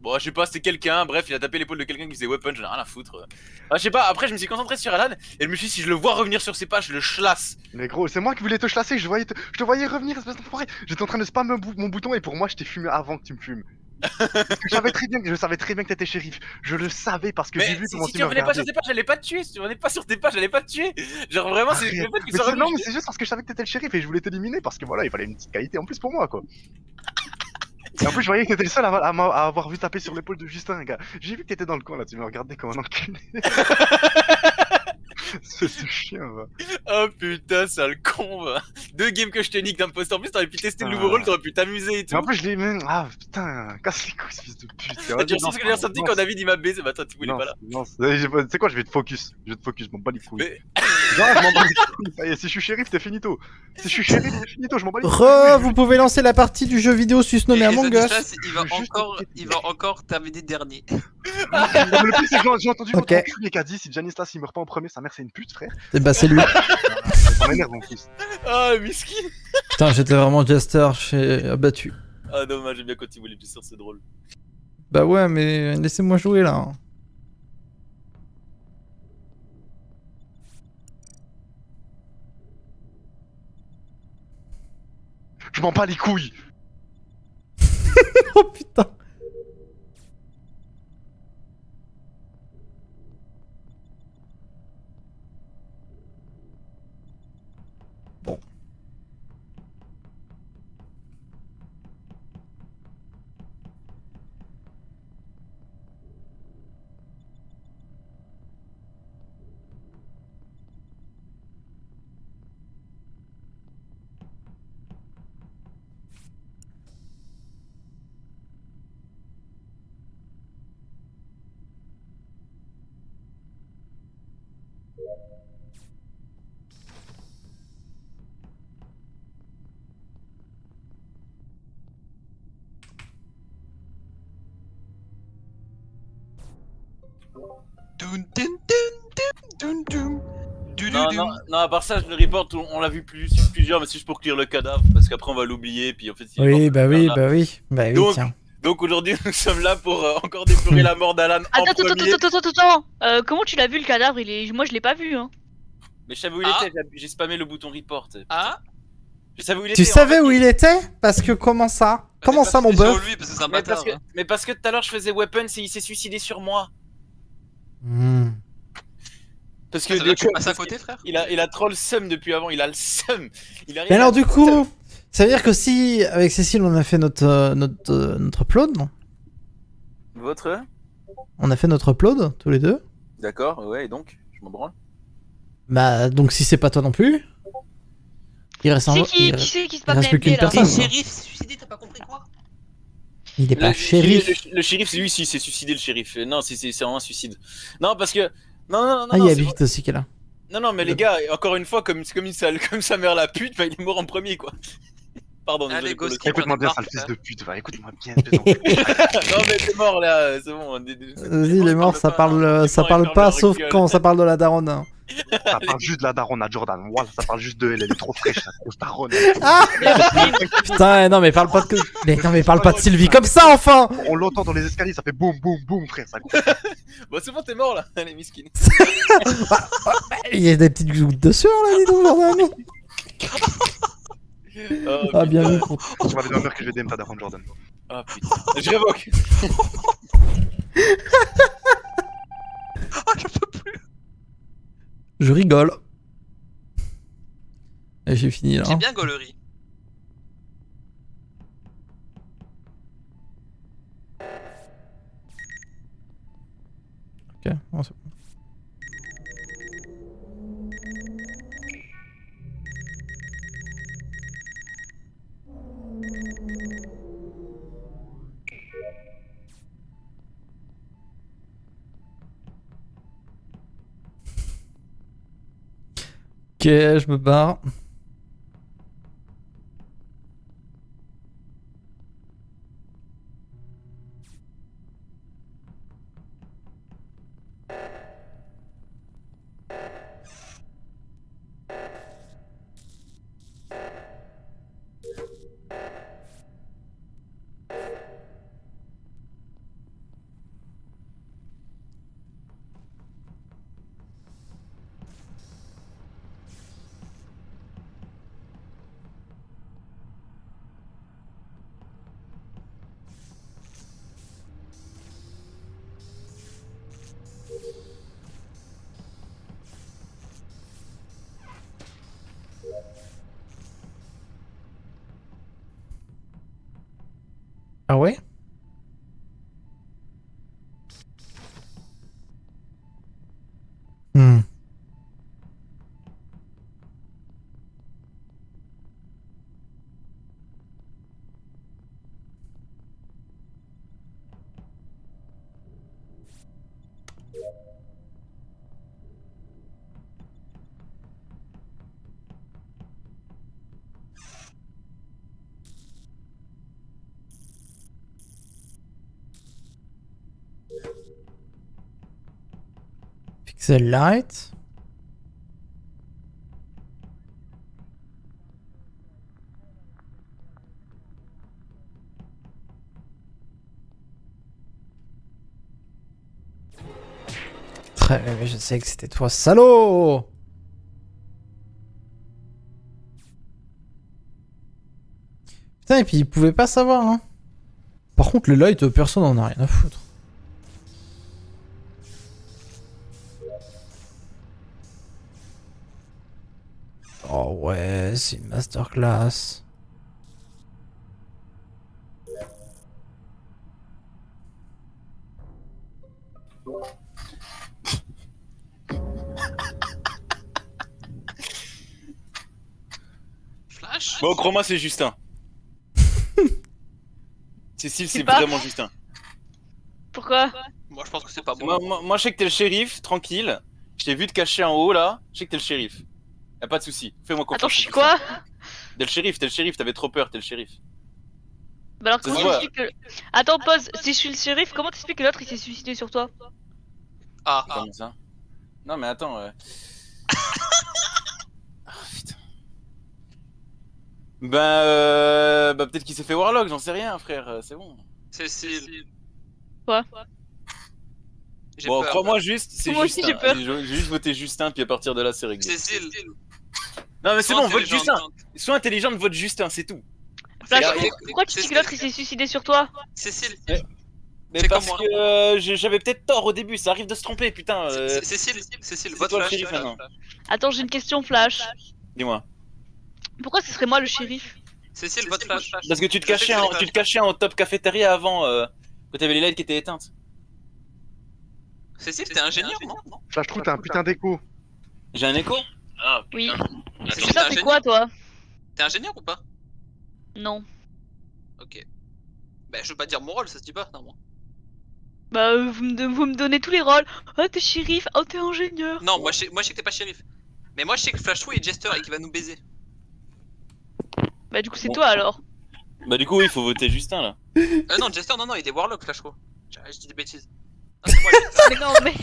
Speaker 7: Bon, je sais pas, c'était quelqu'un, bref, il a tapé l'épaule de quelqu'un qui faisait weapon, j'en ai rien à foutre. Ah, je sais pas, après je me suis concentré sur Alan et je me suis dit si je le vois revenir sur ses pas, je le chlasse.
Speaker 4: Mais gros, c'est moi qui voulais te chlasser, je te voyais revenir, espèce d'enfoiré. J'étais en train de spam mon bouton et pour moi je t'ai fumé avant que tu me fumes. Parce que je savais très bien que t'étais shérif. Je le savais parce que j'ai
Speaker 7: Mais
Speaker 4: vu
Speaker 7: si,
Speaker 4: comment
Speaker 7: si
Speaker 4: tu
Speaker 7: tu
Speaker 4: me
Speaker 7: revenais pas sur
Speaker 4: regardais.
Speaker 7: tes pas, j'allais pas te tuer. Si tu revenais pas sur tes pas, j'allais pas te tuer. Genre vraiment, c'est le fait qu'il
Speaker 4: Mais
Speaker 7: soit
Speaker 4: non,
Speaker 7: revenu.
Speaker 4: mais c'est juste parce que je savais que t'étais le shérif et je voulais t'éliminer parce que voilà, il fallait une petite qualité en plus pour moi quoi. Et en plus, je voyais que t'étais le seul à avoir vu taper sur l'épaule de Justin, gars. J'ai vu que t'étais dans le coin là, tu me regardais comme un enculé. C'est ce chien, va.
Speaker 7: Oh putain, sale con, va. 2 games que je te nique d'imposteur. En plus, t'aurais pu tester le nouveau rôle, t'aurais pu t'amuser et tout.
Speaker 4: Mais en plus, je l'ai même. Ah putain, casse les couilles, fils de pute.
Speaker 7: Tu ressens ce que j'ai ressenti quand David il m'a baisé, bah toi, tu voulais pas là.
Speaker 4: Non, tu sais quoi, je vais te focus. Je m'en bats les couilles.
Speaker 7: Mais-
Speaker 4: Non, je m'en bats les couilles. Ça y est, si je suis shérif, t'es finito. Si je suis shérif, t'es finito, je m'en bats les couilles.
Speaker 1: Vous pouvez lancer la partie du jeu vidéo susnommé Among Us.
Speaker 3: Il va encore terminer dernier.
Speaker 4: Non, mais le pire, c'est que j'ai entendu
Speaker 1: Ok.
Speaker 4: l'autre enculé qui a dit si Janistas il meurt pas en premier, sa mère c'est une pute, frère.
Speaker 1: Et bah c'est lui.
Speaker 4: Ça m'énerve en plus.
Speaker 7: Ah, miskin.
Speaker 1: Putain, j'étais vraiment Jester, j'ai abattu.
Speaker 7: Ah, dommage, j'aime bien quand il voulait plus sûr, c'est drôle.
Speaker 1: Bah ouais, mais laissez-moi jouer là.
Speaker 4: Je m'en bats les couilles.
Speaker 1: Oh putain. Bon.
Speaker 3: Dun, dun, dun, dun, dun, dun.
Speaker 7: Non, à part ça, je le reporte, on l'a vu plusieurs, mais c'est juste pour clear le cadavre, parce qu'après on va l'oublier, puis en fait... il est
Speaker 1: Oui,
Speaker 7: mort,
Speaker 1: bah oui,
Speaker 7: là.
Speaker 1: bah oui. Bah oui,
Speaker 7: Donc,
Speaker 1: tiens.
Speaker 7: Donc aujourd'hui, nous sommes là pour encore déplorer la mort d'Alan en premier.
Speaker 2: Attends. Comment tu l'as vu le cadavre? Moi je l'ai pas vu. Hein.
Speaker 7: Mais je savais où il était, j'ai spammé le bouton report.
Speaker 3: Ah.
Speaker 7: Je savais où il
Speaker 1: Tu
Speaker 7: était.
Speaker 1: savais où il était? Parce que comment ça? Comment ça, mon bœuf?
Speaker 3: Lui, parce que c'est un bâtard.
Speaker 7: Mais parce que tout à l'heure je faisais weapons et il s'est suicidé sur moi. Parce que
Speaker 3: tu passes à côté, frère.
Speaker 7: Il a trop le seum depuis avant, il a le seum.
Speaker 1: Mais alors du coup, ça veut dire que si avec Cécile on a fait notre upload, non?
Speaker 7: Votre?
Speaker 1: On a fait notre upload tous les deux.
Speaker 7: D'accord, ouais, et donc je m'en branle.
Speaker 1: Bah donc si c'est pas toi non plus, il reste un.
Speaker 2: Qui c'est qui se passe
Speaker 1: plus qu'une personne.
Speaker 3: Le shérif s'est suicidé, t'as pas compris quoi?
Speaker 1: Il est pas shérif.
Speaker 7: Le shérif, c'est lui, si, c'est suicidé le shérif. Non, c'est vraiment un suicide. Non, parce que. Non.
Speaker 1: Ah, il y a Vite aussi qui est là.
Speaker 7: Non, mais les gars, encore une fois, comme sa mère la pute, bah, il est mort en premier, quoi. Pardon,
Speaker 3: allez,
Speaker 7: désolé.
Speaker 4: Écoute-moi bien, sale fils de pute, va, écoute-moi bien.
Speaker 7: Non, mais t'es mort là, c'est bon.
Speaker 1: Vas-y, il est mort, ça parle pas, sauf quand ça parle de la daronne. Hein.
Speaker 4: Ça parle juste de la daronne à Jordan. Voilà, ça parle juste de elle est trop fraîche, la grosse daronne.
Speaker 1: Ah putain, non, mais parle pas de. Mais parle pas de Sylvie comme ça, enfin.
Speaker 4: On l'entend dans les escaliers, ça fait boum, boum, boum, frère. Ça...
Speaker 7: Bon, c'est bon, t'es mort là, allez, miskin.
Speaker 1: Il y a des petites gouttes de sueur là, dis donc, Jordan. Ah, bien vu.
Speaker 4: Tu vas aller dans la mère que je vais DM ta daronne, Jordan.
Speaker 7: Ah putain, je révoque.
Speaker 3: Ah, je peux plus.
Speaker 1: Je rigole. Et j'ai fini là.
Speaker 3: J'ai bien gaulerie.
Speaker 1: Ok, bon, c'est bon. Ok, je me barre. Ah ouais? Pixel light. Très bien, mais je sais que c'était toi, salaud! Putain, et puis il pouvait pas savoir, hein. Par contre, le light, personne en a rien à foutre. Oh ouais, c'est une masterclass.
Speaker 3: Flash.
Speaker 7: Bon, Chroma, c'est Justin. Cécile, c'est
Speaker 2: pas...
Speaker 7: vraiment Justin.
Speaker 2: Pourquoi?
Speaker 3: Moi, je pense que c'est pas bon.
Speaker 7: Moi, je sais que t'es le shérif, tranquille. Je t'ai vu te cacher en haut là. Je sais que t'es le shérif. Y'a pas de soucis. Fais-moi confiance.
Speaker 2: Attends, je suis quoi?
Speaker 7: T'es le shérif, t'avais trop peur, t'es le shérif.
Speaker 2: Bah alors comment t'expliques que... Attends, pause, si je suis le shérif, comment t'expliques que l'autre il s'est suicidé sur toi?
Speaker 3: Ah,
Speaker 7: Comment ça? Non mais attends. Ah, putain. Bah peut-être qu'il s'est fait Warlock, j'en sais rien frère, c'est bon.
Speaker 3: Cécile.
Speaker 2: Quoi?
Speaker 3: J'ai
Speaker 7: Bon,
Speaker 3: peur.
Speaker 7: crois-moi juste, c'est
Speaker 2: Moi aussi,
Speaker 7: Justin.
Speaker 2: j'ai peur.
Speaker 7: Allez, j'ai juste voté Justin, puis à partir de là, c'est réglé.
Speaker 3: Cécile.
Speaker 7: Non, mais c'est
Speaker 3: Sois
Speaker 7: bon, vote
Speaker 3: intelligente.
Speaker 7: Justin. Sois intelligente, vote Justin, c'est tout.
Speaker 2: Flash,
Speaker 7: Et-
Speaker 2: pourquoi tu dis que l'autre il s'est suicidé sur toi?
Speaker 3: Cécile.
Speaker 7: Mais
Speaker 3: Fais
Speaker 7: parce
Speaker 3: comme
Speaker 7: que j'avais peut-être tort au début, ça arrive de se tromper, putain.
Speaker 3: Cécile,
Speaker 7: c'est
Speaker 3: vote
Speaker 7: toi le
Speaker 3: Flash.
Speaker 7: shérif maintenant.
Speaker 2: Attends, j'ai une question, Flash.
Speaker 7: Dis-moi.
Speaker 2: Pourquoi ce serait moi le shérif?
Speaker 3: Cécile, vote Flash.
Speaker 7: Parce que tu te
Speaker 3: Je sais
Speaker 7: cachais,
Speaker 3: que
Speaker 7: en,
Speaker 3: c'est
Speaker 7: tu te cachais en top cafétéria avant, que t'avais les lights qui étaient éteintes.
Speaker 3: Cécile, t'es ingénieur, non?
Speaker 4: Flash Trou, t'es un putain d'écho.
Speaker 7: J'ai un écho?
Speaker 3: Ah,
Speaker 2: Oui.
Speaker 3: Cécile,
Speaker 2: C'est ça, c'est quoi toi?
Speaker 3: T'es ingénieur ou pas?
Speaker 2: Non.
Speaker 3: Ok. Bah, je veux pas dire mon rôle, ça se dit pas, non.
Speaker 2: Bah, vous me donnez tous les rôles. Oh, t'es shérif, oh, t'es ingénieur.
Speaker 3: Non, moi je sais que t'es pas shérif. Mais moi je sais que Flash Trou est Jester et qu'il va nous baiser.
Speaker 2: Bah, du coup, c'est
Speaker 7: Bon.
Speaker 2: toi alors.
Speaker 7: Bah du coup, oui, il faut voter Justin là.
Speaker 3: Non, Jester, non, il est Warlock, Flash Trou. Je dis des bêtises. Non, c'est moi, Jester.
Speaker 2: Mais non, mais.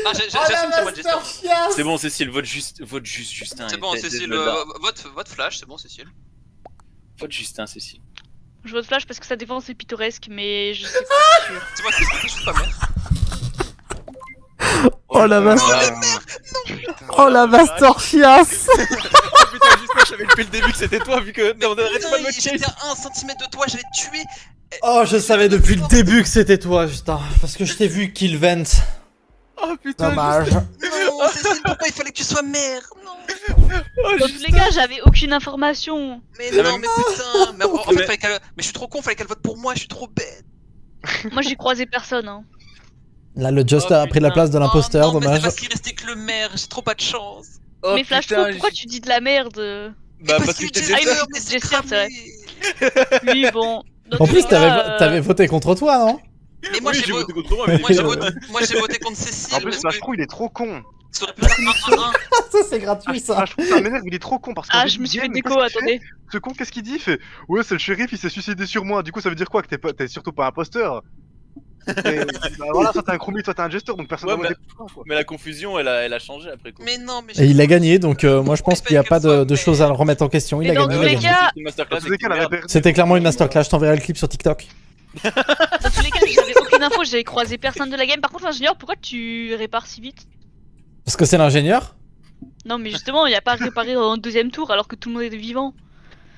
Speaker 3: Non, j'assume, c'est moi, Jester.
Speaker 7: C'est bon, Cécile, vote juste Justin.
Speaker 3: C'est
Speaker 7: et
Speaker 3: bon,
Speaker 7: tête
Speaker 3: Cécile,
Speaker 7: de Zelda.
Speaker 3: vote Flash, c'est bon, Cécile.
Speaker 7: Vote Justin, Cécile.
Speaker 2: Je vote Flash parce que sa défense est pittoresque, mais je sais pas, c'est sûr.
Speaker 3: C'est moi, Cécile, je suis pas mère.
Speaker 1: Oh la vache. Oh la Master Chiasse.
Speaker 7: Oh putain, Justin, je savais depuis le début que c'était toi, vu que on arrête pas de me
Speaker 3: J'étais
Speaker 7: chase.
Speaker 3: à 1 cm de toi, j'allais te tuer.
Speaker 1: Oh, je savais depuis le début que c'était toi, Justin. Parce que je t'ai vu kill vent.
Speaker 7: Oh putain,
Speaker 1: Dommage.
Speaker 3: Non, Cécile, pourquoi il fallait que tu sois mère? Non.
Speaker 2: Dans tous les cas, j'avais aucune information.
Speaker 3: Mais
Speaker 7: Ah,
Speaker 3: non,
Speaker 7: mais-
Speaker 3: mais putain. Mais en fait,
Speaker 7: Mais-
Speaker 3: fallait qu'elle. Mais je suis trop con, fallait qu'elle vote pour moi, je suis trop bête.
Speaker 2: Moi, j'ai croisé personne, hein.
Speaker 1: Là, le Juster a pris la place de l'imposteur,
Speaker 3: Oh, non, mais
Speaker 1: dommage.
Speaker 3: c'est parce qu'il restait que le maire, j'ai trop pas de chance.
Speaker 7: Oh,
Speaker 2: Mais Flash
Speaker 7: putain,
Speaker 2: Trou, pourquoi tu dis de la merde?
Speaker 7: Bah parce que
Speaker 3: que
Speaker 7: j'étais
Speaker 3: Jester,
Speaker 7: Jester.
Speaker 2: Ah,
Speaker 3: mais
Speaker 2: Jester,
Speaker 3: c'est
Speaker 2: c'est vrai.
Speaker 3: cramé.
Speaker 2: Oui, bon. Dans
Speaker 1: En
Speaker 2: tous
Speaker 1: plus,
Speaker 2: les cas,
Speaker 1: t'avais voté contre toi, non?
Speaker 3: Mais moi
Speaker 7: Oui,
Speaker 3: j'ai
Speaker 7: j'ai
Speaker 3: voté.
Speaker 7: voté contre moi, mais
Speaker 3: Moi j'ai voté contre Cécile.
Speaker 4: En plus,
Speaker 3: parce
Speaker 4: Flash
Speaker 3: que
Speaker 4: Trou, il est trop con.
Speaker 3: ça aurait pu faire 1-1.
Speaker 1: Ça, c'est gratuit, ça.
Speaker 4: Flash Trou, ça m'énerve, il est trop con parce que.
Speaker 2: Ah, je me suis fait déco, attendez.
Speaker 4: Ce con, qu'est-ce qu'il dit? Il fait ouais, c'est le shérif, il s'est suicidé sur moi. Du coup, ça veut dire quoi? Que t'es surtout pas imposteur? Et, bah voilà, soit t'es un chromie, soit t'es un jester, donc personne
Speaker 7: Ouais,
Speaker 4: n'a voté
Speaker 7: bah-
Speaker 4: pour toi, quoi.
Speaker 7: Mais la confusion, elle a changé après coup.
Speaker 3: Mais non, mais
Speaker 1: Et il a gagné, donc moi je pense qu'il n'y a pas de choses à le remettre en question. Il
Speaker 2: Mais
Speaker 1: a
Speaker 2: dans
Speaker 1: gagné,
Speaker 2: tous
Speaker 1: il a
Speaker 2: les
Speaker 1: gagné.
Speaker 2: cas-
Speaker 7: Une masterclass
Speaker 4: Dans tous les
Speaker 7: avec
Speaker 4: cas,
Speaker 7: une
Speaker 4: elle avait
Speaker 7: merde.
Speaker 4: perdu.
Speaker 1: C'était clairement une masterclass, je t'enverrai le clip sur TikTok.
Speaker 2: Dans tous les cas, j'avais aucune info, j'avais croisé personne de la game. Par contre, l'ingénieur, pourquoi tu répares si vite?
Speaker 1: Parce que c'est l'ingénieur.
Speaker 2: Non, mais justement, il n'y a pas à réparer en deuxième tour alors que tout le monde est vivant.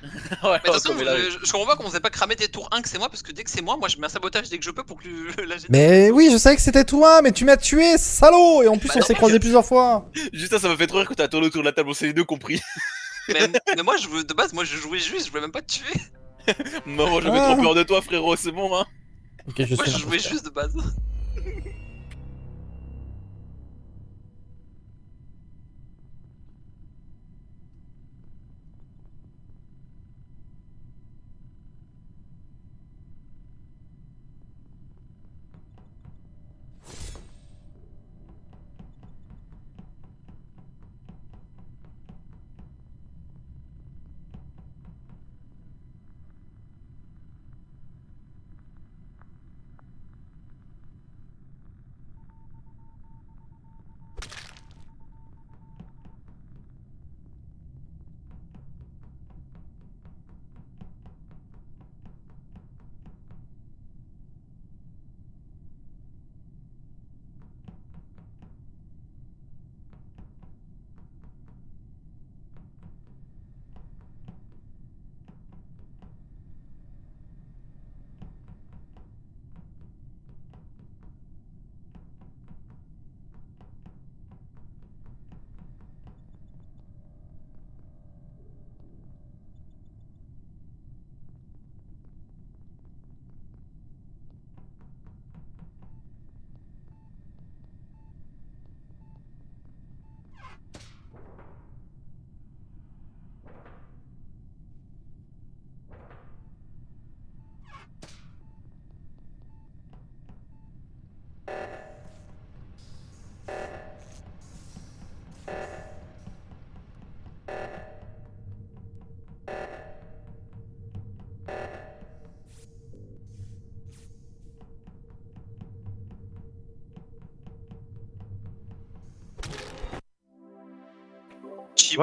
Speaker 7: Ouais,
Speaker 3: Mais de toute façon,
Speaker 7: comme il a-
Speaker 3: je comprends pas qu'on faisait pas cramer des tours 1 que c'est moi, parce que dès que c'est moi, je mets un sabotage dès que je peux pour que la
Speaker 1: Mais oui, je savais que c'était toi, mais tu m'as tué, salaud. Et en plus,
Speaker 3: Bah
Speaker 1: on
Speaker 3: non,
Speaker 1: s'est
Speaker 3: parce
Speaker 1: croisés
Speaker 3: que-
Speaker 1: plusieurs fois.
Speaker 7: Juste ça m'a fait trop rire quand t'as tourné autour de la table, on s'est les deux compris.
Speaker 3: mais moi, de base, moi je jouais juste, je voulais même pas te tuer.
Speaker 7: Maman, j'avais
Speaker 1: Ah.
Speaker 7: trop peur de toi, frérot, c'est bon, hein.
Speaker 1: Ok, je
Speaker 3: Moi
Speaker 1: suis
Speaker 3: je jouais
Speaker 1: l'imposteur.
Speaker 3: juste de base.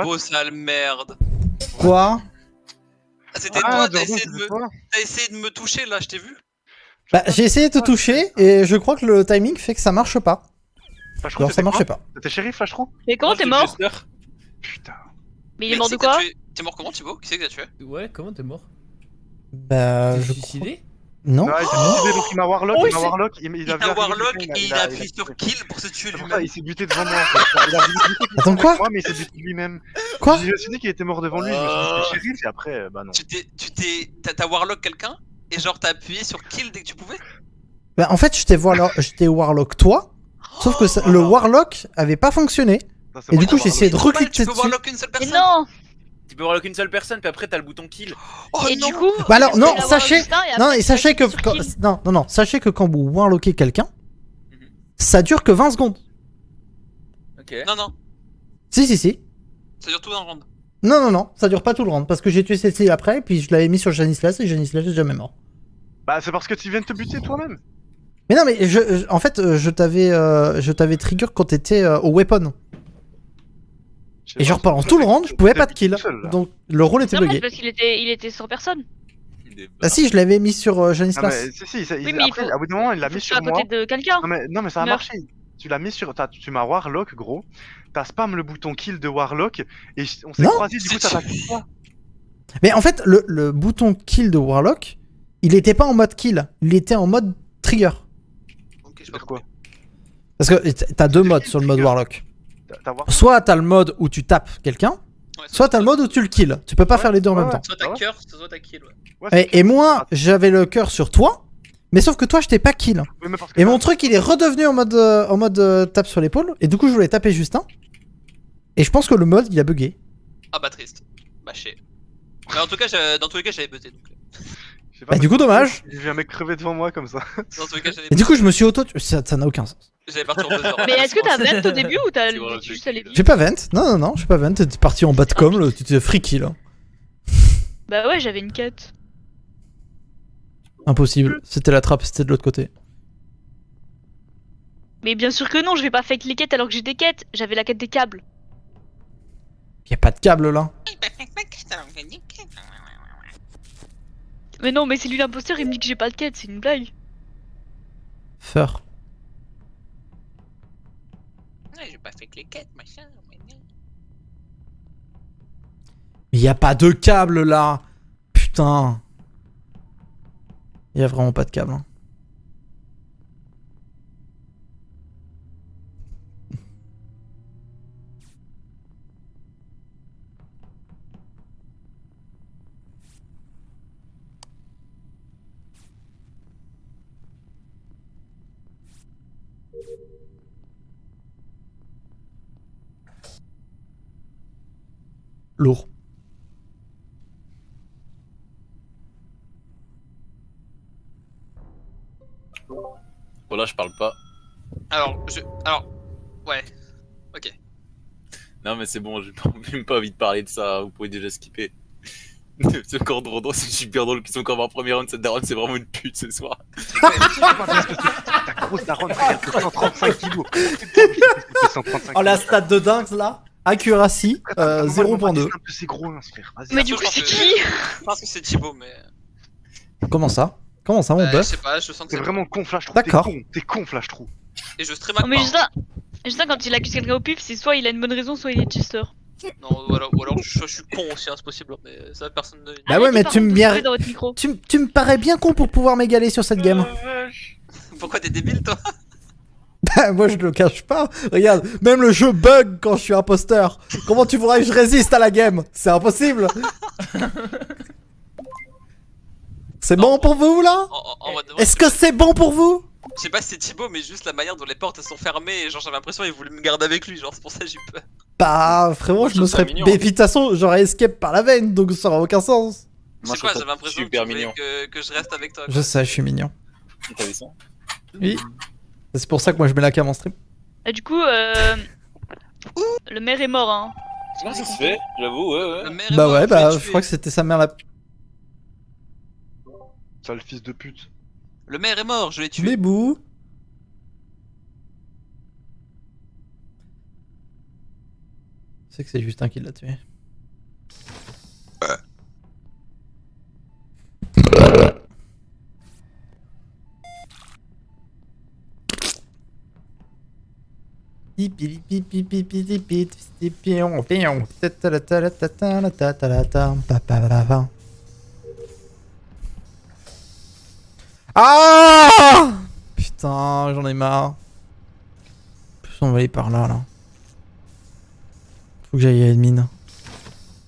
Speaker 3: Thibaut, sale merde.
Speaker 1: Quoi?
Speaker 3: C'était
Speaker 4: Ah,
Speaker 3: toi, t'as
Speaker 4: Jordan,
Speaker 3: essayé,
Speaker 4: c'était toi
Speaker 3: t'as essayé de me toucher là, je t'ai vu.
Speaker 1: Bah, j'ai essayé de te toucher et je crois que le timing fait que ça marche pas.
Speaker 4: Flash Trou,
Speaker 1: Genre, ça
Speaker 4: t'étais
Speaker 1: marchait
Speaker 4: quoi
Speaker 1: pas.
Speaker 4: T'étais shérif, Flash Trou?
Speaker 2: Mais comment
Speaker 7: Moi,
Speaker 2: t'es
Speaker 7: je suis
Speaker 2: mort?
Speaker 7: Jester.
Speaker 4: Putain.
Speaker 2: Mais il est mort de quoi?
Speaker 3: T'es mort comment, Thibaut? Qui c'est que t'as tué?
Speaker 9: Ouais, comment t'es mort?
Speaker 1: Bah,
Speaker 9: T'es
Speaker 1: je
Speaker 9: suicidé?
Speaker 1: Non.
Speaker 4: Non, il s'est suicidé, donc il m'a Warlock,
Speaker 1: Oh,
Speaker 4: il m'a Warlock, il
Speaker 3: Il
Speaker 4: a
Speaker 3: t'a
Speaker 4: vu
Speaker 3: Warlock
Speaker 4: arriver
Speaker 3: et il
Speaker 4: quelqu'un,
Speaker 3: a appuyé sur kill pour se tuer
Speaker 4: C'est pour ça,
Speaker 3: lui-même.
Speaker 4: il s'est buté devant moi. En fait. Il a voulu buter quelqu'un
Speaker 1: Attends,
Speaker 4: avec
Speaker 1: quoi?
Speaker 4: moi, mais il s'est buté lui-même.
Speaker 1: Quoi?
Speaker 4: Je me suis dit qu'il était mort devant lui, je me suis dit c'est shérif, et après, bah non.
Speaker 3: T'as Warlock quelqu'un et genre t'as appuyé sur kill dès que tu pouvais?
Speaker 1: Bah, en fait, j'étais Warlock toi, sauf que le Warlock avait pas fonctionné.
Speaker 4: Ça, c'est
Speaker 1: Et
Speaker 4: moi
Speaker 1: du
Speaker 4: qui
Speaker 1: coup,
Speaker 4: ai
Speaker 1: j'ai essayé de
Speaker 3: Normal,
Speaker 1: recliquer
Speaker 3: tu peux
Speaker 1: dessus.
Speaker 3: Warlock une seule
Speaker 2: Mais
Speaker 3: personne.
Speaker 2: non!
Speaker 7: Tu peux voir qu'une seule personne, puis après t'as le bouton kill.
Speaker 3: Oh
Speaker 2: Et
Speaker 3: non.
Speaker 2: du coup.
Speaker 1: Bah alors,
Speaker 2: tu
Speaker 1: non,
Speaker 2: fais la
Speaker 1: sachez-
Speaker 2: Warlock Star et
Speaker 1: Non,
Speaker 2: après,
Speaker 1: et
Speaker 2: tu
Speaker 1: sachez que.
Speaker 2: appuies sur kill.
Speaker 1: Non, sachez que quand vous warlockez quelqu'un,
Speaker 7: Mhm.
Speaker 1: ça dure que 20 secondes.
Speaker 7: Ok.
Speaker 3: Non, non,
Speaker 1: Si.
Speaker 3: ça dure tout dans le round.
Speaker 1: Non, ça dure pas tout le round parce que j'ai tué celle-ci après, puis je l'avais mis sur Janislas et Janislas est jamais mort.
Speaker 4: Bah, c'est parce que tu viens de te buter toi-même.
Speaker 1: Mais non, mais en fait, je t'avais trigger quand t'étais au weapon. Et genre pendant tout le round, je pouvais pas de kill. Donc le rôle était
Speaker 2: Normal,
Speaker 1: bugué.
Speaker 2: parce qu'il était sans personne.
Speaker 1: Ah si, je l'avais mis sur
Speaker 4: Non,
Speaker 1: Janislas.
Speaker 4: mais si,
Speaker 2: Oui, mais il
Speaker 4: après,
Speaker 2: faut-
Speaker 4: à bout d'un moment, il l'a
Speaker 2: Faut
Speaker 4: mis
Speaker 2: que tu sois
Speaker 4: sur
Speaker 2: à
Speaker 4: moi.
Speaker 2: côté de quelqu'un.
Speaker 4: Non, mais ça a
Speaker 2: Meurs.
Speaker 4: marché. Tu l'as mis sur. Tu m'as Warlock, gros. T'as spam le bouton kill de Warlock. Et on s'est
Speaker 1: Non.
Speaker 4: croisés, du coup, t'as pas kill toi.
Speaker 1: Mais en fait, le bouton kill de Warlock, il était pas en mode kill, il était en mode trigger.
Speaker 3: Ok, je sais
Speaker 4: C'est
Speaker 3: pas
Speaker 4: quoi
Speaker 1: Parce que t'as deux modes sur le mode Warlock.
Speaker 4: T'as Warlock.
Speaker 1: Soit t'as le mode où tu tapes quelqu'un,
Speaker 3: Ouais,
Speaker 1: soit t'as le mode où tu le kills. Tu peux pas
Speaker 4: Ouais,
Speaker 1: faire les deux en
Speaker 4: ouais,
Speaker 1: même
Speaker 4: ouais.
Speaker 1: temps.
Speaker 3: Soit t'as cœur, soit t'as kill, ouais.
Speaker 4: Ouais, c'est
Speaker 1: Et moi, j'avais le cœur sur toi, mais sauf que toi, je t'ai pas kill.
Speaker 4: Oui, mais parce que
Speaker 1: Et mon truc, il est redevenu en mode tape sur l'épaule, et du coup, je voulais taper Justin. Et je pense que le mode, il a bugué.
Speaker 3: Ah bah triste. Bah chier. Mais en tout cas, dans tous les cas, j'avais buté donc.
Speaker 4: je sais pas,
Speaker 1: Bah,
Speaker 4: mais
Speaker 1: du coup, dommage.
Speaker 4: J'ai vu un mec crever devant moi comme ça.
Speaker 3: Dans tous les cas, j'avais
Speaker 1: Et du coup, je me suis auto. Ça n'a aucun sens.
Speaker 3: J'avais parti en buzzer.
Speaker 2: Mais est-ce que t'as vent au début ou t'as
Speaker 7: C'est voilà,
Speaker 2: juste allé
Speaker 1: J'ai pas vent. Non, j'ai pas vent. T'es parti en bas de com, là, tu t'es free kill.
Speaker 2: Bah ouais, j'avais une quête.
Speaker 1: Impossible. C'était la trappe, c'était de l'autre côté.
Speaker 2: Mais bien sûr que non, je vais pas fake les quêtes alors que j'ai des quêtes. J'avais la quête des câbles.
Speaker 1: Y'a pas de câble là.
Speaker 2: Mais non, mais c'est lui l'imposteur, il me dit que j'ai pas de quête, c'est une blague.
Speaker 1: Feur.
Speaker 3: Ouais, j'ai pas fait que les quêtes, machin.
Speaker 1: Mais y a pas de câble là. Putain. Y a vraiment pas de câble. Hein. Lourd.
Speaker 7: Voilà, je parle pas.
Speaker 3: Alors, ouais. Ok.
Speaker 7: Non, mais c'est bon, j'ai même pas envie de parler de ça. Vous pouvez déjà skipper. Ce cordon drôle, c'est super drôle qu'ils sont encore en première round. Cette daronne, c'est vraiment une pute ce soir.
Speaker 4: Ta grosse daronne, frère, elle fait 135 kilos. 135
Speaker 1: Oh la stat de dingue là. Accuracy, 0.2.
Speaker 4: C'est gros, hein, frère. Vas-y.
Speaker 2: Mais du coup, c'est qui?
Speaker 3: Je pense que c'est Thibaut, mais.
Speaker 1: Comment ça mon
Speaker 3: Je
Speaker 1: buff
Speaker 3: sais pas, je sens que
Speaker 4: T'es
Speaker 3: c'est
Speaker 4: vraiment con, Flash Trou.
Speaker 1: D'accord.
Speaker 4: T'es con, Flash Trou.
Speaker 3: Et je stream
Speaker 2: Non, mais
Speaker 3: pas.
Speaker 2: Justin, quand il accuse quelqu'un au pif, c'est soit il a une bonne raison, soit il est Chester.
Speaker 3: Non, ou alors je suis con aussi, hein, c'est possible. Mais ça, personne ne.
Speaker 1: Bah ouais, mais tu me
Speaker 2: bien dans votre micro.
Speaker 1: tu me parais bien con pour pouvoir m'égaler sur cette game.
Speaker 3: Pourquoi t'es débile, toi?
Speaker 1: Bah moi je le cache pas. Regarde, même le jeu bug quand je suis imposteur. Comment tu voudrais que je résiste à la game? C'est impossible. C'est bon pour vous là?
Speaker 3: En mode.
Speaker 1: Est-ce que c'est bon pour vous?
Speaker 3: Je sais pas si c'est Thibaut, mais juste la manière dont les portes elles sont fermées et genre j'avais l'impression qu'il voulait me garder avec lui, genre c'est pour ça que j'ai eu peur.
Speaker 1: Bah frérot,
Speaker 7: Moi,
Speaker 1: je
Speaker 7: je
Speaker 1: me
Speaker 7: trouve ça
Speaker 1: serais...
Speaker 7: mignon.
Speaker 1: Mais de toute façon, j'aurais escape par la veine, donc ça aurait aucun sens.
Speaker 3: Je
Speaker 7: Moi,
Speaker 3: sais pas,
Speaker 7: je trouve
Speaker 3: j'avais l'impression que
Speaker 7: super
Speaker 3: tu voulais
Speaker 7: mignon.
Speaker 3: que je reste avec toi.
Speaker 1: Je sais, je suis mignon.
Speaker 7: T'as vu ça?
Speaker 1: Oui. C'est pour ça que moi je mets la cam en stream.
Speaker 2: Et du coup, le maire est mort, hein.
Speaker 7: Non, ça se fait, j'avoue, ouais.
Speaker 3: Le maire est
Speaker 1: Bah
Speaker 3: mort,
Speaker 1: ouais,
Speaker 3: je
Speaker 1: bah
Speaker 3: l'ai
Speaker 1: je
Speaker 3: tué.
Speaker 1: crois que c'était sa mère la...
Speaker 4: Sale fils de pute.
Speaker 3: Le maire est mort, je l'ai tué.
Speaker 1: Mais bouh. C'est que c'est Justin qui l'a tué. Ah putain, j'en ai marre. Plus on va aller par là, là. Faut que j'aille à admin.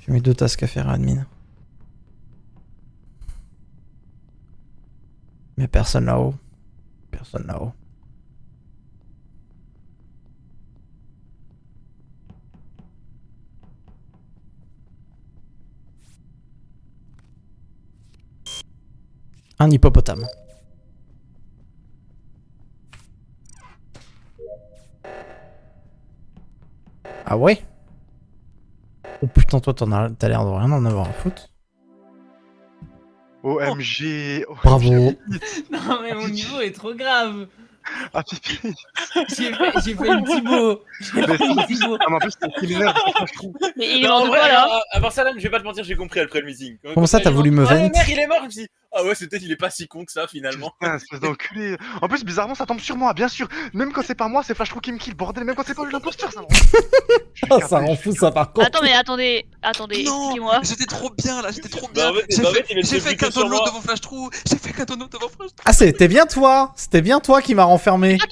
Speaker 1: J'ai mis 2 tasks à faire à admin. Mais personne là-haut. Personne là-haut. Un hippopotame. Ah ouais? Oh putain, toi t'as l'air de rien en avoir à foutre.
Speaker 4: OMG.
Speaker 1: Bravo.
Speaker 9: Non mais mon niveau est trop grave.
Speaker 4: Ah pipi.
Speaker 9: J'ai fait une Thibaut. J'ai fait une Thibaut.
Speaker 4: Ah mais en plus c'était criminel, je trouve.
Speaker 2: Mais il est mort de quoi là?
Speaker 7: À part ça, là, je vais pas te mentir, j'ai compris après le meeting.
Speaker 1: Comment ça, t'as voulu me
Speaker 7: Ah, le
Speaker 1: vent?
Speaker 7: mec, il est mort, je me suis dit, ah ouais, c'est peut-être il est pas si con que ça finalement.
Speaker 4: Putain, espèce d'enculé. En plus, bizarrement, ça tombe sur moi, bien sûr. Même quand c'est pas moi, c'est Flash qui me kill, bordel. Même quand c'est pas lui l'imposteur, ça me rend.
Speaker 1: Ah, ça rend fou ça par contre.
Speaker 2: Attends, mais attendez,
Speaker 3: Non,
Speaker 2: expliquez-moi.
Speaker 3: j'étais trop bien là, j'étais trop
Speaker 7: Bah,
Speaker 3: bien.
Speaker 7: en fait, il
Speaker 3: J'ai
Speaker 7: était
Speaker 3: fait
Speaker 7: buté
Speaker 3: qu'un
Speaker 7: sur
Speaker 3: download
Speaker 7: moi.
Speaker 3: devant Flash Trou. J'ai fait qu'un download devant Flash Trou.
Speaker 1: Ah, c'était bien toi. C'était bien toi qui m'a renfermé.
Speaker 2: Toi,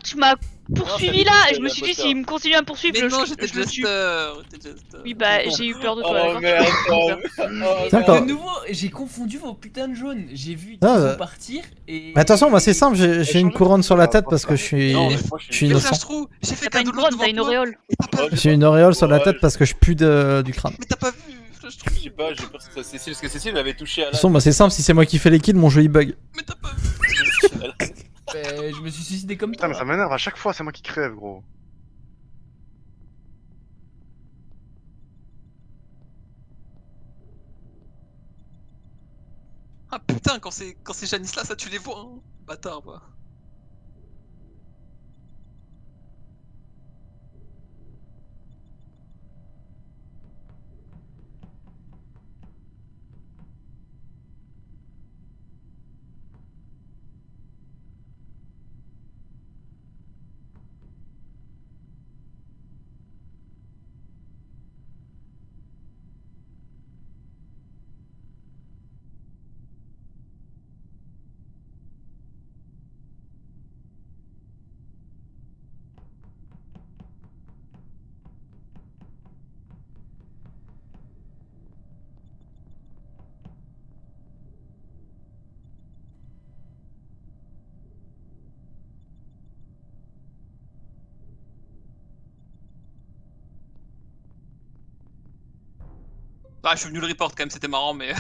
Speaker 2: tu m'as poursuivi
Speaker 7: Non,
Speaker 2: là,
Speaker 7: ça
Speaker 2: et je me suis dit, s'il me continue à me poursuivre,
Speaker 3: Mais non,
Speaker 2: je
Speaker 3: j'étais
Speaker 2: le tue.
Speaker 3: Jester.
Speaker 2: Oui, bah, j'ai eu peur de toi,
Speaker 7: Oh
Speaker 2: d'accord?
Speaker 7: merde,
Speaker 1: D'accord.
Speaker 9: De nouveau, j'ai confondu vos putains de jaunes. J'ai vu
Speaker 1: Ah,
Speaker 9: Thibaut
Speaker 1: ouais.
Speaker 9: partir et.
Speaker 1: Mais attention, moi c'est simple, j'ai une couronne sur la tête parce que je suis
Speaker 3: Mais
Speaker 1: innocent.
Speaker 3: Flash Trou, j'ai fait
Speaker 2: T'as pas
Speaker 3: qu'un
Speaker 2: une
Speaker 3: download
Speaker 2: couronne, t'as
Speaker 3: devant
Speaker 2: une
Speaker 3: toi.
Speaker 2: auréole.
Speaker 3: Et t'as pas vu.
Speaker 1: J'ai une auréole sur la
Speaker 7: Ouais,
Speaker 1: tête parce que je pue du crâne. De
Speaker 3: Mais t'as pas vu, Flash Trou.
Speaker 7: j'ai peur que ce soit Cécile, parce que Cécile avait touché à la.
Speaker 1: toute façon, moi c'est simple, si c'est moi qui fais les kills, mon jeu il bug.
Speaker 3: Mais t'as pas vu.
Speaker 9: Je me suis suicidé comme
Speaker 4: Putain,
Speaker 9: toi.
Speaker 4: mais ça m'énerve à chaque fois, c'est moi qui crève, gros.
Speaker 3: Ah putain, quand c'est Janice là, ça tu les vois, hein. Bâtard, quoi. Ah, je suis venu le report quand même, c'était marrant, mais.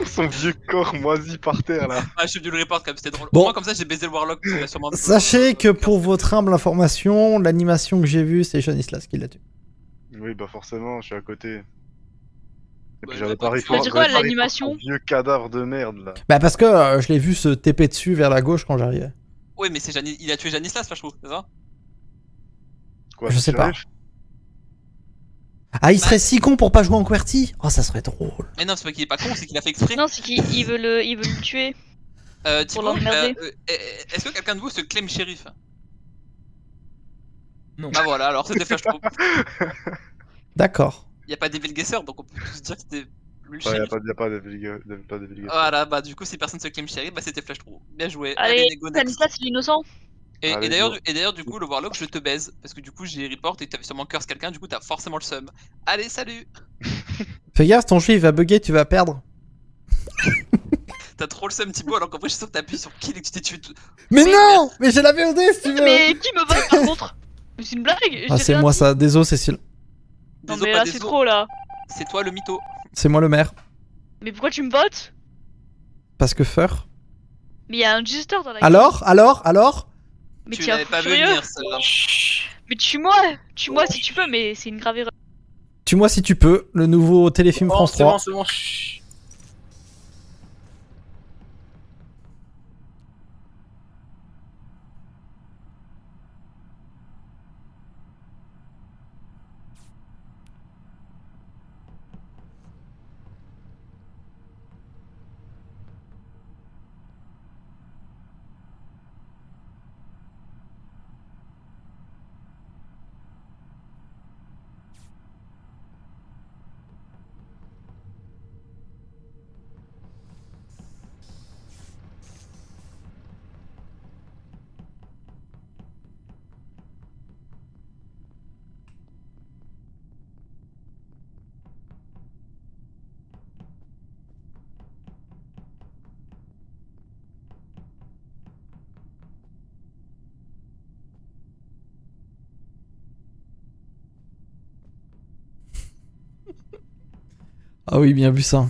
Speaker 4: Son vieux corps moisi par terre là.
Speaker 3: Ah, je suis venu le report quand même, c'était drôle.
Speaker 1: Bon.
Speaker 3: Au moins, comme ça, j'ai baisé le Warlock. Il a sûrement...
Speaker 1: Sachez que pour votre humble information, l'animation que j'ai vue, c'est Stanislas qui l'a tué.
Speaker 4: Oui, bah forcément, je suis à côté. Et
Speaker 3: Bah,
Speaker 4: puis j'avais
Speaker 3: bah,
Speaker 4: pas
Speaker 3: tu
Speaker 2: vas
Speaker 4: report.
Speaker 2: dire quoi,
Speaker 4: j'avais pas
Speaker 2: l'animation
Speaker 4: report son vieux cadavre de merde là.
Speaker 1: Bah parce que je l'ai vu se TP dessus vers la gauche quand j'arrivais.
Speaker 3: Oui, mais c'est il a tué Janislas, Flash Trou, c'est ça?
Speaker 4: Quoi,
Speaker 1: Je
Speaker 4: c'est
Speaker 1: sais pas.
Speaker 4: shérif
Speaker 1: Ah, il serait si con pour pas jouer en QWERTY. Oh, ça serait drôle.
Speaker 3: Mais non, c'est pas qu'il est pas con, c'est qu'il a fait exprès.
Speaker 2: Non, c'est qu'il veut le tuer.
Speaker 3: Thibaut,
Speaker 2: l'emmerder.
Speaker 3: est-ce que quelqu'un de vous se claim shérif?
Speaker 9: Non.
Speaker 3: Bah voilà, alors c'était Flash Trou.
Speaker 1: D'accord.
Speaker 3: Y a pas d'Evil Guesser, donc on peut tous dire que c'était lui le
Speaker 4: Ouais,
Speaker 3: shérif.
Speaker 4: y a pas de vulgaire.
Speaker 3: Voilà, bah du coup, si personne se claim shérif, bah c'était Flash Trou. Bien joué.
Speaker 2: Allez,
Speaker 3: Nego, next.
Speaker 2: Stanislas, il est innocent.
Speaker 4: Allez,
Speaker 3: Et d'ailleurs, du coup, le Warlock, je te baise. Parce que du coup, j'ai report et t'avais sûrement curse quelqu'un, du coup, t'as forcément le seum. Allez, salut!
Speaker 1: Fais gaffe, ton jeu il va bugger, tu vas perdre.
Speaker 3: T'as trop le seum, Thibaut, alors qu'en vrai, je suis sûr que t'appuies sur kill et que tu t'es tué tout.
Speaker 1: Mais
Speaker 3: Oui,
Speaker 1: non! Mais j'ai la VOD si tu veux!
Speaker 2: Mais qui me vote par contre? Mais c'est une blague?
Speaker 1: Ah,
Speaker 2: j'ai
Speaker 1: c'est
Speaker 2: rien
Speaker 1: moi
Speaker 2: dit.
Speaker 1: ça, désolé Cécile.
Speaker 2: Non,
Speaker 3: Désolé,
Speaker 2: mais
Speaker 3: pas
Speaker 2: là,
Speaker 3: désolé.
Speaker 2: c'est trop là.
Speaker 3: C'est toi le mytho.
Speaker 1: C'est moi le maire.
Speaker 2: Mais pourquoi tu me votes?
Speaker 1: Parce que fur.
Speaker 2: Mais il y a un Jester dans la
Speaker 1: Alors
Speaker 2: Mais
Speaker 3: Tu
Speaker 2: t'es un
Speaker 3: l'avais
Speaker 2: fou
Speaker 3: pas
Speaker 2: furieux.
Speaker 3: venir, celle-là.
Speaker 2: Mais tue-moi si tu peux, mais c'est une grave erreur.
Speaker 1: Tue-moi si tu peux, le nouveau téléfilm
Speaker 7: Oh,
Speaker 1: France
Speaker 7: c'est bon,
Speaker 1: 3.
Speaker 7: c'est bon. Chut.
Speaker 1: Ah oui, bien vu ça.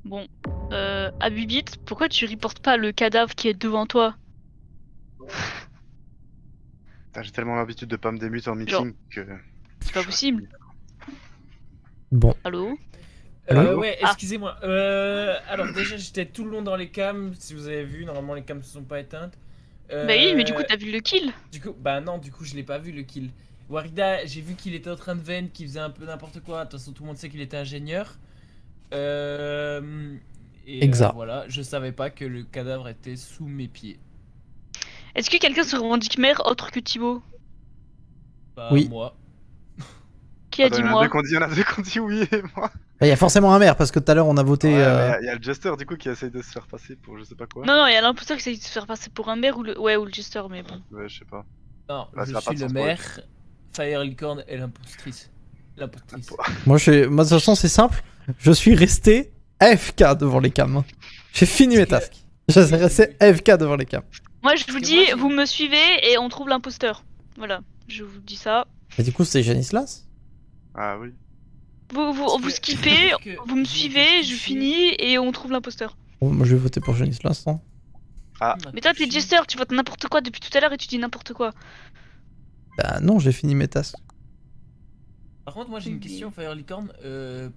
Speaker 2: Bon, Abibit, pourquoi tu reportes pas le cadavre qui est devant toi?
Speaker 4: Putain, j'ai tellement l'habitude de pas me démute en meeting que.
Speaker 2: C'est pas possible.
Speaker 1: Bon.
Speaker 2: Allô?
Speaker 4: Allô
Speaker 9: Ouais, excusez-moi. Alors déjà, j'étais tout le long dans les cams. Si vous avez vu, normalement les cams ne sont pas éteintes.
Speaker 2: Bah oui, mais du coup t'as vu le kill.
Speaker 9: Du coup, bah non, du coup je l'ai pas vu le kill. Warida, j'ai vu qu'il était en train de vent, qu'il faisait un peu n'importe quoi. De toute façon, tout le monde sait qu'il était ingénieur.
Speaker 1: Exact.
Speaker 9: Voilà, je savais pas que le cadavre était sous mes pieds.
Speaker 2: Est-ce que quelqu'un se revendique maire autre que Thibaut?
Speaker 9: Bah,
Speaker 1: Oui.
Speaker 9: moi.
Speaker 2: Qui a dit
Speaker 4: Il y en
Speaker 2: moi?
Speaker 4: a deux qu'on dit oui et moi.
Speaker 1: Il y a forcément un maire parce que tout à l'heure on a voté.
Speaker 4: Ouais, mais il y a le Jester du coup qui essaye de se faire passer pour je sais pas quoi.
Speaker 2: Non, non, il y a l'imposteur qui essaie de se faire passer pour un maire ou le. Ouais, ou le Jester, mais bon.
Speaker 4: Ouais, je sais pas.
Speaker 9: Non,
Speaker 4: Bah, ça
Speaker 9: je
Speaker 4: a pas
Speaker 9: suis
Speaker 4: de
Speaker 9: le
Speaker 4: sens pour
Speaker 9: maire. Fire Licorne est l'impostrice. L'impostrice.
Speaker 1: Moi, de toute façon, c'est simple. Je suis resté AFK devant les cams. J'ai fini mes tasks. Je suis resté AFK devant les cams.
Speaker 2: Moi, je vous
Speaker 9: Parce que
Speaker 2: dis,
Speaker 9: moi, j'ai-
Speaker 2: vous me suivez et on trouve l'imposteur. Voilà, je vous dis ça.
Speaker 1: Et du coup, c'est Janislas.
Speaker 4: Ah oui.
Speaker 2: Vous skippez, vous me suivez, je finis et on trouve l'imposteur.
Speaker 1: Bon, moi, je vais voter pour Janislas. Hein.
Speaker 2: Mais toi, t'es Jester, tu votes n'importe quoi depuis tout à l'heure et tu dis n'importe quoi.
Speaker 1: Bah non, j'ai fini mes tasks.
Speaker 9: Par contre, moi j'ai une question, Fire Licorne.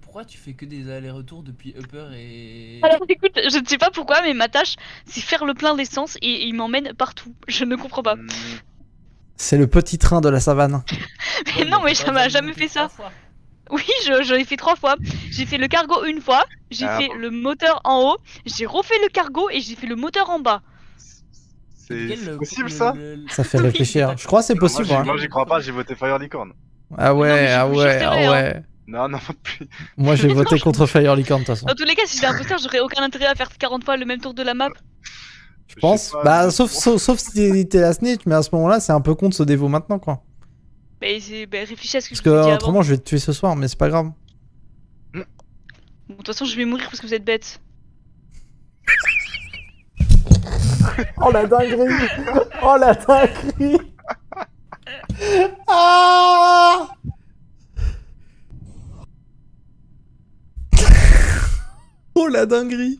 Speaker 9: Pourquoi tu fais que des allers-retours depuis Upper et.
Speaker 2: Alors écoute, je ne sais pas pourquoi, mais ma tâche, c'est faire le plein d'essence et il m'emmène partout. Je ne comprends pas.
Speaker 1: C'est le petit train de la savane.
Speaker 2: Mais non, mais ça m'a jamais fait ça. Oui, je l'ai fait 3 fois. J'ai fait le cargo une fois, j'ai fait le moteur en haut, j'ai refait le cargo et j'ai fait le moteur en bas.
Speaker 4: C'est possible ça
Speaker 1: Ça fait réfléchir. Je crois que c'est possible.
Speaker 4: Moi,
Speaker 1: hein.
Speaker 4: j'y crois pas, j'ai voté Fire Licorne.
Speaker 1: Ah ouais, ah
Speaker 2: je vous
Speaker 1: ouais,
Speaker 2: jure, c'est
Speaker 1: ah
Speaker 2: vrai,
Speaker 1: ouais.
Speaker 4: Non, non, plus.
Speaker 1: Moi, j'ai voté contre Fire Licorne de toute façon.
Speaker 2: Dans tous les cas, si j'étais imposteur, j'aurais aucun intérêt à faire 40 fois le même tour de la map.
Speaker 1: Je pense. Bah, sauf si t'es la snitch, mais à ce moment-là, c'est un peu con de se dévouer maintenant, quoi.
Speaker 2: Mais réfléchis à ce que
Speaker 1: Parce
Speaker 2: je vous ai dit
Speaker 1: que
Speaker 2: avant.
Speaker 1: autrement, je vais te tuer ce soir, mais c'est pas grave.
Speaker 2: Bon, de toute façon, je vais mourir parce que vous êtes bêtes.
Speaker 1: Oh la dinguerie! Oh la dinguerie! Ah! Oh la dinguerie!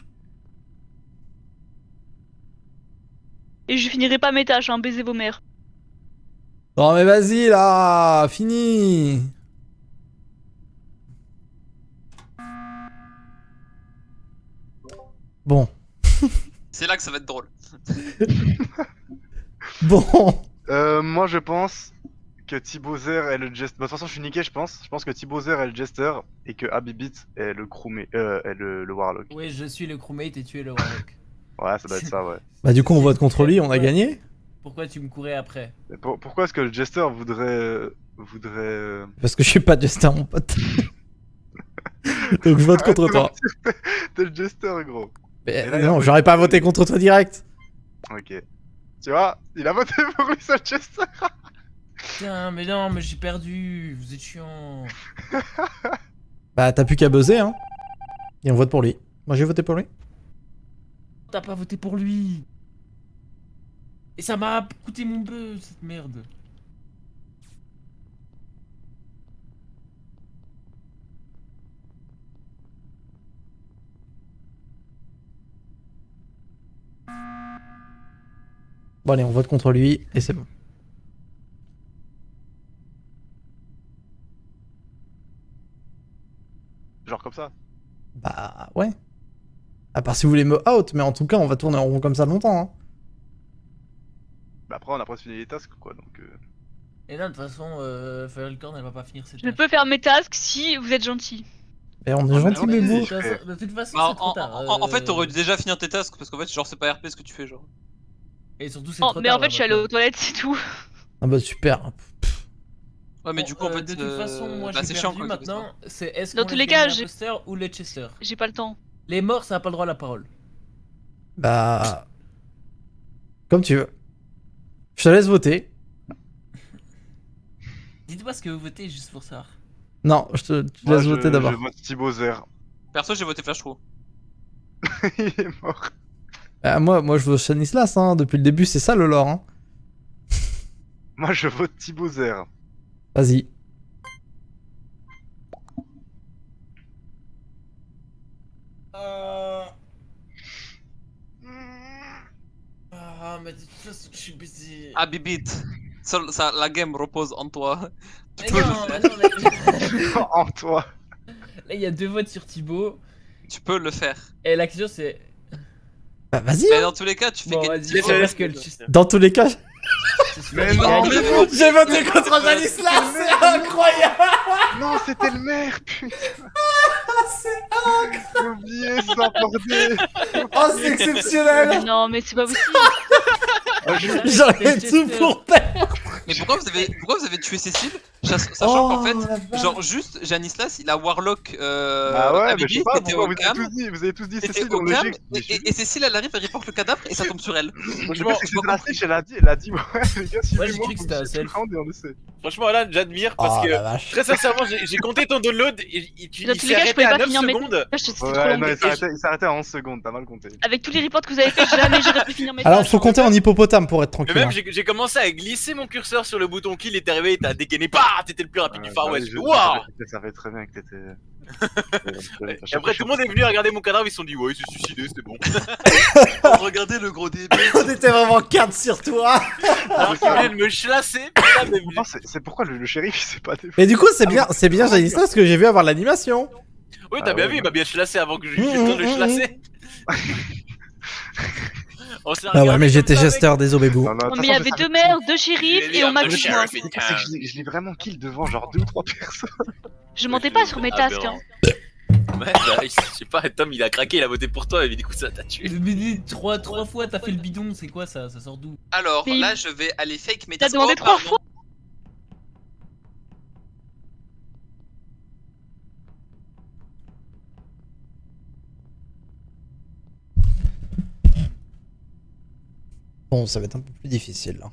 Speaker 2: Et je finirai pas mes tâches, hein, baisez vos mères.
Speaker 1: Non mais vas-y là! Fini! Bon.
Speaker 3: C'est là que ça va être drôle.
Speaker 1: Bon.
Speaker 4: Moi je pense que Thibaut Zer est le Jester. Bah, de toute façon, je suis niqué, je pense. Je pense que Thibaut Zer est le Jester et que Abibit est le crewmate, est le Warlock.
Speaker 9: Oui, je suis le crewmate et tu es le Warlock.
Speaker 4: Ouais, ça doit être ça, ouais.
Speaker 1: Bah du coup on vote contre lui, on a gagné.
Speaker 9: Pourquoi tu me courais après?
Speaker 4: Mais pourquoi est-ce que le Jester voudrait.
Speaker 1: Parce que je suis pas Jester mon pote. Donc je vote contre toi.
Speaker 4: T'es le Jester, gros.
Speaker 1: Mais
Speaker 4: Et là,
Speaker 1: non,
Speaker 4: il a
Speaker 1: j'aurais pas voté contre toi direct.
Speaker 4: Ok. Tu vois, il a voté pour lui, ça, le Jester.
Speaker 9: Putain, mais non, mais j'ai perdu. Vous êtes chiant.
Speaker 1: Bah t'as plus qu'à buzzer hein. Et on vote pour lui. Moi j'ai voté pour lui.
Speaker 9: T'as pas voté pour lui. Et ça m'a coûté mon buzz, cette merde.
Speaker 1: Bon allez, on vote contre lui et c'est bon.
Speaker 4: Genre comme ça.
Speaker 1: Bah ouais. À part si vous voulez me out, mais en tout cas on va tourner en rond comme ça longtemps hein.
Speaker 4: Bah après, on a presque fini les tasks, quoi, donc.
Speaker 9: Et là, de toute façon, Fire Licorne, elle va pas finir cette
Speaker 2: Je peux faire mes tasks si vous êtes gentil.
Speaker 1: Et on est gentil
Speaker 4: mais
Speaker 1: Bébou.
Speaker 9: De toute façon,
Speaker 3: Bah,
Speaker 9: c'est trop tard.
Speaker 3: en fait, t'aurais dû déjà finir tes tasks parce qu'en fait, genre, c'est pas RP ce que tu fais, genre.
Speaker 9: Et surtout, c'est
Speaker 2: Oh,
Speaker 9: trop
Speaker 2: mais
Speaker 9: tard.
Speaker 2: en fait, je suis allé aux toilettes, c'est tout.
Speaker 1: Ah bah super.
Speaker 3: Ouais, Ouais, mais du coup, en fait,
Speaker 9: de toute façon, moi
Speaker 3: bah,
Speaker 9: j'ai
Speaker 3: c'est
Speaker 9: perdu
Speaker 3: chiant, quoi,
Speaker 9: maintenant. C'est est-ce
Speaker 2: Dans
Speaker 9: qu'on
Speaker 2: tous
Speaker 9: laisse
Speaker 2: les cas,
Speaker 9: gagner
Speaker 2: j'ai-
Speaker 9: l'imposteur ou le Chester?
Speaker 2: J'ai pas le temps.
Speaker 9: Les morts, ça n'a pas le droit à la parole.
Speaker 1: Bah. Comme tu veux. Je te laisse voter.
Speaker 9: Dites-moi ce que vous votez juste pour savoir.
Speaker 1: Non, je te
Speaker 4: Moi,
Speaker 1: laisse voter
Speaker 4: je
Speaker 1: d'abord.
Speaker 4: vote Thibaut Zer.
Speaker 3: Perso, j'ai voté Flash Trou.
Speaker 4: Il est mort.
Speaker 1: Moi, je veux Stanislas, hein. Depuis le début, c'est ça le lore, hein.
Speaker 4: Moi, je vote Thibaut Zer.
Speaker 1: Vas-y.
Speaker 9: Ah, mais de toute façon, je suis busy.
Speaker 3: Ah, Bibite. La game repose en toi. Tu
Speaker 9: Mais
Speaker 3: peux
Speaker 9: non,
Speaker 3: le
Speaker 9: mais
Speaker 3: faire.
Speaker 9: non,
Speaker 4: En toi.
Speaker 9: Là, il y a 2 votes sur Thibaut.
Speaker 3: Tu peux le faire.
Speaker 9: Et la question c'est.
Speaker 1: Bah, vas-y,
Speaker 3: Mais
Speaker 1: hein.
Speaker 3: dans tous les cas, tu fais
Speaker 9: Bon,
Speaker 3: gagner
Speaker 9: vas-y,
Speaker 3: Thibaut.
Speaker 9: c'est parce que le Chester.
Speaker 1: Dans tous les cas,
Speaker 4: Mais non, mais
Speaker 1: j'ai voté contre Stanislas, c'est incroyable.
Speaker 4: non, c'était le maire, putain. J'ai oublié ça, bordel.
Speaker 1: Oh, c'est exceptionnel.
Speaker 2: Non, mais c'est pas possible.
Speaker 1: J'aurais tout pour perdre.
Speaker 3: Mais pourquoi vous avez tué Cécile Sachant qu'en fait,
Speaker 1: la vache.
Speaker 3: genre juste Janislas, il a Warlock
Speaker 4: Bah ouais,
Speaker 3: à
Speaker 4: mais je
Speaker 3: Bibi,
Speaker 4: sais pas
Speaker 3: t'étais
Speaker 4: pourquoi
Speaker 3: au cam,
Speaker 4: vous avez tous dit
Speaker 3: t'étais
Speaker 4: Cécile
Speaker 3: au
Speaker 4: dans
Speaker 3: cam,
Speaker 4: logique.
Speaker 3: et Cécile elle arrive, elle reporte le cadavre et ça tombe sur elle.
Speaker 4: Franchement, c'était la fiche, elle a dit, ouais, les gars, si
Speaker 9: Moi, j'ai cru que c'était un self.
Speaker 4: on le sait.
Speaker 7: Franchement, Alan, j'admire parce
Speaker 1: Oh
Speaker 7: que
Speaker 1: la vache.
Speaker 7: très sincèrement, j'ai compté ton download et
Speaker 2: Dans
Speaker 7: il
Speaker 2: tous
Speaker 7: s'est
Speaker 2: les cas, je
Speaker 7: arrêté
Speaker 2: pouvais
Speaker 7: à
Speaker 2: pas
Speaker 7: 9
Speaker 2: finir mes
Speaker 7: secondes.
Speaker 2: tâches, c'était trop
Speaker 4: Ouais,
Speaker 2: long.
Speaker 4: non, il s'arrêtait à 11 secondes, t'as mal compté.
Speaker 2: Avec tous les reports que vous avez fait, jamais j'aurais pu finir mes
Speaker 1: Alors,
Speaker 2: tâches.
Speaker 1: faut compter en hippopotame pour être
Speaker 7: Mais
Speaker 1: tranquille.
Speaker 7: même,
Speaker 1: hein.
Speaker 7: j'ai commencé à glisser mon curseur sur le bouton kill et t'es arrivé et t'as dégainé. Bah, t'étais le plus rapide du Far
Speaker 4: Ouais,
Speaker 7: West.
Speaker 4: je
Speaker 7: Waouh!
Speaker 4: savais très bien que t'étais.
Speaker 7: Et après, tout le monde est venu regarder mon cadavre, ils se sont dit, ouais, il s'est suicidé, c'est bon.
Speaker 3: Regardez le gros début.
Speaker 1: On était vraiment 4 sur toi.
Speaker 7: Alors qu'il vient de me chlasser, putain, mais-
Speaker 4: Non, c'est pourquoi le shérif il s'est pas défendu.
Speaker 1: Mais du coup, c'est bien Stanislas, parce que j'ai vu avoir l'animation.
Speaker 7: Oui, t'as
Speaker 4: Ah
Speaker 7: bien
Speaker 4: ouais,
Speaker 7: vu, il
Speaker 4: ouais.
Speaker 7: m'a bien chassé avant que j'ai eu le temps de le chlasser. On s'est
Speaker 1: Ah ouais,
Speaker 7: regardé
Speaker 1: mais
Speaker 7: comme
Speaker 1: j'étais
Speaker 7: ça, mec.
Speaker 1: gesteur, désolé, Bou.
Speaker 4: Non,
Speaker 2: Non, mais il y avait 2 maires, 2 shérifs et on m'a
Speaker 7: Le
Speaker 2: vu moi.
Speaker 7: sheriff in
Speaker 4: C'est que
Speaker 7: town.
Speaker 4: je l'ai vraiment kill devant genre 2 ou 3 personnes.
Speaker 2: Je mentais pas sur mes tasks. Hein.
Speaker 7: Ouais, bah, je sais pas, Tom il a craqué, il a voté pour toi et du coup ça t'a tué.
Speaker 9: Mais dis, 3 fois t'as fait le bidon, c'est quoi ça? Ça sort d'où?
Speaker 3: Alors
Speaker 2: Mais
Speaker 3: là, je vais aller fake mes
Speaker 2: T'as
Speaker 3: tasks.
Speaker 2: demandé
Speaker 3: Oh,
Speaker 2: 3
Speaker 3: pardon.
Speaker 2: fois.
Speaker 1: Bon, ça va être un peu plus difficile là.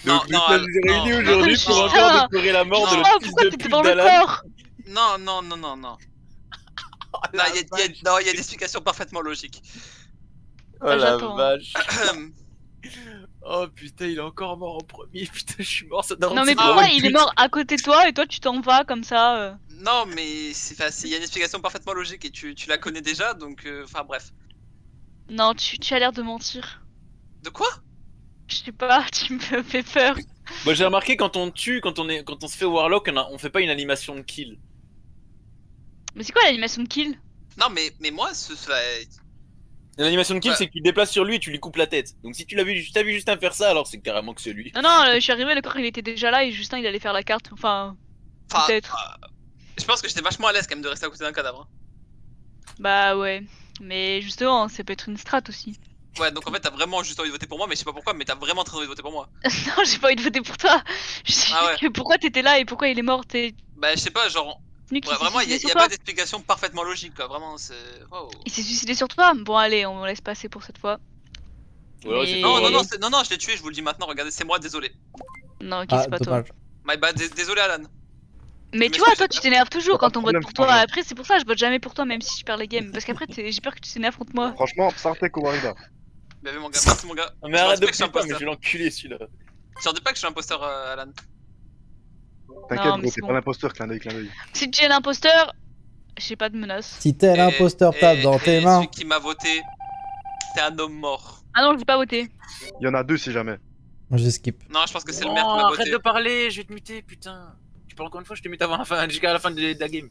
Speaker 3: Non,
Speaker 7: Donc
Speaker 3: non,
Speaker 7: nous
Speaker 3: Al-
Speaker 7: sommes réunis
Speaker 3: non,
Speaker 7: aujourd'hui
Speaker 3: non,
Speaker 7: pour
Speaker 3: non,
Speaker 7: encore déplorer la mort de
Speaker 3: non,
Speaker 7: la fils
Speaker 2: Pourquoi
Speaker 7: de
Speaker 2: t'étais
Speaker 7: pute
Speaker 2: dans le
Speaker 7: d'Alan.
Speaker 2: corps?
Speaker 3: Non, non, non, non, non. Non, il y a des explications parfaitement logiques.
Speaker 7: Oh la
Speaker 2: J'attends.
Speaker 7: vache. Oh putain, il est encore mort en premier. Putain, je suis mort, ça doit
Speaker 2: Non,
Speaker 7: rendre
Speaker 2: mais
Speaker 7: ses
Speaker 2: pourquoi
Speaker 7: parents une
Speaker 2: il est
Speaker 7: pute.
Speaker 2: mort à côté de toi et toi tu t'en vas comme ça
Speaker 3: Non, mais il y a une explication parfaitement logique et tu la connais déjà, donc enfin bref.
Speaker 2: Non, tu as l'air de mentir.
Speaker 3: De quoi?
Speaker 2: Je sais pas, tu me fais peur.
Speaker 7: Moi j'ai remarqué quand on tue, quand on se fait Warlock, on fait pas une animation de kill.
Speaker 2: Mais c'est quoi l'animation de kill?
Speaker 3: Non, mais moi,
Speaker 7: L'animation de kill
Speaker 3: Ouais.
Speaker 7: c'est que tu te déplaces sur lui et tu lui coupes la tête. Donc si tu t'as vu Justin faire ça, alors c'est carrément que c'est lui.
Speaker 2: Non, non, je suis arrivé, le corps il était déjà là et Justin il allait faire la carte. Enfin,
Speaker 3: enfin,
Speaker 2: peut-être.
Speaker 3: je pense que j'étais vachement à l'aise quand même de rester à côté d'un cadavre.
Speaker 2: Bah ouais. Mais justement, ça peut être une strat aussi.
Speaker 3: Ouais, donc en fait, t'as vraiment juste envie de voter pour moi, mais je sais pas pourquoi, mais t'as vraiment très envie de voter pour moi.
Speaker 2: Non, j'ai pas envie de voter pour toi. Je sais
Speaker 3: Ah ouais.
Speaker 2: que pourquoi t'étais là et pourquoi il est mort. T'es
Speaker 3: Bah, je sais pas, genre,
Speaker 2: venu qui
Speaker 3: ouais,
Speaker 2: s'est
Speaker 3: vraiment, il
Speaker 2: suicidé
Speaker 3: y
Speaker 2: sur
Speaker 3: a
Speaker 2: toi.
Speaker 3: pas d'explication parfaitement logique, quoi. Vraiment, c'est. Wow.
Speaker 2: Il s'est suicidé sur toi. Bon, allez, on laisse passer pour cette fois.
Speaker 7: Ou alors,
Speaker 2: Mais-
Speaker 7: c'est
Speaker 3: Non,
Speaker 7: pas
Speaker 3: non, non,
Speaker 7: Warlock.
Speaker 3: non, je l'ai tué, je vous le dis maintenant, regardez, c'est moi, désolé.
Speaker 2: Non, ok,
Speaker 1: Ah,
Speaker 2: c'est pas toi.
Speaker 1: dommage.
Speaker 3: My bad, désolé, Alan.
Speaker 2: Mais
Speaker 3: Je
Speaker 2: tu vois,
Speaker 3: m'excuse,
Speaker 2: toi tu t'énerves toujours
Speaker 4: Pas
Speaker 2: quand
Speaker 4: de
Speaker 2: on vote
Speaker 4: problème,
Speaker 2: pour toi.
Speaker 4: Franck.
Speaker 2: Après, c'est pour ça que je vote jamais pour toi, même si je perds les games. Parce qu'après, j'ai peur que tu t'énerves contre moi.
Speaker 4: Franchement, Sartek ou Warida.
Speaker 3: Bien vu, mon gars, merci, mon gars.
Speaker 7: Non, mais
Speaker 3: Je
Speaker 7: arrête de
Speaker 3: respecte que je suis
Speaker 7: putain, mais
Speaker 3: imposteur.
Speaker 7: je vais l'enculer celui-là.
Speaker 3: Je dis pas que je suis imposteur, Alan.
Speaker 4: T'inquiète,
Speaker 2: Non, mais
Speaker 4: gros,
Speaker 2: c'est
Speaker 4: t'es
Speaker 2: bon.
Speaker 4: pas l'imposteur, clin d'œil, clin d'œil.
Speaker 2: Si tu es l'imposteur, j'ai pas de menace.
Speaker 1: Si t'es l'imposteur, tape dans tes mains.
Speaker 3: Celui qui m'a voté, t'es un homme mort.
Speaker 2: Ah non, je vais pas voter.
Speaker 4: Il y en a 2 si jamais.
Speaker 1: Moi, je skip.
Speaker 3: Non, je pense que c'est le
Speaker 7: Non,
Speaker 3: maire qui m'a
Speaker 7: arrête
Speaker 3: voté.
Speaker 7: de parler, je vais te muter, putain. Tu parles encore une fois, je te mute avant la fin, jusqu'à la fin de la game.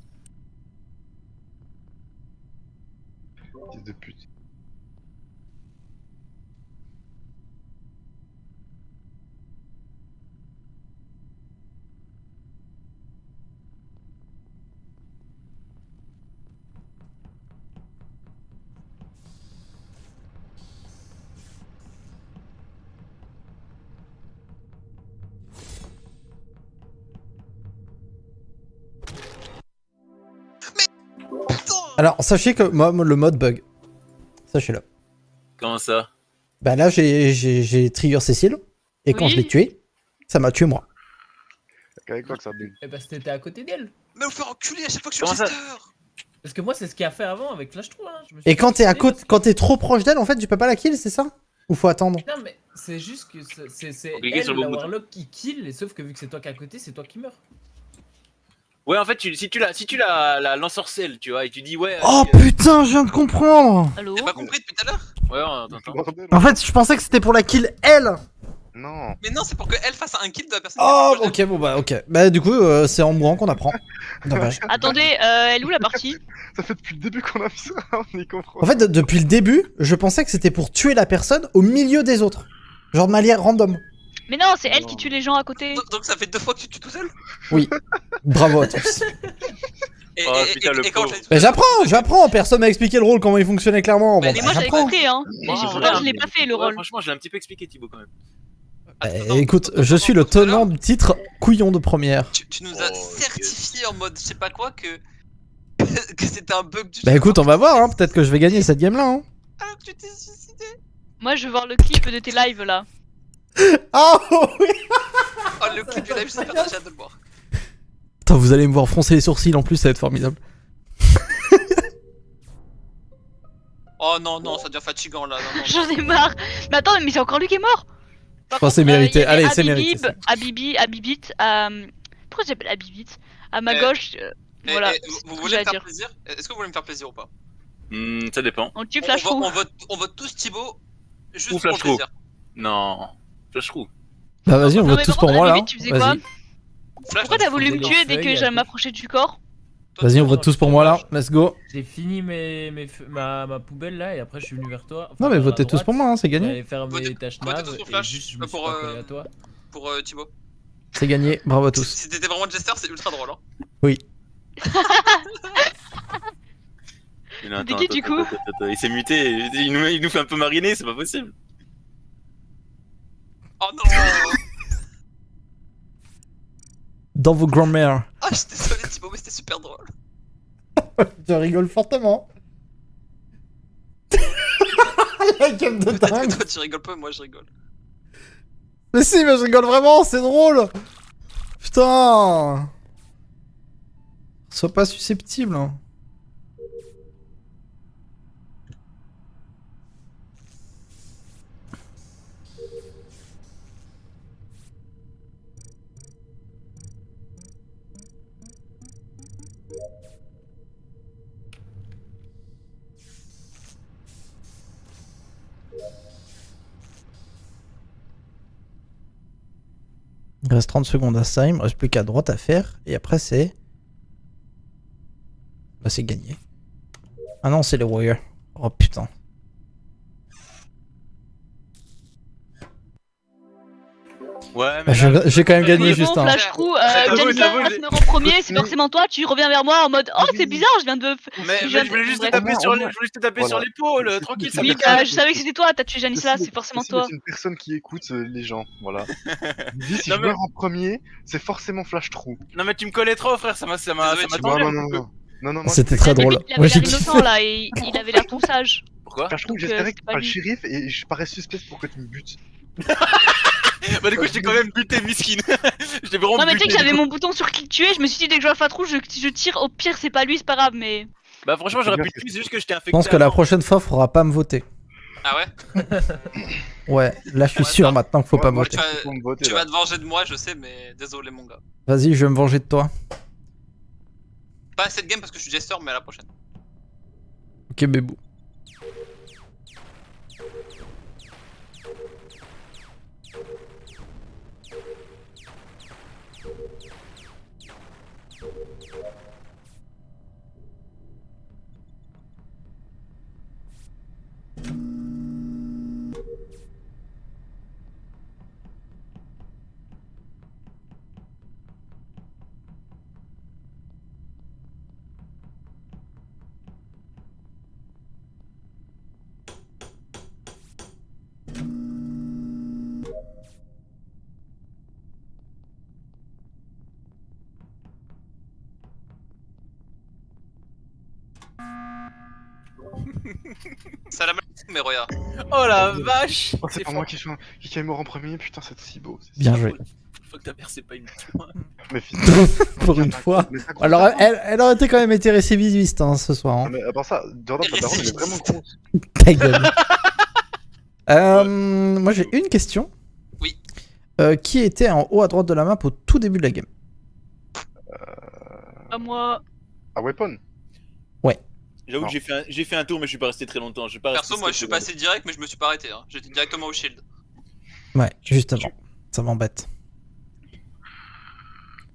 Speaker 4: Fils de pute.
Speaker 1: Alors, sachez que moi, le mode bug. Sachez-le.
Speaker 7: Comment ça?
Speaker 1: Bah là, j'ai trigger Cécile. Et quand
Speaker 2: Oui.
Speaker 1: je l'ai tué, ça m'a tué moi.
Speaker 4: Avec quoi que ça bug?
Speaker 9: Eh bah, c'était à côté d'elle.
Speaker 3: Mais vous faire enculer à chaque fois que je suis
Speaker 7: Comment ça
Speaker 3: jester.
Speaker 9: Parce que moi, c'est ce qu'il a fait avant avec Flash 3. Hein.
Speaker 1: Et quand t'es à côté, quand t'es trop proche d'elle, en fait, tu peux pas la kill, c'est ça? Ou faut attendre?
Speaker 9: Non, mais c'est juste que c'est
Speaker 7: cliquer
Speaker 9: elle,
Speaker 7: sur le
Speaker 9: la
Speaker 7: bon bouton.
Speaker 9: Warlock qui kill, et sauf que vu que c'est toi qui es à côté, c'est toi qui meurs.
Speaker 7: Ouais, en fait, si tu la l'ensorcelles, tu vois, et tu dis ouais.
Speaker 1: Oh putain, je viens de comprendre!
Speaker 2: Allô?
Speaker 3: T'as pas compris depuis tout à l'heure?
Speaker 7: Ouais, on t'entend.
Speaker 4: Bordel.
Speaker 1: En fait, je pensais que c'était pour la kill elle!
Speaker 4: Non.
Speaker 3: Mais non, c'est pour qu'elle fasse un kill de la personne
Speaker 1: Oh,
Speaker 3: qui est proche d'elle.
Speaker 1: ok, bon bah, ok. Bah, du coup, c'est en mourant qu'on apprend. Dommage.
Speaker 2: Attendez, elle est où la partie?
Speaker 4: Ça fait depuis le début qu'on a vu ça, on y comprend.
Speaker 1: En fait, depuis le début, je pensais que c'était pour tuer la personne au milieu des autres. Genre de manière random.
Speaker 2: Mais non, c'est elle qui tue les gens à côté.
Speaker 3: Donc ça fait 2 fois que tu tues tout seul.
Speaker 1: Bravo à tous.
Speaker 3: Et,
Speaker 7: Oh, putain, le
Speaker 3: quand
Speaker 7: pauvre.
Speaker 3: je l'ai tout
Speaker 1: Mais
Speaker 3: seul,
Speaker 1: j'apprends, personne m'a expliqué le rôle, comment il fonctionnait clairement.
Speaker 3: Mais
Speaker 1: Bon,
Speaker 2: Mais
Speaker 1: bah,
Speaker 2: moi j'avais
Speaker 1: j'apprends.
Speaker 2: compris, hein.
Speaker 7: Moi,
Speaker 2: Mais
Speaker 7: voilà.
Speaker 2: je l'ai pas fait le
Speaker 7: Ouais,
Speaker 2: rôle.
Speaker 7: franchement, je l'ai un petit peu expliqué, Thibaut, quand même.
Speaker 3: Attends,
Speaker 1: Écoute,
Speaker 3: attends,
Speaker 1: je suis le
Speaker 3: tout à l'heure,
Speaker 1: tenant du titre couillon de première.
Speaker 3: Tu nous as
Speaker 7: Oh,
Speaker 3: certifié en mode je sais pas quoi que que c'était un bug du
Speaker 1: Bah
Speaker 3: jeu.
Speaker 1: écoute, on va voir, hein. Peut-être que je vais gagner cette game là. Hein.
Speaker 3: Alors que tu t'es suicidé.
Speaker 2: Moi je veux voir le clip de tes lives là.
Speaker 1: Oh oui.
Speaker 3: Oh le clip du live, j'ai hâte de le voir.
Speaker 1: Attends, vous allez me voir froncer les sourcils en plus, ça va être formidable.
Speaker 3: Oh non, non, ça devient fatigant là. Non, non,
Speaker 2: J'en ai marre. Mais attends, mais c'est encore lui qui est mort. Par
Speaker 1: crois que c'est
Speaker 2: contre,
Speaker 1: mérité.
Speaker 2: il y avait
Speaker 1: Allez, c'est
Speaker 2: Habibib,
Speaker 1: mérité, ça.
Speaker 2: Habibit, pourquoi j'appelle Habibit? À ma
Speaker 3: Eh,
Speaker 2: gauche,
Speaker 3: Et-
Speaker 2: voilà.
Speaker 3: et
Speaker 2: c'est
Speaker 3: vous
Speaker 2: ce que
Speaker 3: voulez
Speaker 2: j'ai
Speaker 3: me
Speaker 2: à
Speaker 3: faire
Speaker 2: dire.
Speaker 3: plaisir? Est-ce que vous voulez me faire plaisir ou pas?
Speaker 7: Ça dépend.
Speaker 2: On tue Flash
Speaker 3: on,
Speaker 2: Roux.
Speaker 3: on vote tous Thibaut juste
Speaker 7: Ou
Speaker 3: pour
Speaker 7: Flash
Speaker 3: le plaisir.
Speaker 7: Non. Flash roux.
Speaker 1: Bah vas-y, on
Speaker 2: Non,
Speaker 1: vote
Speaker 2: mais
Speaker 1: tous
Speaker 2: par
Speaker 1: pour
Speaker 2: contre,
Speaker 1: moi là.
Speaker 2: Habibit, tu faisais quoi?
Speaker 1: Vas-y,
Speaker 3: Flash,
Speaker 2: Pourquoi t'as voulu
Speaker 9: faisais
Speaker 2: me
Speaker 9: les
Speaker 2: tuer dès que
Speaker 9: feuilles,
Speaker 2: j'allais m'approcher du corps?
Speaker 3: toi,
Speaker 1: vas-y, on
Speaker 3: toi,
Speaker 1: vote tous pour moi là. Let's go.
Speaker 9: J'ai fini ma poubelle là, et après je suis venu vers toi.
Speaker 1: Non mais
Speaker 9: vers la
Speaker 1: votez tous
Speaker 9: droite.
Speaker 1: pour moi, hein, c'est gagné.
Speaker 9: J'allais faire
Speaker 3: Votez-
Speaker 9: mes tâches
Speaker 3: votez
Speaker 9: nav,
Speaker 3: tous pour
Speaker 9: et
Speaker 3: Flash,
Speaker 9: juste je me suis
Speaker 3: pour,
Speaker 9: pas collé à toi.
Speaker 3: pour Thibaut.
Speaker 1: C'est gagné, bravo à tous.
Speaker 3: Si t'étais vraiment Jester, c'est ultra drôle. Hein.
Speaker 7: Mais non,
Speaker 2: C'était
Speaker 7: attends,
Speaker 2: qui, du
Speaker 7: attends,
Speaker 2: coup
Speaker 7: attends, il s'est muté, il nous fait un peu mariner, c'est pas possible.
Speaker 3: Oh non.
Speaker 1: Dans vos grand-mères.
Speaker 3: Ah, je suis désolé Thibaut, mais c'était super drôle.
Speaker 1: Je rigole fortement. La game de
Speaker 3: Peut-être
Speaker 1: dingue.
Speaker 3: que toi tu rigoles pas, moi je rigole.
Speaker 1: Mais si, mais je rigole vraiment, c'est drôle. Putain. Sois pas susceptible. Hein. Il reste 30 secondes à ça, il me reste plus qu'à droite à faire, et après c'est... Bah c'est gagné. Ah non, c'est les Warriors. Oh putain.
Speaker 7: Ouais,
Speaker 1: Bah, j'ai quand même gagné
Speaker 2: Mais
Speaker 1: juste
Speaker 2: bon,
Speaker 1: un.
Speaker 2: Flash Roux,
Speaker 7: J'avoue,
Speaker 2: Jennifer
Speaker 7: j'avoue,
Speaker 2: va se mettre en premier, c'est forcément toi, tu reviens vers moi en mode oh c'est bizarre, je viens de.
Speaker 7: Mais je voulais juste te
Speaker 2: Bref.
Speaker 7: taper sur
Speaker 4: Au moins,
Speaker 7: sur l'épaule,
Speaker 4: c'est-
Speaker 7: tranquille.
Speaker 4: c'est-
Speaker 7: ça
Speaker 2: Oui,
Speaker 7: va.
Speaker 2: bah je savais que c'était toi, t'as tué Janisla, c'est forcément
Speaker 4: Cécile est
Speaker 2: toi.
Speaker 4: une personne qui écoute les gens, voilà. Il dit si
Speaker 7: Non,
Speaker 4: je
Speaker 7: mais-
Speaker 4: meurs en premier, c'est forcément Flash Trou.
Speaker 7: Non mais tu me collais trop, frère, ça m'a
Speaker 3: Désolé,
Speaker 7: tendu
Speaker 4: Non,
Speaker 7: un
Speaker 4: non,
Speaker 7: petit
Speaker 4: non,
Speaker 7: peu.
Speaker 4: non. Non, non, moi,
Speaker 1: C'était très drôle.
Speaker 2: Il avait
Speaker 1: Moi
Speaker 2: l'air
Speaker 1: j'ai
Speaker 2: innocent
Speaker 1: kiffé.
Speaker 2: là, et il avait l'air tout sage.
Speaker 7: Pourquoi?
Speaker 4: Flash Trou,
Speaker 2: Donc,
Speaker 4: j'espérais
Speaker 2: c'est
Speaker 4: que tu
Speaker 2: pas
Speaker 4: sois le
Speaker 2: lui.
Speaker 4: shérif et je parais suspect pour que tu me butes.
Speaker 7: Bah du coup, je t'ai quand même buté, miskin. Je t'ai vraiment
Speaker 2: Non mais tu sais
Speaker 7: buté.
Speaker 2: que j'avais
Speaker 7: du coup.
Speaker 2: mon bouton sur clic tuer, je me suis dit dès que je vois Fatrou, je tire, au pire c'est pas lui, c'est pas grave, mais.
Speaker 7: Bah franchement, j'aurais pu
Speaker 4: C'est
Speaker 7: le tuer, c'est juste que je t'ai
Speaker 1: Je
Speaker 7: infecté.
Speaker 1: pense que la
Speaker 7: avant.
Speaker 1: prochaine fois, faudra pas me voter.
Speaker 3: Ah ouais?
Speaker 1: Ouais, là je suis
Speaker 3: Ouais,
Speaker 1: sûr
Speaker 3: non.
Speaker 1: maintenant qu'il faut pas me
Speaker 4: Moi,
Speaker 1: voter.
Speaker 3: Tu vas-
Speaker 4: faut me voter,
Speaker 3: Tu
Speaker 4: là.
Speaker 3: vas te venger de moi, je sais, mais désolé mon gars.
Speaker 1: Vas-y, je vais me venger de toi.
Speaker 3: Pas cette game parce que je suis Jester, mais à la prochaine.
Speaker 1: Ok, bébou.
Speaker 3: Ça la mal, mais regarde.
Speaker 7: Oh la vache.
Speaker 4: Oh, c'est pas moi qui est mort en premier, putain, c'est si beau. c'est si
Speaker 1: Bien
Speaker 4: beau.
Speaker 1: joué.
Speaker 7: Faut que ta mère c'est pas une
Speaker 4: Mais fils.
Speaker 1: Pour une fois.
Speaker 4: Mais ça compte
Speaker 1: Alors,
Speaker 4: pas.
Speaker 1: elle aurait été quand même été récidiviste hein, ce soir.
Speaker 4: Non,
Speaker 1: Hein.
Speaker 4: mais à part ça, Jordan, ta daronne, elle est vraiment grosse.
Speaker 1: Ta gueule. Moi j'ai une question.
Speaker 3: Oui.
Speaker 1: Qui était en haut à droite de la map au tout début de la game?
Speaker 2: Pas moi.
Speaker 4: Ah, Weapon.
Speaker 7: J'avoue
Speaker 4: Non.
Speaker 7: que j'ai fait un tour mais je suis pas resté très longtemps. Je suis pas
Speaker 3: Perso,
Speaker 7: resté
Speaker 3: moi je suis
Speaker 7: très
Speaker 3: passé direct, mais je me suis pas arrêté. Hein. J'étais directement au shield.
Speaker 1: Ouais, justement. Ça m'embête.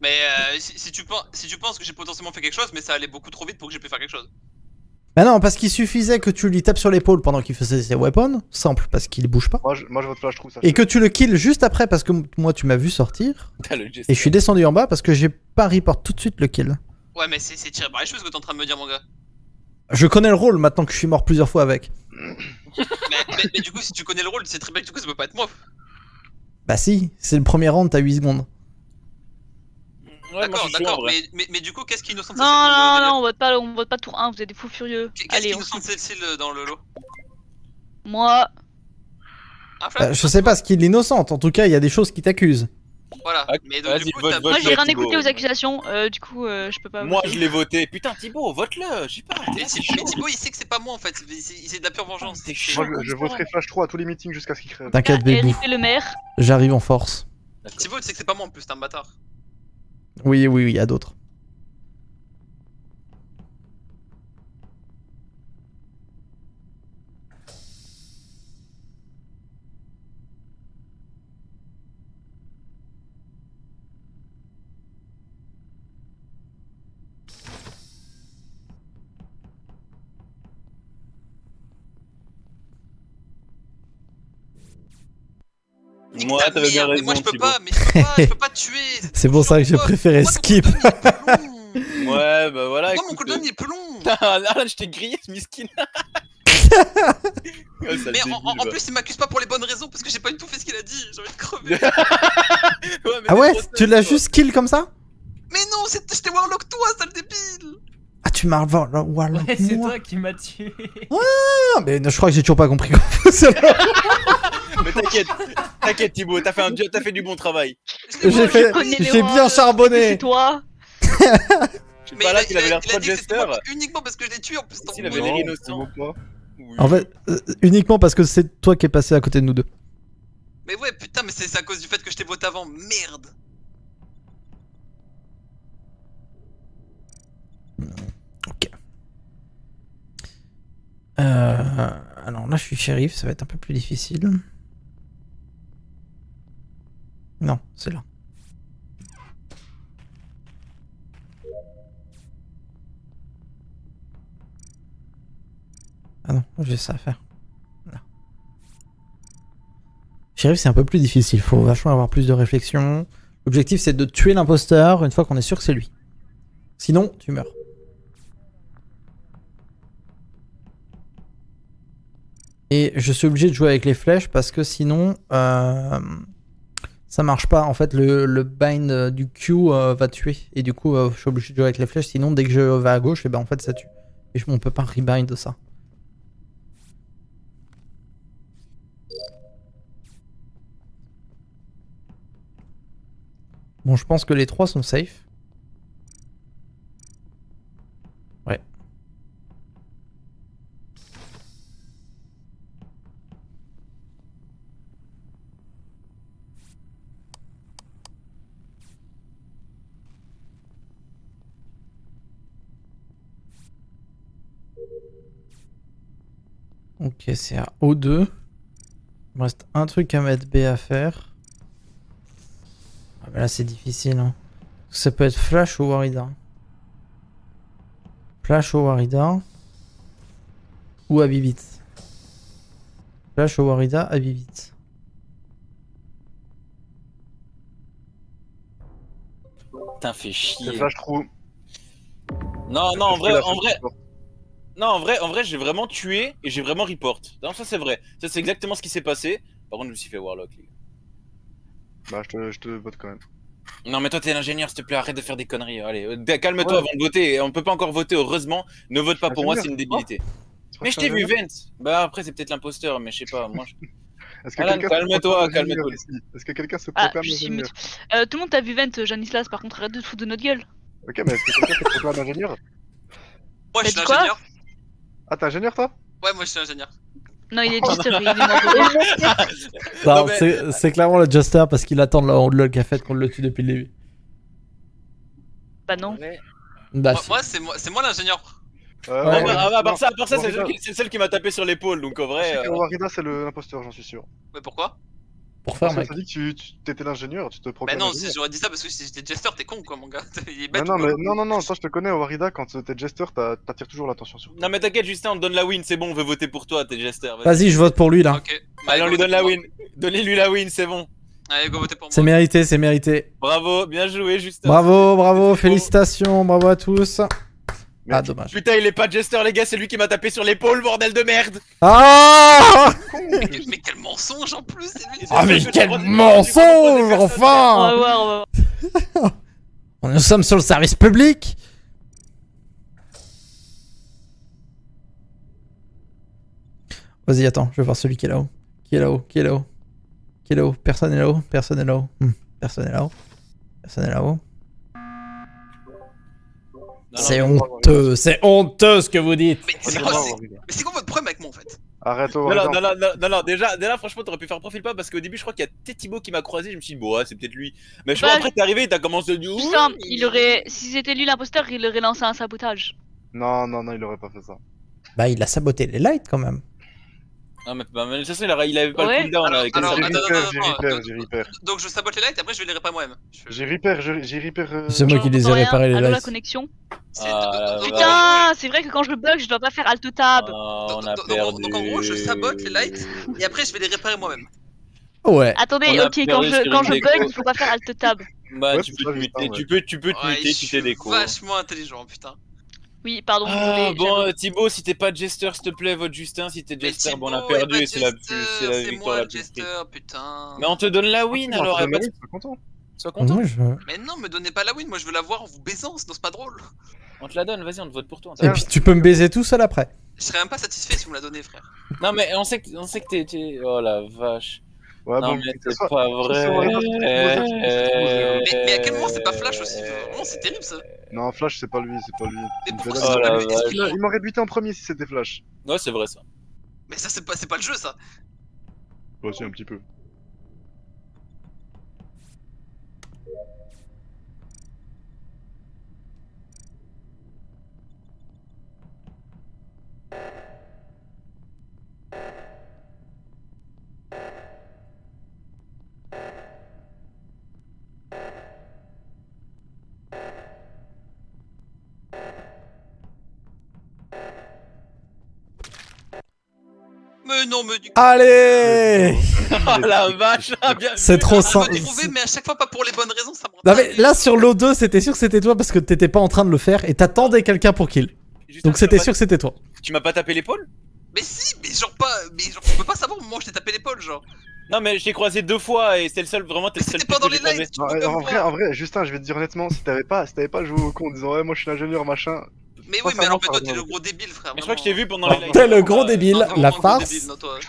Speaker 3: Mais si tu penses que j'ai potentiellement fait quelque chose, mais ça allait beaucoup trop vite pour que j'ai pu faire quelque chose.
Speaker 1: Bah non, parce qu'il suffisait que tu lui tapes sur l'épaule pendant qu'il faisait ses weapons, simple, parce qu'il bouge pas.
Speaker 4: Moi, je vote flash, je trouve ça.
Speaker 1: Et que tu le kills juste après, parce que moi tu m'as vu sortir,
Speaker 7: T'as le geste.
Speaker 1: et je suis descendu en bas parce que j'ai pas report tout de suite le kill.
Speaker 3: Ouais, mais c'est tiré par les cheveux ce que t'es en train de me dire, mon gars.
Speaker 1: Je connais le rôle maintenant que je suis mort plusieurs fois avec.
Speaker 3: Mais du coup, si tu connais le rôle, tu sais très bien que du coup ça peut pas être moi.
Speaker 1: Bah si, c'est le premier round, t'as 8 secondes.
Speaker 7: Ouais, moi, je suis chaud, en
Speaker 3: D'accord,
Speaker 7: vrai.
Speaker 3: mais du coup, qu'est-ce qui est innocent de
Speaker 2: Non, on vote pas tour 1, vous êtes des fous furieux.
Speaker 3: Qu'est-ce qui
Speaker 2: Allez,
Speaker 3: est
Speaker 2: on
Speaker 3: innocent de Cécile dans le lot?
Speaker 2: Moi,
Speaker 3: Un flash
Speaker 1: Je sais pas ce qu'il est innocente, en tout cas il y a des choses qui t'accusent.
Speaker 3: Voilà,
Speaker 7: Ok,
Speaker 3: mais
Speaker 7: vas-y,
Speaker 3: du coup,
Speaker 7: vote,
Speaker 3: t'as...
Speaker 7: vote.
Speaker 2: moi j'ai rien
Speaker 7: Thibaut.
Speaker 2: écouté aux accusations, du coup je peux pas.
Speaker 7: Moi
Speaker 2: voter.
Speaker 7: je l'ai voté. Putain Thibaut, vote-le. J'ai pas.
Speaker 3: Mais Thibaut, il sait que c'est pas moi en fait, c'est de la pure vengeance.
Speaker 7: T'es chaud.
Speaker 4: Moi, je voterai flash 3 à tous les meetings jusqu'à ce qu'il crève.
Speaker 1: T'inquiète, bébou,
Speaker 2: RIP le maire.
Speaker 1: j'arrive en force.
Speaker 3: Thibaut, tu sais que c'est pas moi en plus, t'es un bâtard.
Speaker 1: Oui, il y a d'autres.
Speaker 7: Moi t'avais bien
Speaker 3: Mais moi
Speaker 7: raison
Speaker 3: je peux
Speaker 7: Thibaut.
Speaker 3: pas, je peux pas te tuer.
Speaker 1: C'est pour ça que j'ai préféré
Speaker 3: Moi, ton
Speaker 1: skip.
Speaker 3: cooldown, il est plus long.
Speaker 7: Ouais bah voilà.
Speaker 3: Moi mon
Speaker 7: écoute,
Speaker 3: cooldown il est plus long.
Speaker 7: Là je t'ai grillé ce miskin. Ouais, sale
Speaker 3: Mais
Speaker 7: débile,
Speaker 3: en
Speaker 7: va.
Speaker 3: plus il m'accuse pas pour les bonnes raisons parce que j'ai pas du tout fait ce qu'il a dit, j'ai envie de crever.
Speaker 7: Ouais, mais
Speaker 1: Ah
Speaker 7: t'es
Speaker 1: ouais,
Speaker 7: trop
Speaker 1: tu
Speaker 7: sale,
Speaker 1: l'as
Speaker 7: toi.
Speaker 1: juste kill comme ça?
Speaker 3: Mais non, j'étais Warlock toi, sale débile.
Speaker 1: Ah tu m'as voilà.
Speaker 9: Ouais, c'est toi qui m'as tué.
Speaker 1: Ah, mais je crois que j'ai toujours pas compris comment fonctionne.
Speaker 7: Mais t'inquiète Thibaut, t'as fait du bon travail.
Speaker 1: J'ai fait-
Speaker 2: connais les
Speaker 1: j'ai
Speaker 2: rois,
Speaker 1: bien charbonné.
Speaker 2: C'est toi.
Speaker 7: Je sais
Speaker 3: Mais
Speaker 7: pas là qu'il avait l'air
Speaker 3: il
Speaker 7: trop
Speaker 3: a dit que c'était
Speaker 7: jester.
Speaker 3: moi uniquement parce que je l'ai tué en plus. t'en
Speaker 7: S'il avait
Speaker 3: fous.
Speaker 7: l'air
Speaker 4: Non,
Speaker 7: innocent.
Speaker 4: c'est bon, pas.
Speaker 7: Oui.
Speaker 1: En fait, uniquement parce que c'est toi qui es passé à côté de nous deux.
Speaker 3: Mais ouais, putain, mais c'est à cause du fait que je t'ai voté avant, merde.
Speaker 1: Ok. Alors là, je suis shérif, ça va être un peu plus difficile. Non, c'est là. Ah non, j'ai ça à faire. Là. Shérif, c'est un peu plus difficile, faut vachement avoir plus de réflexion. L'objectif, c'est de tuer l'imposteur une fois qu'on est sûr que c'est lui. Sinon, tu meurs. Et je suis obligé de jouer avec les flèches parce que sinon, ça marche pas. En fait, le bind du Q va tuer. Et du coup, je suis obligé de jouer avec les flèches. Sinon, dès que je vais à gauche, et ben en fait, ça tue. Et on peut pas rebind ça. Bon, je pense que les trois sont safe. Ouais. Ok, c'est à O2. Il me reste un truc à mettre B à faire. Ah bah là c'est difficile. Hein. Ça peut être Flash ou Warida. Flash ou Warida. Ou Abibit. Flash ou Warida, Abibit.
Speaker 7: Putain, fait
Speaker 4: C'est
Speaker 7: chier.
Speaker 4: flash trou.
Speaker 7: Non, en vrai,
Speaker 4: Flash,
Speaker 7: en vrai,
Speaker 4: flash.
Speaker 7: non, en vrai, j'ai vraiment tué et j'ai vraiment report. Non, ça c'est vrai. Ça c'est exactement ce qui s'est passé. Par contre, je me suis fait Warlock, les gars.
Speaker 4: Bah, je te vote quand même.
Speaker 7: Non, mais toi t'es l'ingénieur, s'il te plaît, arrête de faire des conneries. Allez, calme-toi
Speaker 4: Ouais.
Speaker 7: avant de voter. On peut pas encore voter, heureusement. Ne vote pas pour moi, c'est une débilité. Mais je t'ai vu, Vent. Bah après, c'est peut-être l'imposteur, mais je sais pas. Moi,
Speaker 4: Est-ce que
Speaker 7: Alan,
Speaker 4: quelqu'un
Speaker 7: calme-toi,
Speaker 4: se
Speaker 7: calme-toi.
Speaker 4: proclame ici Est-ce que quelqu'un se
Speaker 2: Ah,
Speaker 4: proclame
Speaker 2: je suis
Speaker 4: ingénieur?
Speaker 2: mute. Tout le monde t'a vu Vent, Janislas, par contre, arrête de te foutre de notre gueule.
Speaker 4: Ok, mais est-ce que quelqu'un se proclame ingénieur?
Speaker 3: Moi,
Speaker 2: T'as
Speaker 3: je suis
Speaker 2: dit quoi
Speaker 3: ingénieur.
Speaker 4: Ah, t'es ingénieur toi?
Speaker 3: Ouais, moi, je suis ingénieur.
Speaker 2: Non, il est jester, il est mort.
Speaker 1: Non,
Speaker 7: Non, mais-
Speaker 1: c'est clairement le Juster parce qu'il attend le LOL Café qu'on le tue depuis le début.
Speaker 2: Bah non.
Speaker 1: Bah,
Speaker 3: Moi, c'est moi l'ingénieur.
Speaker 1: Ouais,
Speaker 7: Bon,
Speaker 1: ouais.
Speaker 7: bah, à part ça, c'est
Speaker 4: Warida.
Speaker 7: celle qui m'a tapé sur l'épaule, donc en vrai.
Speaker 4: Warida, c'est l'imposteur, j'en suis sûr.
Speaker 3: Mais pourquoi?
Speaker 1: pour faire,
Speaker 4: Parce que
Speaker 1: mec.
Speaker 4: t'as dit que tu t'étais l'ingénieur, tu te
Speaker 3: Bah
Speaker 4: proclames
Speaker 3: non,
Speaker 4: ingénieur.
Speaker 3: j'aurais dit ça parce que si j'étais jester, t'es con quoi, mon gars. Il est
Speaker 4: Mais
Speaker 3: bête.
Speaker 4: non,
Speaker 3: ou quoi
Speaker 4: mais non, toi je te connais, Warida, quand t'es jester, t'attires toujours l'attention sur toi.
Speaker 7: Non, mais t'inquiète, Justin, on te donne la win, c'est bon, on veut voter pour toi, t'es jester.
Speaker 1: Vas-y, je vote pour lui là.
Speaker 3: Ok. Bah,
Speaker 7: Allez, on
Speaker 3: go
Speaker 7: lui donne
Speaker 3: voter
Speaker 7: la
Speaker 3: pour
Speaker 7: win. Donnez-lui la win, c'est bon.
Speaker 3: moi. Allez, go voter pour
Speaker 1: C'est
Speaker 3: moi.
Speaker 1: mérité, c'est mérité.
Speaker 7: Bravo, bien joué, Justin.
Speaker 1: Bravo, bravo,
Speaker 7: C'est
Speaker 1: félicitations, bravo à tous.
Speaker 4: Mais
Speaker 1: Ah, dommage.
Speaker 7: Putain, il est pas jester, les gars, c'est lui qui m'a tapé sur l'épaule, bordel de merde.
Speaker 1: Ah
Speaker 3: Mais quel mensonge en plus, c'est lui.
Speaker 1: Ah, mais
Speaker 7: Je
Speaker 1: quel
Speaker 7: crois que-
Speaker 1: mensonge,
Speaker 7: je crois que-
Speaker 2: On
Speaker 1: enfin
Speaker 2: va voir, on va voir.
Speaker 1: Nous sommes sur le service public. Vas-y, attends, je vais voir celui qui est là-haut. Qui est là-haut? Qui est là-haut? Qui est là-haut? Personne est là-haut? Personne est là-haut? Personne est là-haut? Personne est là-haut?
Speaker 7: Non,
Speaker 1: C'est
Speaker 7: non,
Speaker 1: honteux ce que vous dites.
Speaker 3: Mais c'est
Speaker 4: Regarde-moi,
Speaker 3: quoi,
Speaker 4: Warida.
Speaker 3: mais c'est quoi votre problème avec moi en fait?
Speaker 4: Arrête,
Speaker 7: non,
Speaker 4: Warida.
Speaker 7: non, déjà, franchement, t'aurais pu faire profil pas parce qu'au début, je crois qu'il y a peut-être Thibaut qui m'a croisé. Je me suis dit, bon, ouais, c'est peut-être lui. Mais je
Speaker 2: Bah,
Speaker 7: vois, après, t'es arrivé, t'as commencé à dire.
Speaker 2: Putain, il aurait. Si c'était lui l'imposteur, il aurait lancé un sabotage.
Speaker 4: Non, il aurait pas fait ça.
Speaker 1: Bah, il a saboté les lights quand même.
Speaker 7: Non, mais bah, mais de toute façon, il avait pas
Speaker 2: Ouais.
Speaker 7: le cooldown là, avec
Speaker 3: Alors,
Speaker 7: les
Speaker 3: attends,
Speaker 4: J'ai repair.
Speaker 3: Donc je sabote les lights et après je vais les réparer moi-même.
Speaker 4: J'ai repair.
Speaker 1: C'est moi qui les ai
Speaker 2: J'entends rien.
Speaker 1: réparés les
Speaker 2: Allô, la
Speaker 1: lights.
Speaker 2: connexion.
Speaker 3: C'est-
Speaker 7: Ah,
Speaker 3: donc-
Speaker 2: Putain, c'est vrai que quand je bug, je dois pas faire alt tab.
Speaker 7: on a
Speaker 3: donc-
Speaker 7: perdu.
Speaker 3: donc en gros, je sabote les lights et après je vais les réparer moi-même.
Speaker 1: Ouais.
Speaker 2: Attendez,
Speaker 7: On a
Speaker 2: ok,
Speaker 7: perdu sur
Speaker 2: quand
Speaker 7: une
Speaker 2: je
Speaker 7: déco.
Speaker 2: bug, il faut pas faire alt tab.
Speaker 7: Bah,
Speaker 4: Ouais,
Speaker 7: tu
Speaker 4: c'est
Speaker 7: peux
Speaker 4: ça,
Speaker 7: te
Speaker 4: Justin,
Speaker 7: muter,
Speaker 4: ouais.
Speaker 7: tu peux te
Speaker 3: Ouais,
Speaker 7: muter,
Speaker 3: je
Speaker 7: tu
Speaker 3: suis
Speaker 7: t'es déco.
Speaker 3: vachement intelligent, putain.
Speaker 2: Oui, pardon.
Speaker 7: Ah
Speaker 2: désolé,
Speaker 7: bon,
Speaker 2: j'avoue.
Speaker 7: Thibaut, si t'es pas jester, s'il te plaît, vote Justin. Si t'es
Speaker 3: Mais
Speaker 7: jester,
Speaker 3: Thibaut
Speaker 7: bon, on a
Speaker 3: est
Speaker 7: perdu
Speaker 3: pas
Speaker 7: et c'est la
Speaker 3: jester,
Speaker 7: victoire
Speaker 3: moi
Speaker 7: la
Speaker 3: le
Speaker 7: plus
Speaker 3: jester,
Speaker 7: triste.
Speaker 3: putain.
Speaker 7: Mais on te donne la win alors,
Speaker 4: Je
Speaker 7: pas de-
Speaker 4: suis content.
Speaker 7: sois content.
Speaker 1: Moi, je...
Speaker 3: Mais non, me donnez pas la win, moi je veux la voir en vous baisant, sinon c'est pas drôle.
Speaker 7: On te la donne, vas-y, on te vote pour toi. on
Speaker 1: Et
Speaker 7: t'a-
Speaker 1: puis tu peux me baiser tout seul après.
Speaker 3: Je serais même pas satisfait si vous me la donnez, frère.
Speaker 7: Non, mais on sait que t'es. Oh la vache.
Speaker 4: Ouais,
Speaker 7: Non,
Speaker 4: bon,
Speaker 7: mais
Speaker 4: que ce
Speaker 7: c'est
Speaker 4: soit-
Speaker 7: pas
Speaker 4: que ce
Speaker 7: vrai.
Speaker 4: soit Warida,
Speaker 3: Mais à quel moment c'est pas Flash aussi Vraiment, c'est terrible ça.
Speaker 4: Non, Flash, c'est pas lui, c'est pas lui.
Speaker 3: Mais pourquoi
Speaker 4: Il
Speaker 3: c'est
Speaker 7: Oh
Speaker 3: pas
Speaker 7: la
Speaker 3: lui
Speaker 7: vache.
Speaker 3: Explique-moi.
Speaker 4: m'aurait buté en premier si c'était Flash.
Speaker 7: Ouais, c'est vrai ça.
Speaker 3: Mais ça, c'est pas le jeu ça.
Speaker 4: Bah, aussi, un petit peu.
Speaker 3: Mais non, me dis.
Speaker 1: Allez
Speaker 7: Oh la vache, bien
Speaker 1: C'est
Speaker 7: vu.
Speaker 1: trop
Speaker 3: Je
Speaker 1: simple.
Speaker 3: me trouver, mais à chaque fois pas pour les bonnes raisons, ça me rend
Speaker 1: Non mais là sur l'O2 c'était sûr que c'était toi parce que t'étais pas en train de le faire et t'attendais quelqu'un pour kill.
Speaker 7: Justin,
Speaker 1: Donc c'était sûr que c'était toi.
Speaker 7: Tu m'as pas tapé l'épaule?
Speaker 3: Mais si, mais genre pas. Mais genre, tu peux pas savoir au moment où je t'ai tapé l'épaule, genre.
Speaker 7: Non, mais je t'ai croisé 2 fois et c'était le seul, vraiment, t'es
Speaker 3: Mais
Speaker 7: le seul
Speaker 3: c'était pas
Speaker 7: type
Speaker 3: dans
Speaker 7: que
Speaker 3: les
Speaker 7: j'ai croisé.
Speaker 3: lights, tu
Speaker 4: Non,
Speaker 3: peux
Speaker 4: en
Speaker 3: même
Speaker 4: vrai, Justin, je vais te dire honnêtement, si t'avais pas joué au con en disant ouais, moi je suis l'ingénieur, machin.
Speaker 3: Mais
Speaker 4: Pas
Speaker 3: oui, mais alors
Speaker 4: savoir,
Speaker 3: que toi
Speaker 4: ça
Speaker 3: t'es
Speaker 4: va.
Speaker 3: le gros débile, frère.
Speaker 7: Mais je crois que je
Speaker 3: vraiment.
Speaker 7: t'ai vu pendant les lives.
Speaker 1: T'es le gros débile,
Speaker 3: Non, vraiment
Speaker 1: la
Speaker 3: un gros
Speaker 1: farce.
Speaker 3: débile, non, toi.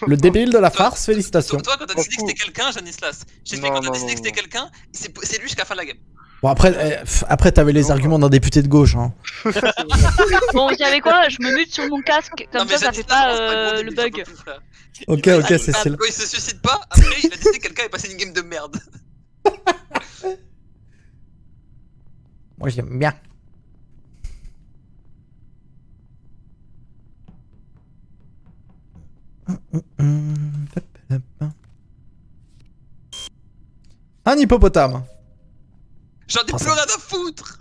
Speaker 1: Le débile de la
Speaker 3: Toi-
Speaker 1: farce, félicitations.
Speaker 3: Toi, quand t'as décidé que c'était quelqu'un, Janislas. J'ai fait
Speaker 4: Non,
Speaker 3: quand t'as
Speaker 4: non,
Speaker 3: décidé
Speaker 4: non,
Speaker 3: que c'était quelqu'un, c'est lui jusqu'à la fin de la game.
Speaker 1: Bon après t'avais les
Speaker 4: Non,
Speaker 1: arguments d'un député de gauche hein.
Speaker 2: Bon, vous savez quoi? Je me mute sur mon casque, comme
Speaker 3: Non, mais
Speaker 2: ça fait
Speaker 3: Janislas,
Speaker 2: pas
Speaker 3: c'est un gros
Speaker 2: le
Speaker 3: débile, j'en
Speaker 2: bug.
Speaker 3: peux plus, frère.
Speaker 1: Ok
Speaker 3: Ah,
Speaker 1: Cécile.
Speaker 3: Quand il se suicide pas, après il a décidé que quelqu'un est passé une game de merde.
Speaker 1: Moi j'aime bien. Un hippopotame.
Speaker 3: J'en ai
Speaker 1: Ah,
Speaker 3: plus
Speaker 1: ça-
Speaker 3: rien à foutre.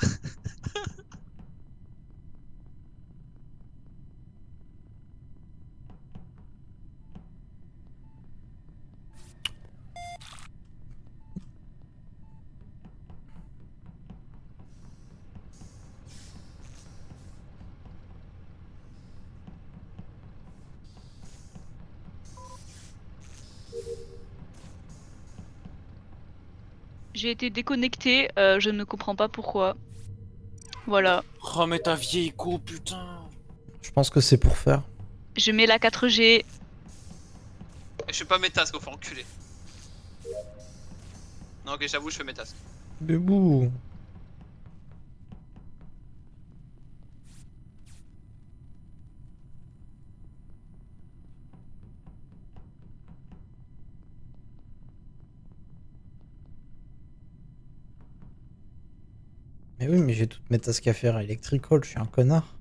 Speaker 2: J'ai été déconnecté, je ne comprends pas pourquoi. Voilà.
Speaker 7: Oh, mais ta vieille co, putain.
Speaker 1: Je pense que c'est pour faire.
Speaker 2: Je mets la 4G.
Speaker 3: Je fais pas mes tasks, faut enculer. Non, ok, j'avoue, je fais mes tasks.
Speaker 1: Bébou. Mais oui, mais j'ai toutes mes tasks à faire à Electrical, je suis un connard.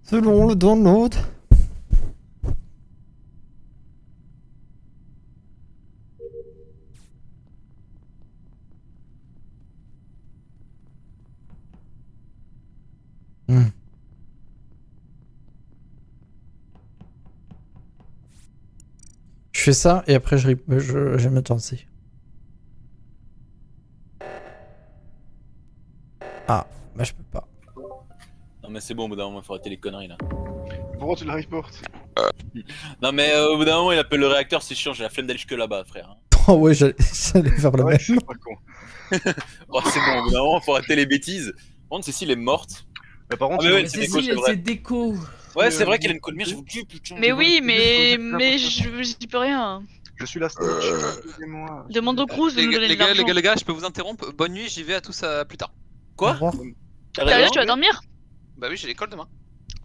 Speaker 1: Selon le download. Je fais ça et après je me danser. Ah, bah je peux pas.
Speaker 7: Non mais c'est bon, au bout d'un moment il faut arrêter les conneries là.
Speaker 4: Pourquoi tu le reportes?
Speaker 7: Non mais au bout d'un moment il appelle le réacteur, c'est chiant, j'ai la flemme d'aller jusque là-bas frère.
Speaker 1: Oh ouais, j'allais faire le
Speaker 4: Ouais,
Speaker 1: même.
Speaker 4: c'est pas con.
Speaker 7: Oh c'est bon, au bout d'un moment il faut arrêter les bêtises. Par contre Cécile est morte.
Speaker 4: Mais par contre,
Speaker 7: Ah, mais ouais,
Speaker 9: Mais
Speaker 7: c'est
Speaker 9: c'est
Speaker 7: déco,
Speaker 9: si,
Speaker 7: c'est vrai.
Speaker 9: c'est déco.
Speaker 7: Ouais c'est vrai qu'elle a une colmire, j'avoue que putain.
Speaker 2: Mais oui, mais
Speaker 4: je-
Speaker 2: j'y peux rien.
Speaker 4: je suis la snitch. Aidez-moi.
Speaker 2: Demande au Cruz de nous donner de l'argent.
Speaker 3: Les gars, je peux vous interrompre. Bonne nuit, j'y vais à tous plus tard.
Speaker 1: Au
Speaker 7: Quoi?
Speaker 1: revoir.
Speaker 7: T'as
Speaker 2: Sérieux,
Speaker 7: raison?
Speaker 2: tu vas dormir?
Speaker 3: Bah oui, j'ai l'école demain.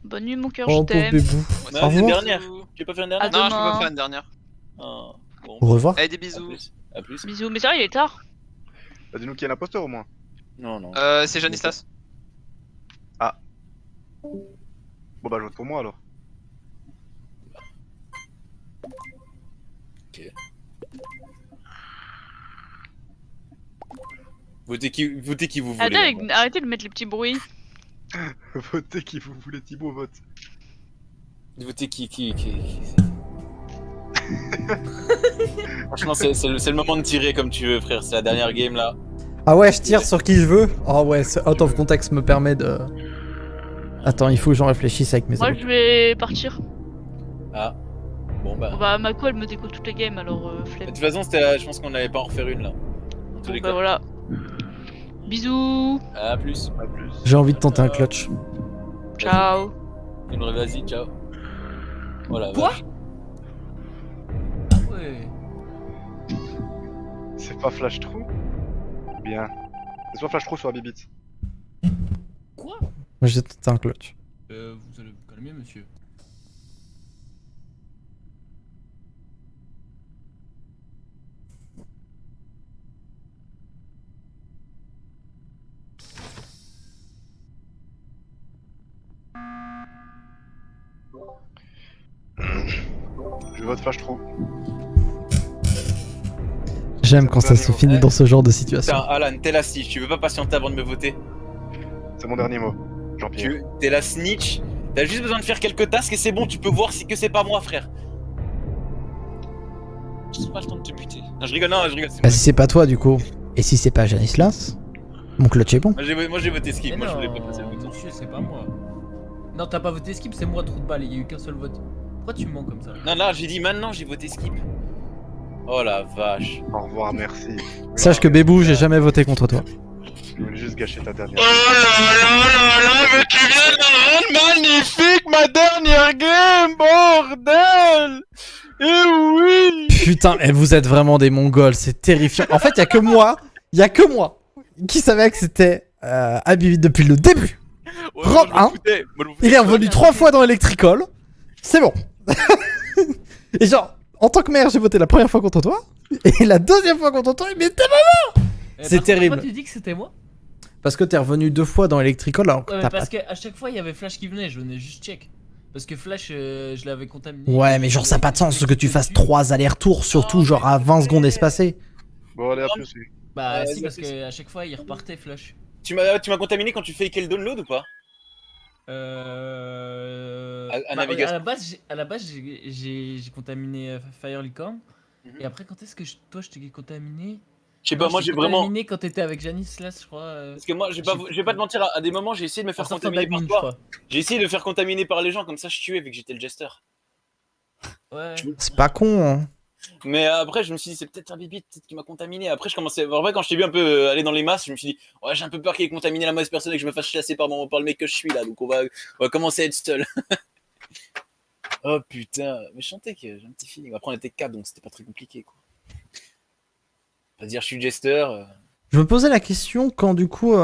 Speaker 2: Bonne nuit, mon cœur,
Speaker 1: Oh
Speaker 2: je
Speaker 1: pauvre
Speaker 2: t'aime.
Speaker 1: bébou.
Speaker 7: Ouais,
Speaker 1: Au
Speaker 7: c'est une
Speaker 1: revoir.
Speaker 7: dernière. Tu veux pas faire une
Speaker 2: À
Speaker 7: dernière?
Speaker 3: Non, je peux
Speaker 2: demain.
Speaker 3: pas faire une dernière.
Speaker 7: Ah, bon.
Speaker 1: Au revoir.
Speaker 3: Allez, des
Speaker 7: À
Speaker 3: bisous.
Speaker 7: plus. À plus.
Speaker 2: Bisous, mais sérieux, il est tard.
Speaker 4: Bah, dis-nous qui est l'imposteur au moins.
Speaker 7: Non, non.
Speaker 3: C'est Janislas.
Speaker 4: Bon bah, je vote pour moi alors.
Speaker 7: Votez qui vous voulez.
Speaker 2: Arrêtez de mettre les petits bruits.
Speaker 4: Votez qui vous voulez, Thibaut vote.
Speaker 7: Votez qui. Franchement, c'est le moment de tirer comme tu veux, frère. C'est la dernière game là.
Speaker 1: Ah ouais, je tire sur qui je veux. Oh ouais, ce out of context me permet de... Attends, il faut que j'en réfléchisse avec mes
Speaker 2: Moi,
Speaker 1: amis.
Speaker 2: je vais partir.
Speaker 7: Ah. Bon bah.
Speaker 2: Bah, Mako, elle me déco toutes les games, alors
Speaker 7: De
Speaker 2: flemme.
Speaker 7: toute façon, je pense qu'on n'allait pas en refaire une là. En tous les
Speaker 2: Bah
Speaker 7: cas.
Speaker 2: voilà. Bisous.
Speaker 7: À plus.
Speaker 4: À plus.
Speaker 1: J'ai envie de tenter un clutch.
Speaker 2: Ciao.
Speaker 7: Vas-y, ciao. Voilà.
Speaker 9: Quoi? Ah ouais.
Speaker 4: C'est pas Flash True? Bien. C'est soit Flash True, soit Bibit.
Speaker 9: Quoi?
Speaker 1: Moi j'ai tenté un clutch.
Speaker 9: Vous allez vous calmer, monsieur.
Speaker 4: Je vote Flash True.
Speaker 1: J'aime quand ça se finit dans ce genre de situation.
Speaker 7: Putain, Alan, t'es la snitch. Tu veux pas patienter avant de me voter?
Speaker 4: C'est mon dernier mot. Jean-Pierre.
Speaker 7: T'es la snitch. T'as juste besoin de faire quelques tasks et c'est bon. Tu peux voir que c'est pas moi, frère. J'ai pas le temps de te buter. Non, je rigole, c'est
Speaker 1: Bah
Speaker 7: moi.
Speaker 1: si c'est pas toi du coup. Et si c'est pas Janislas, mon clutch est bon.
Speaker 7: Moi j'ai voté skip.
Speaker 9: Mais
Speaker 7: Moi je
Speaker 9: non,
Speaker 7: voulais pas passer le bouton.
Speaker 9: monsieur, c'est pas moi. Non, t'as pas voté skip, c'est moi, trou de balle, il y a eu qu'un seul vote. Pourquoi tu mens comme ça?
Speaker 7: Non, j'ai dit maintenant, j'ai voté skip. Oh la vache.
Speaker 4: Au revoir, merci.
Speaker 1: Sache que Bébou, j'ai jamais voté contre toi.
Speaker 4: Je voulais juste gâcher ta dernière.
Speaker 7: Mais tu viens de rendre magnifique ma dernière game, bordel! Eh oui!
Speaker 1: Putain, mais vous êtes vraiment des mongols, c'est terrifiant. En fait, y a que moi qui savait que c'était Abibit depuis le début. Rob 1, il est revenu 3 fois dans Electrical. C'est bon. Et genre, en tant que maire, j'ai voté la première fois contre toi. Et la deuxième fois contre toi, mais t'es maman. C'est terrible.
Speaker 9: Pourquoi tu dis que c'était moi?
Speaker 1: Parce que t'es revenu 2 fois dans Electrical alors que
Speaker 9: Ouais, mais
Speaker 1: t'as
Speaker 9: parce
Speaker 1: pas...
Speaker 9: qu'à chaque fois il y avait Flash qui venait, je venais juste check. Parce que Flash, je l'avais contaminé.
Speaker 1: Ouais, mais genre ça a pas de sens que tu fasses 3 allers-retours, surtout genre à 20 secondes espacées.
Speaker 4: Bon, allez, à plus. Oui.
Speaker 9: Bah
Speaker 7: Ouais,
Speaker 9: si,
Speaker 7: ça,
Speaker 9: parce
Speaker 7: c'est-
Speaker 9: qu'à chaque fois il repartait Flash.
Speaker 7: Tu m'as contaminé quand tu fais le download ou pas? À
Speaker 9: Bah,
Speaker 7: navigation.
Speaker 9: à la base j'ai contaminé Fire Licorne.
Speaker 7: Mhm.
Speaker 9: Et après, quand est-ce que toi je t'ai contaminé?
Speaker 7: Je sais pas, moi
Speaker 9: je
Speaker 7: j'ai
Speaker 9: t'ai
Speaker 7: vraiment.
Speaker 9: contaminé quand t'étais avec Janice là, je crois.
Speaker 7: Parce que moi, je vais pas te mentir, à des moments j'ai essayé de me
Speaker 9: En
Speaker 7: faire
Speaker 9: sortant
Speaker 7: contaminer par
Speaker 9: d'admin, je
Speaker 7: toi.
Speaker 9: crois.
Speaker 7: J'ai essayé de me faire contaminer par les gens, comme ça je tuais vu que j'étais le jester.
Speaker 9: Ouais.
Speaker 1: C'est pas con, hein.
Speaker 7: Mais après, je me suis dit, c'est peut-être un bibite, peut-être qu'il m'a contaminé. Après, je commençais. En vrai, quand je t'ai vu un peu aller dans les masses, je me suis dit, ouais, j'ai un peu peur qu'il ait contaminé la mauvaise personne et que je me fasse chasser par le mec que je suis là. Donc, on va commencer à être seul. Oh putain, mais je sentais que j'ai un petit feeling. Après, on était 4, donc c'était pas très compliqué, quoi. On va dire, je suis jester.
Speaker 1: Je me posais la question quand du coup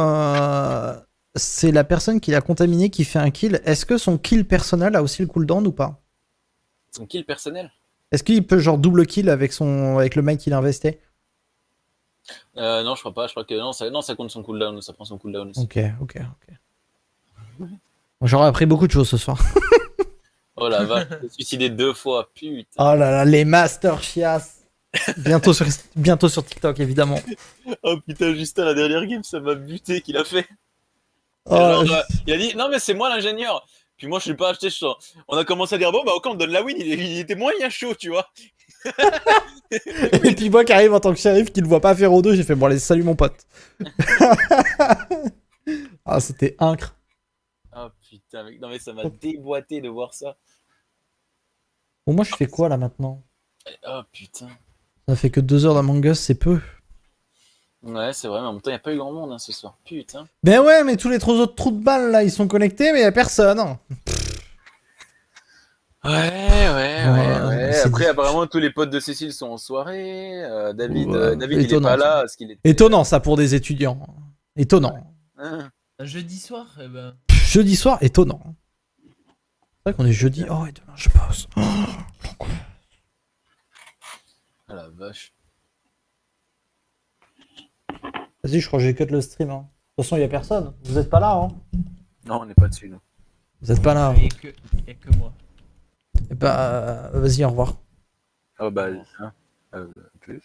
Speaker 1: c'est la personne qui l'a contaminé qui fait un kill. Est-ce que son kill personnel a aussi le cooldown ou pas?
Speaker 7: Son kill personnel.
Speaker 1: Est-ce qu'il peut genre double kill avec le mec qu'il a investé?
Speaker 7: Non, je crois pas. Je crois que non, ça compte son cooldown. Ça prend son cooldown aussi.
Speaker 1: Ok. J'aurais appris beaucoup de choses ce soir.
Speaker 7: Oh la vache, je me suis suicidé 2 fois, putain.
Speaker 1: Oh là là, les Master Chias. Bientôt sur TikTok, évidemment.
Speaker 7: Oh putain, Justin, la dernière game, ça m'a buté qu'il a fait.
Speaker 1: Oh,
Speaker 7: Genre, il a dit, non mais c'est moi l'ingénieur. Puis moi, je suis pas acheté, on a commencé à dire, bon, bah ok, on donne la win, il était moyen chaud, tu vois.
Speaker 1: Et puis moi qui arrive en tant que shérif, qui le voit pas faire au dos, j'ai fait, bon allez, salut mon pote. Ah, c'était incre.
Speaker 7: Oh putain, mec, non mais ça m'a déboîté de voir ça.
Speaker 1: Bon, moi je fais quoi là maintenant?
Speaker 7: Oh putain.
Speaker 1: Ça fait que 2 heures d'Among Us, c'est peu.
Speaker 7: Ouais, c'est vrai, mais en même temps, il n'y a pas eu grand monde ce soir. Putain.
Speaker 1: Ben ouais, mais tous les autres trous de balles là, ils sont connectés, mais y a personne.
Speaker 7: Ouais.
Speaker 1: c'est
Speaker 7: Après, apparemment, tous les potes de Cécile sont en soirée. David, il est
Speaker 1: étonnant,
Speaker 7: pas là. Parce qu'il était...
Speaker 1: Étonnant ça pour des étudiants. Étonnant.
Speaker 7: Hein.
Speaker 9: Un jeudi soir, eh ben.
Speaker 1: Jeudi soir, étonnant. C'est vrai qu'on est jeudi. Oh, et demain je bosse.
Speaker 7: Ah la vache.
Speaker 1: Vas-y, je crois que j'ai cut le stream. De toute façon, y a personne. Vous êtes pas là, hein?
Speaker 7: Non, on n'est pas dessus, nous.
Speaker 1: Vous êtes pas là.
Speaker 9: Il y a que moi.
Speaker 1: Bah, vas-y, au revoir.
Speaker 7: Oh bah, plus.